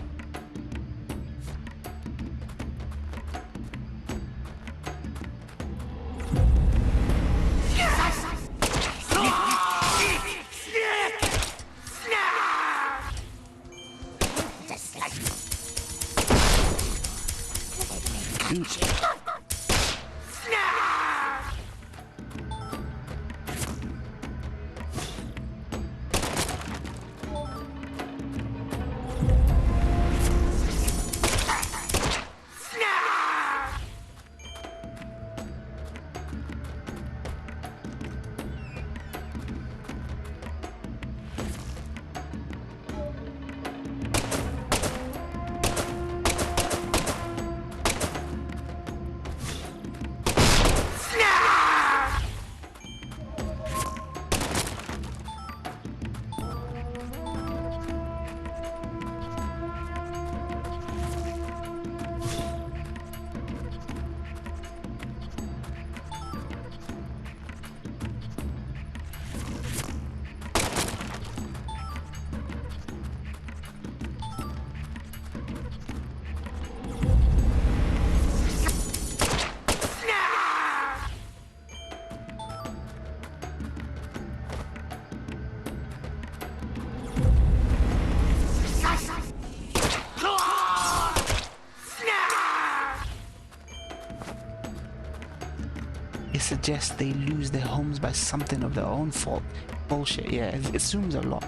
suggests they lose their homes by something of their own fault. Bullshit, yeah, it assumes a lot.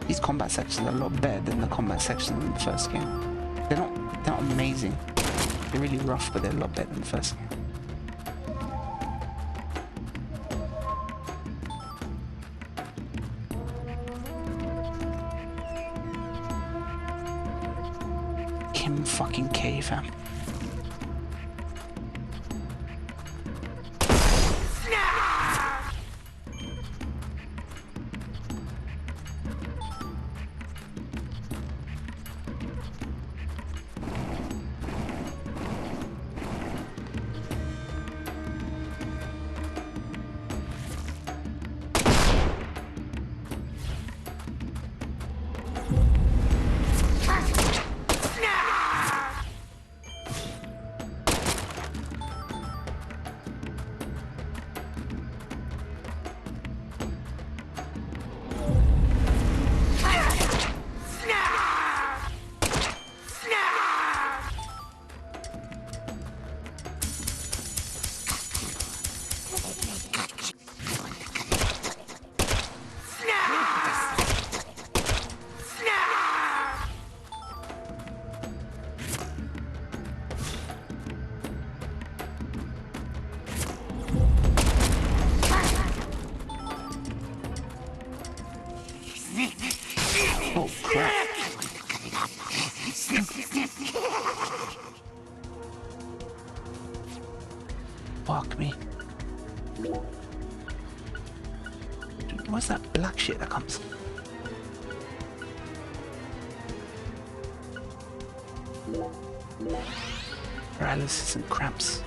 These combat sections are a lot better than the combat sections in the first game. They're not amazing. They're really rough, but they're a lot better than the first game. Kim fucking K, fam. Oh crap. Fuck me. Dude, what's that black shit that comes? Paralysis and cramps.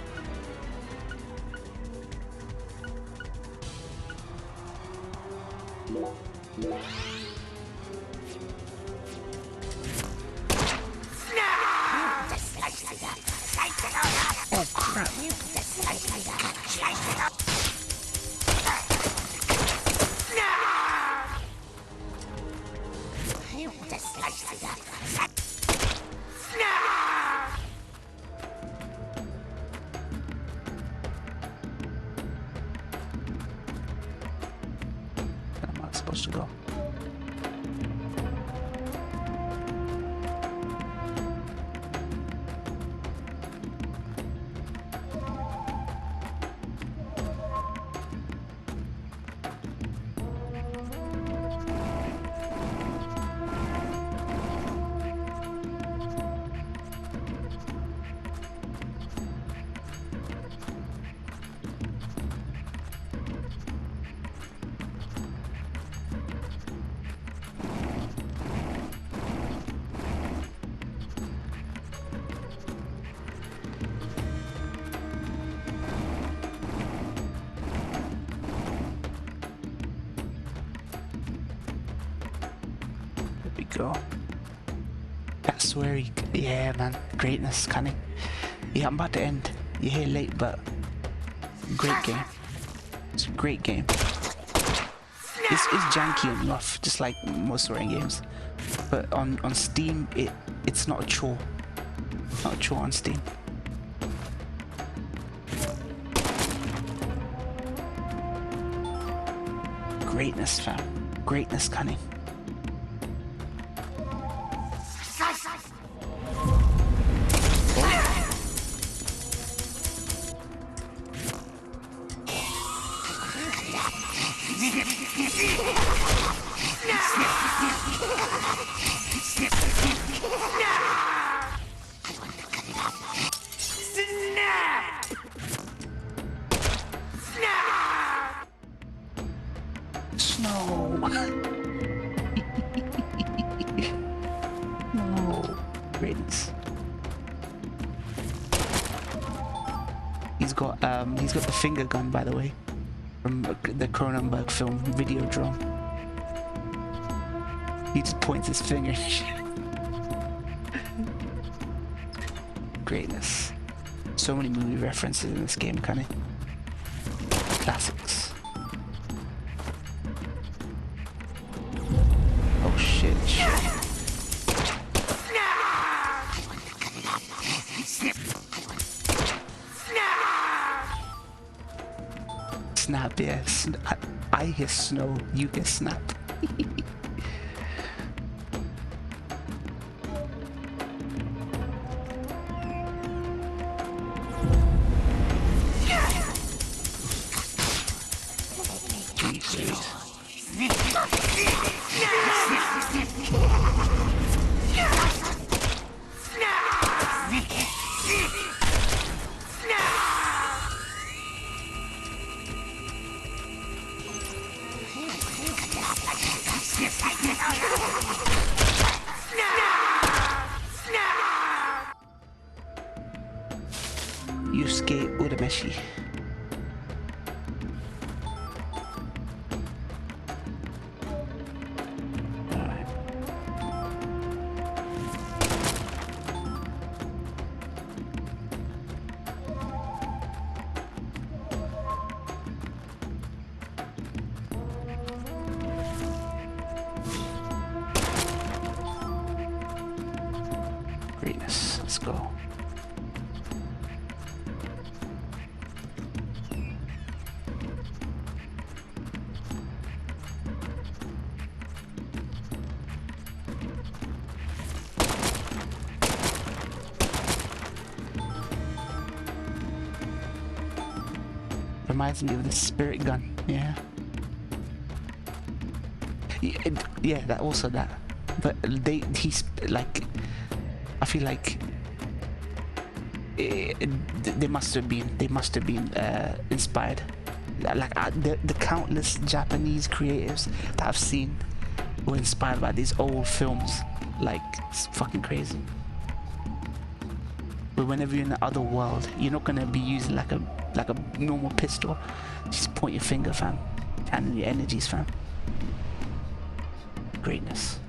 Oh crap. I'm not supposed to go. Go. That's where he, yeah man, greatness, cunning. Yeah, I'm about to end. You're here late, but great game. It's a great game. It's janky and rough, just like most swearing games. But on Steam, it's not a chore. It's not a chore on Steam. Greatness, fam. Greatness, cunning. Snow. No. Greatness. He's got the finger gun, by the way, from the Cronenberg film Videodrome. He just points his finger. Greatness. So many movie references in this game, Connie. Classics. Oh shit. Snap, yes. I hear snow, you hear snap. Yusuke Urameshi. Alright. Greatness. Let's go. Reminds me of the spirit gun, yeah. Yeah, that also that. But he's like, I feel like they must have been inspired. Like the countless Japanese creatives that I've seen were inspired by these old films. Like, it's fucking crazy. But whenever you're in the other world, you're not gonna be using like a normal pistol. Just point your finger, fam. Channel your energies, fam. Greatness.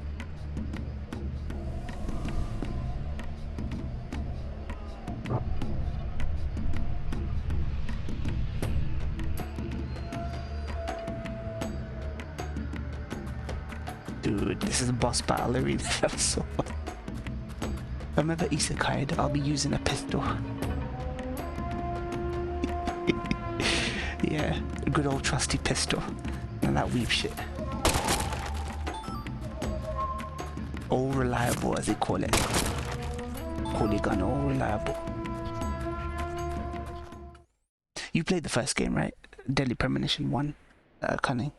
Dude, this is a boss battle arena. That was so fun. If I'm ever isekai'd, I'll be using a pistol. Yeah, a good old trusty pistol. And that weeb shit. All reliable, as they call it. Call your gun all reliable. You played the first game, right? Deadly Premonition 1, Cunning.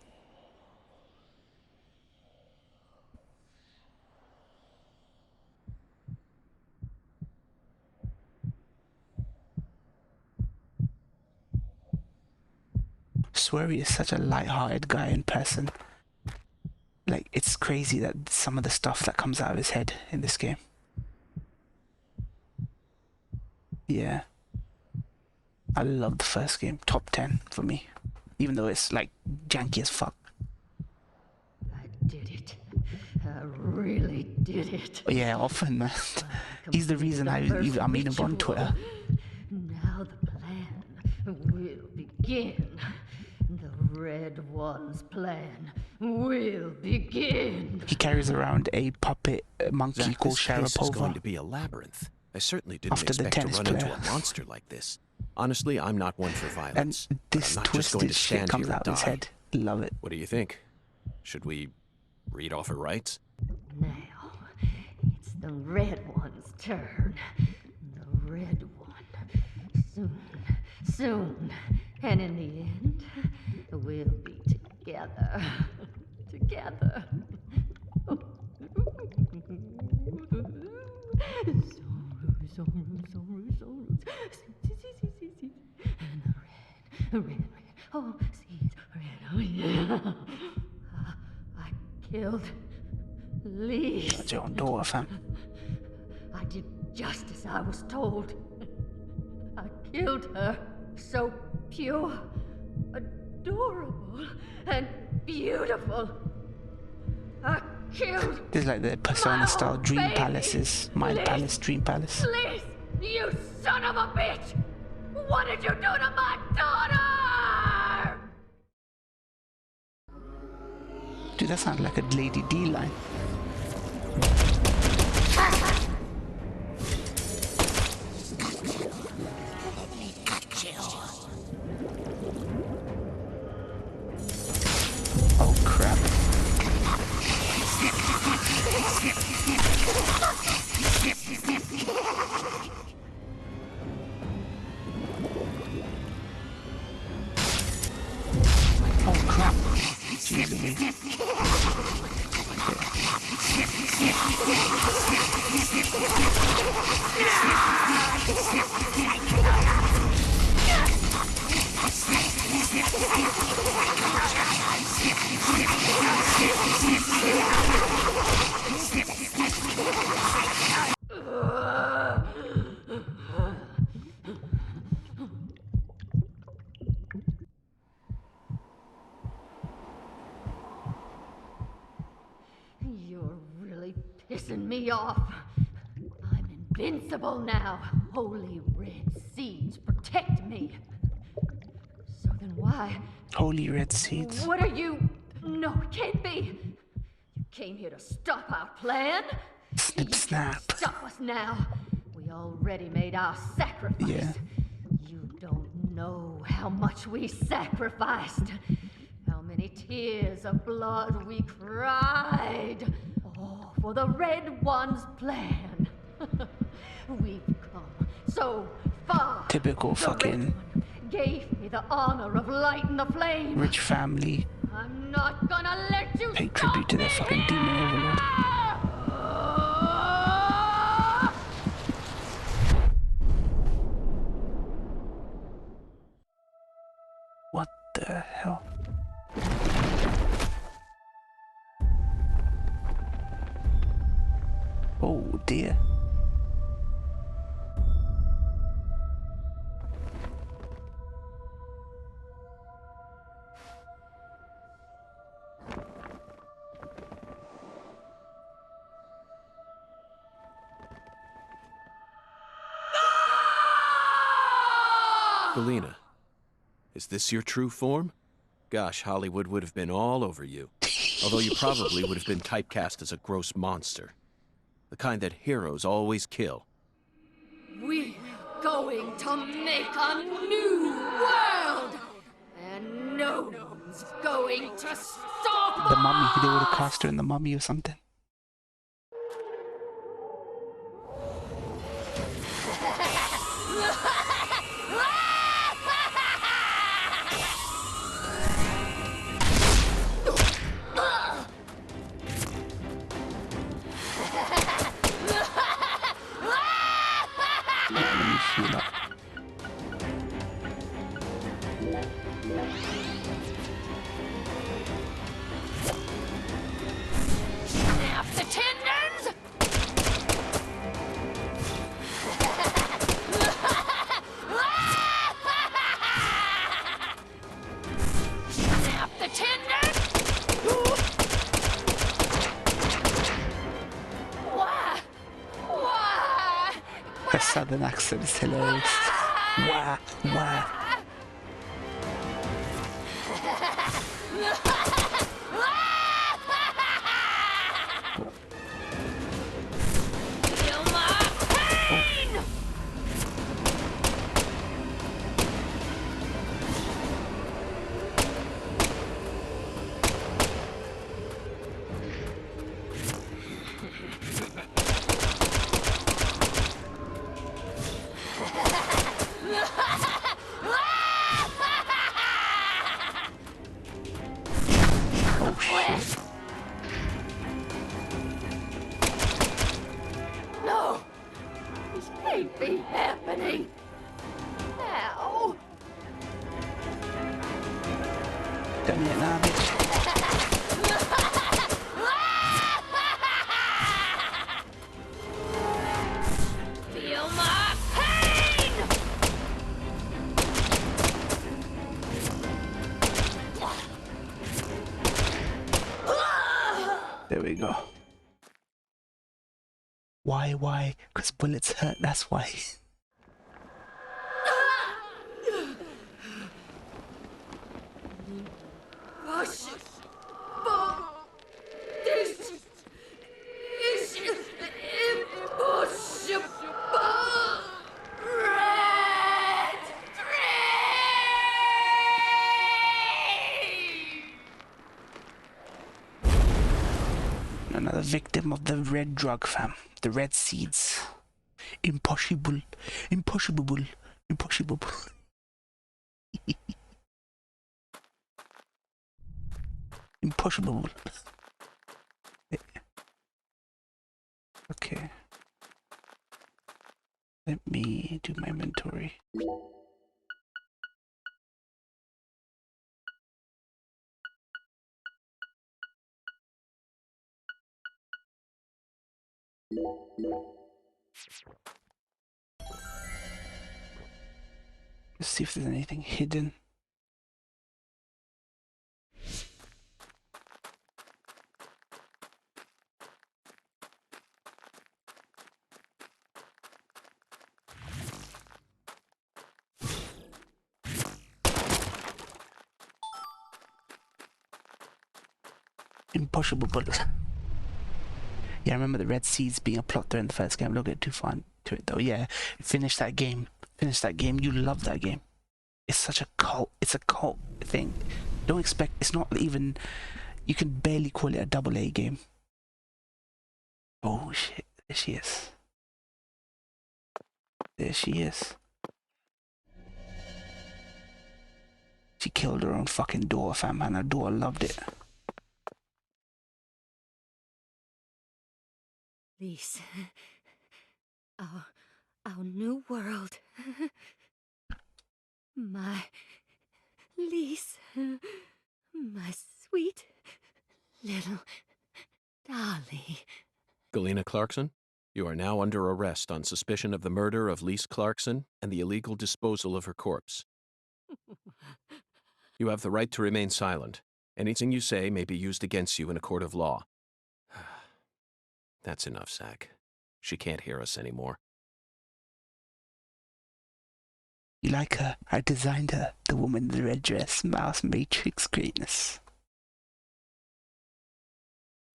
Swery is such a light-hearted guy in person. Like, it's crazy that some of the stuff that comes out of his head in this game. Yeah. I love the first game. Top 10 for me. Even though it's, like, janky as fuck. I did it. I really did it. Yeah, often, man. He's the reason I'm even on Twitter. Now the plan will begin. The Red One's plan will begin. He carries around a puppet monkey Zach, called this place is going Sharapova. to be a labyrinth. I certainly didn't After the expect to tennis run into player. a monster like this. Honestly, I'm not one for violence. And this I'm not just going twisted to shit stand comes here and out of his die. head. Love it. What do you think? Should we read off her rights? Now, it's the Red One's turn. The Red One. Soon. And in the end, we'll be together. Together. And the red. Oh, seeds, red. Oh, yeah. I killed Lee. That's your own daughter, fam. I did just as I was told. I killed her. so pure, adorable, and beautiful. I killed. This is like the Persona-style dream palaces. Mind Palace, Dream Palace. Please, you son of a bitch! What did you do to my daughter? Dude, that sounds like a Lady D line. Oh crap. Oh crap. Jeez. You're really pissing me off. I'm invincible now. Holy red seeds protect me. So then why? Holy red seeds. What are you? No, it can't be. You came here to stop our plan? Snip snap. Stop us now. We already made our sacrifice. Yeah. You don't know how much we sacrificed. How many tears of blood we cried. All for the Red One's plan. We've come so far. Typical fucking Gave me the honor of lighting the flame. rich family. I'm not gonna let you Pay tribute to their fucking demon overlord. What the hell? Oh dear. Galena, is this your true form? Gosh, Hollywood would have been all over you. Although you probably would have been typecast as a gross monster. The kind that heroes always kill. We're going to make a new world! And no one's going to stop us! The mummy, they would have cast her in the mummy or something. Snap the tendons! Snap the tendons! Why? Why? Her southern accent is hilarious. Wah, wah. Feel my pain! Oh shit. No! This can't be happening! Ow! Done it now, bitch. Feel my pain! we go. Why? Because bullets hurt, that's why. Another victim of the red drug, fam. The red seeds. Impossible. Impossible. Impossible. Impossible. Okay. Let me do my inventory. Let's see if there's anything hidden. Impossible bullet. Yeah, I remember the red seeds being a plot there in the first game. Don't get too far into it though. Yeah, finish that game. Finish that game. You love that game. It's such a cult. It's a cult thing. Don't expect. It's not even. You can barely call it a AA game. Oh shit! There she is. There she is. She killed her own fucking daughter, fam, and her daughter loved it. Lise, our new world. My Lise, my sweet little dolly. Galena Clarkson, you are now under arrest on suspicion of the murder of Lise Clarkson and the illegal disposal of her corpse. You have the right to remain silent. Anything you say may be used against you in a court of law. That's enough, Zach. She can't hear us anymore. You like her? I designed her. The woman in the red dress. Mouse Matrix greatness.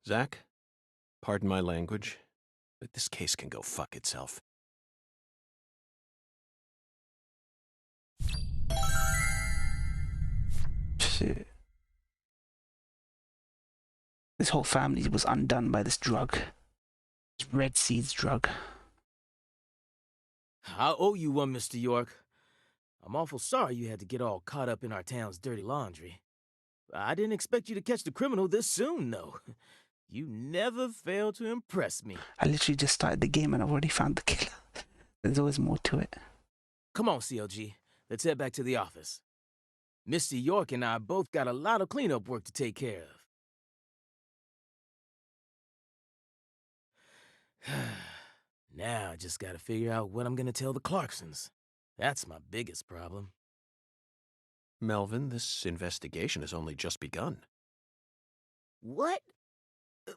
Zach, pardon my language, but this case can go fuck itself. Shit. This whole family was undone by this drug. This red seeds drug. I owe you one, Mr. York. I'm awful sorry you had to get all caught up in our town's dirty laundry. I didn't expect you to catch the criminal this soon, though. You never fail to impress me. I literally just started the game and I've already found the killer. There's always more to it. Come on, CLG. Let's head back to the office. Mr. York and I both got a lot of cleanup work to take care of. Now I just gotta figure out what I'm gonna tell the Clarksons. That's my biggest problem. Melvin, this investigation has only just begun. What?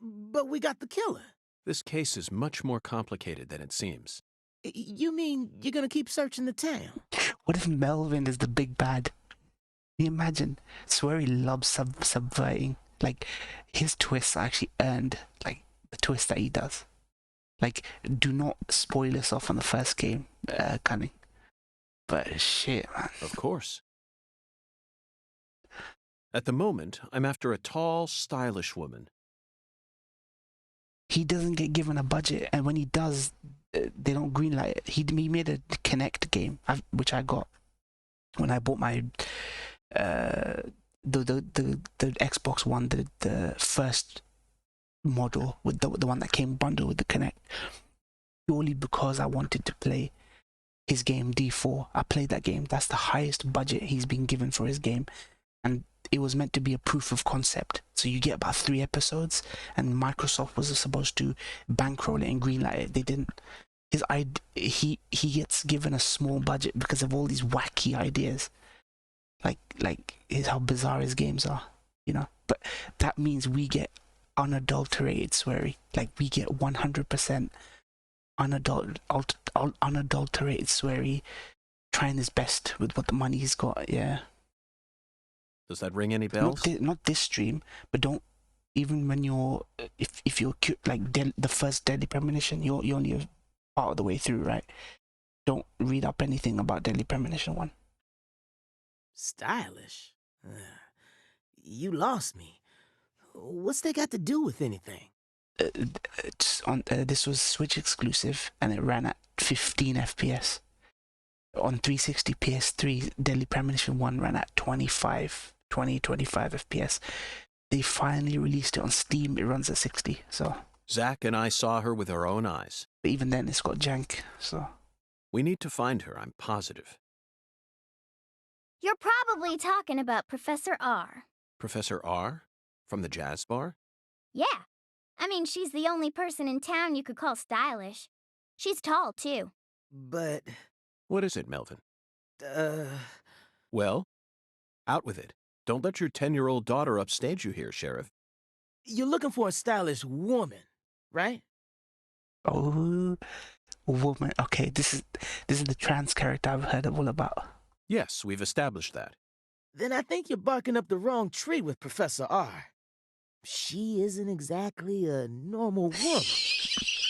But we got the killer. This case is much more complicated than it seems. You mean you're gonna keep searching the town? What if Melvin is the big bad? Can you imagine? Swery loves subverting. Like, his twists actually earned, like, the twist that he does. Like, do not spoil us off on the first game, Cunning. But shit, man. Of course. At the moment, I'm after a tall, stylish woman. He doesn't get given a budget, and when he does, they don't greenlight it. He made a Connect game, which I got when I bought my the Xbox One, the first model with the one that came bundled with the Connect, purely because I wanted to play his game D4. I played that game. That's the highest budget he's been given for his game, and it was meant to be a proof of concept. So you get about 3 episodes, and Microsoft was supposed to bankroll it and greenlight it. They didn't. He gets given a small budget because of all these wacky ideas, like how bizarre his games are, you know. But that means we get unadulterated sweary. Like, we get 100% unadulterated sweary, trying his best with what the money he's got. Yeah. Does that ring any bells? Not this stream, but don't, even when you're, if you're like the first Deadly Premonition, you're only a part of the way through, right? Don't read up anything about Deadly Premonition 1. Stylish? You lost me. What's that got to do with anything? This was Switch exclusive, and it ran at 15 FPS. On 360 PS3, Deadly Premonition 1 ran at 25 FPS. They finally released it on Steam. It runs at 60, so... Zach and I saw her with our own eyes. But even then, it's got jank, so... We need to find her, I'm positive. You're probably talking about Professor R. Professor R? From the jazz bar? Yeah. I mean, she's the only person in town you could call stylish. She's tall, too. But... What is it, Melvin? Well, out with it. Don't let your 10-year-old daughter upstage you here, Sheriff. You're looking for a stylish woman, right? Oh, woman. Okay, this is the trans character I've heard all about. Yes, we've established that. Then I think you're barking up the wrong tree with Professor R. She isn't exactly a normal woman,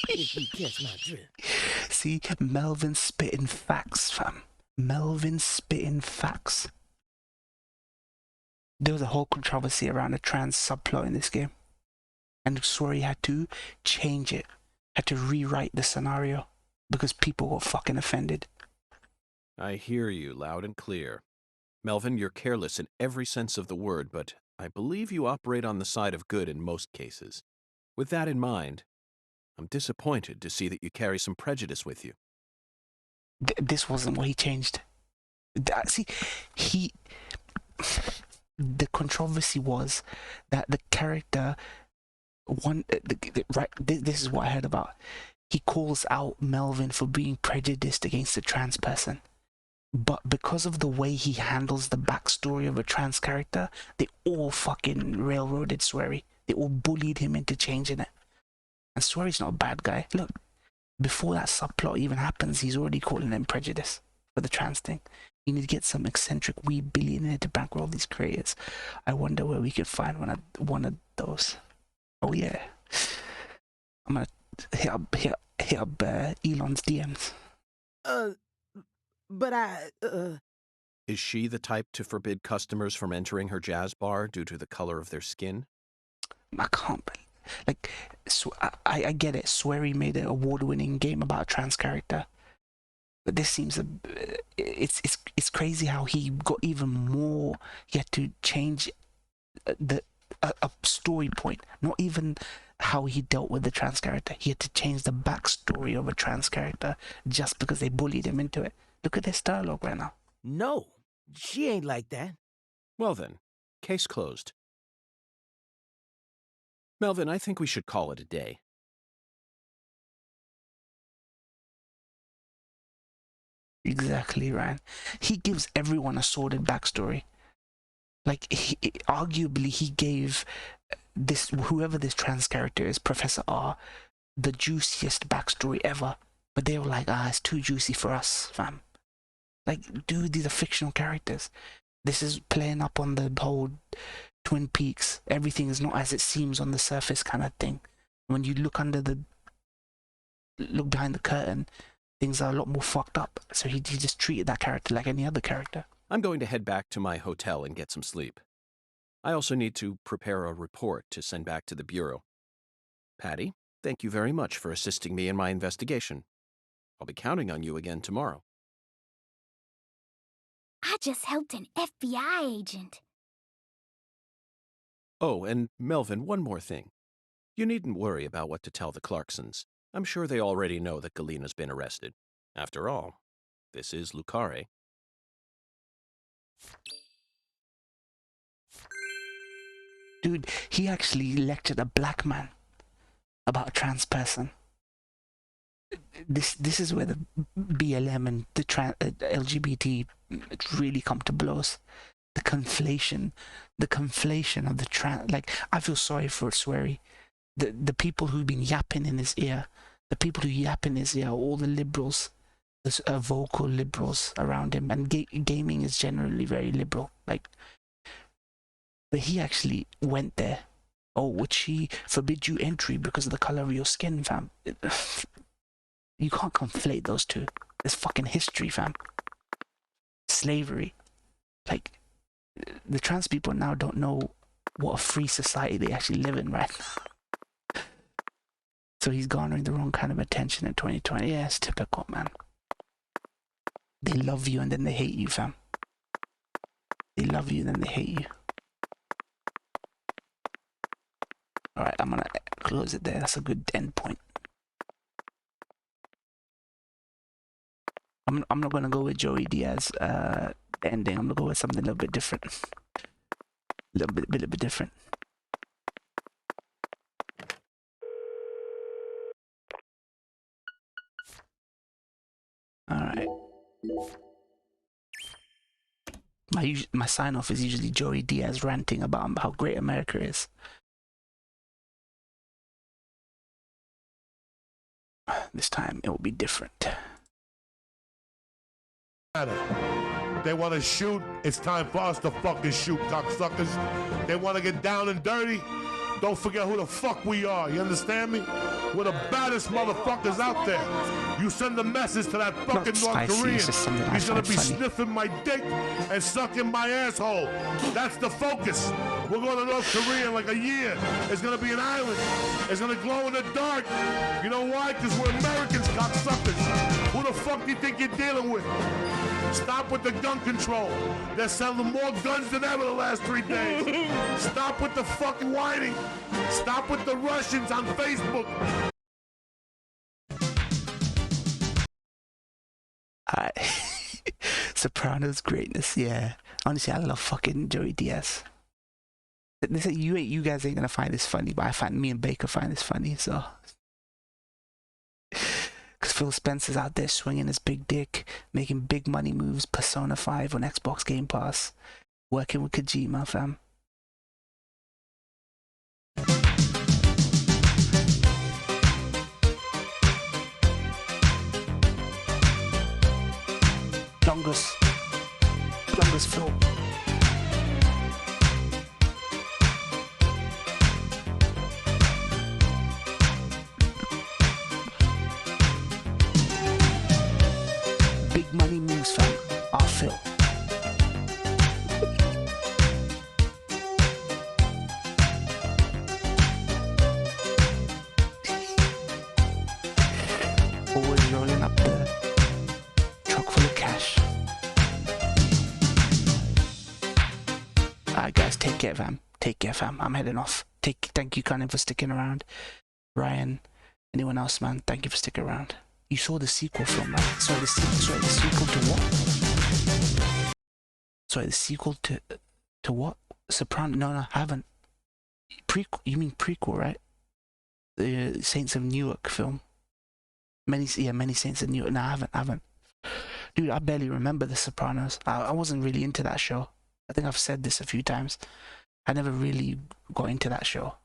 if you catch my drift. See, Melvin spitting facts, fam. Melvin spitting facts. There was a whole controversy around the trans subplot in this game. And Swery had to change it. Had to rewrite the scenario. Because people were fucking offended. I hear you loud and clear. Melvin, you're careless in every sense of the word, but I believe you operate on the side of good in most cases. With that in mind, I'm disappointed to see that you carry some prejudice with you. This wasn't what he changed. See, the controversy was that the character... This is what I heard about. He calls out Melvin for being prejudiced against a trans person. But because of the way he handles the backstory of a trans character, they all fucking railroaded Swery. They all bullied him into changing it. And Swery's not a bad guy. Look, before that subplot even happens, he's already calling him prejudice for the trans thing. You need to get some eccentric wee billionaire to bankroll these creators. I wonder where we could find one of those. Oh yeah. I'm gonna hit up Elon's DMs. But Is she the type to forbid customers from entering her jazz bar due to the color of their skin? I can't believe... Like, I get it. Swery made an award-winning game about a trans character. But this seems... It's crazy how he got even more... He had to change a story point. Not even how he dealt with the trans character. He had to change the backstory of a trans character just because they bullied him into it. Look at this dialogue right now. no, she ain't like that. Well then, case closed. Melvin, I think we should call it a day. Exactly, Ryan. He gives everyone a sordid backstory. Like, arguably, he gave whoever this trans character is, Professor R, the juiciest backstory ever. But they were like, it's too juicy for us, fam. Like, dude, these are fictional characters. This is playing up on the whole Twin Peaks. Everything is not as it seems on the surface kind of thing. When you look behind the curtain, things are a lot more fucked up. So he just treated that character like any other character. I'm going to head back to my hotel and get some sleep. I also need to prepare a report to send back to the Bureau. Patty, thank you very much for assisting me in my investigation. I'll be counting on you again tomorrow. I just helped an FBI agent. Oh, and Melvin, one more thing. You needn't worry about what to tell the Clarksons. I'm sure they already know that Galena's been arrested. After all, this is Lucare. Dude, he actually lectured a black man about a trans person. This is where the BLM and the LGBT really come to blows. the conflation of the like, I feel sorry for Swery. The people who've been yapping in his ear, all the liberals, the vocal liberals around him, and gaming is generally very liberal. Like, but he actually went there. Oh, would she forbid you entry because of the color of your skin, fam? You can't conflate those two. There's fucking history, fam. Slavery. Like, the trans people now don't know what a free society they actually live in right now. So he's garnering the wrong kind of attention in 2020. Yeah, it's typical, man. They love you and then they hate you, fam. They love you and then they hate you. Alright, I'm gonna close it there. That's a good end point. I'm not gonna go with Joey Diaz ending. I'm gonna go with something a little bit different. A little bit different. Alright. My sign off is usually Joey Diaz ranting about how great America is. This time it will be different. They want to shoot, it's time for us to fucking shoot, cocksuckers. They want to get down and dirty, don't forget who the fuck we are, you understand me? We're the baddest motherfuckers out there. You send a message to that fucking North Korean, he's gonna be sniffing my dick and sucking my asshole. That's the focus. We're going to North Korea in like a year. It's gonna be an island. It's gonna glow in the dark. You know why? Because we're Americans, cocksuckers. Who the fuck do you think you're dealing with? Stop with the gun control. They're selling more guns than ever the last 3 days. Stop with the fucking whining. Stop with the Russians on Facebook. Sopranos greatness, yeah. Honestly, I love fucking Joey Diaz. They say you guys ain't gonna find this funny, but me and Baker find this funny, so. Because Phil Spencer's out there swinging his big dick, making big money moves, Persona 5 on Xbox Game Pass, working with Kojima, fam. Longest Phil. Big money moves, fam. Our Phil. Always rolling up the truck full of cash. Alright guys, take care, fam. Take care, fam. I'm heading off. Thank you, Conan, for sticking around. Ryan, anyone else, man, thank you for sticking around. You saw the sequel film, right? Sorry, the sequel to what? Sorry, the sequel to what? Soprano? No, I haven't. Prequel? You mean prequel, right? The Saints of Newark film. Many Saints of Newark. No, I haven't. Dude, I barely remember The Sopranos. I wasn't really into that show. I think I've said this a few times. I never really got into that show.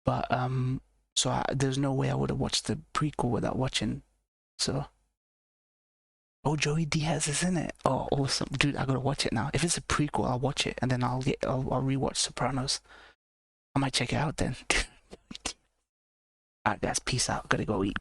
But, there's no way I would have watched the prequel without watching. So. Oh, Joey Diaz is in it. Oh, awesome. Dude, I gotta watch it now. If it's a prequel, I'll watch it. And then I'll rewatch Sopranos. I might check it out then. Alright guys, peace out. Gotta go eat.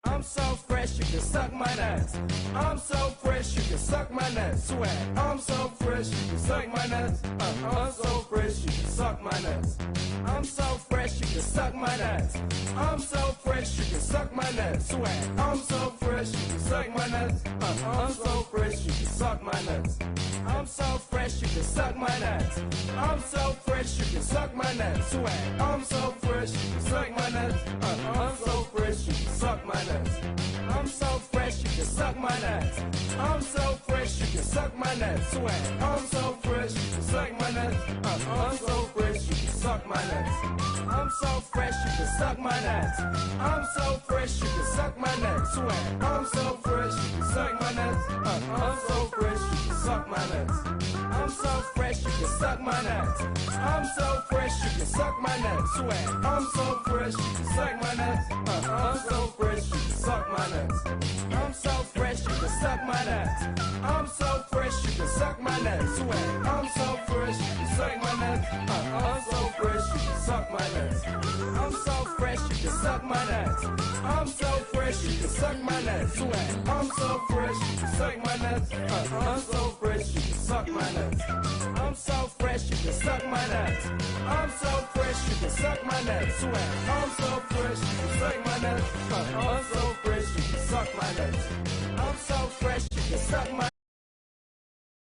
I'm so fresh, you can suck my nuts. I'm so fresh, you can suck my nuts. Swag. I'm so fresh, you can suck my nuts. I'm so fresh, you can suck my nuts. I'm so fresh, you can suck my nuts. I'm so fresh, you can suck my nuts. Swag. I'm so fresh, you can suck my nuts. I'm so fresh, you can suck my nuts. I'm so fresh, you can suck my nuts. I'm so fresh, you can suck my nuts. Swag. I'm so fresh, you can suck my nuts. I'm so fresh, you can suck my nuts. I'm so fresh, you can suck my nuts. I'm so fresh, you can suck my nuts. Swag. I'm so fresh, you can suck my nuts. I'm so fresh, you can suck my nuts. I'm so fresh, you can suck my nuts. I'm so fresh, you can suck my nuts. Swag. I'm so fresh, you can suck my nuts. I'm so fresh, you can suck my nuts. I'm so fresh, you can suck my nuts. I'm so fresh, you can suck my nuts. Swag. I'm so fresh, you can suck my nuts. I'm so fresh, you can suck my nuts. I'm so fresh, you can suck my nuts. I'm so fresh, you can suck my nuts. Swag. I'm so fresh, you can suck my nuts. I'm so fresh, you can suck my nuts. I'm so fresh, you can suck my nuts. I'm so fresh, you can suck my nuts. Swag. I'm so fresh, you can suck my nuts. I'm so fresh, you can suck my nuts. I'm so fresh, you can suck my nuts. I'm so fresh, you can suck my nuts. Swag. I'm so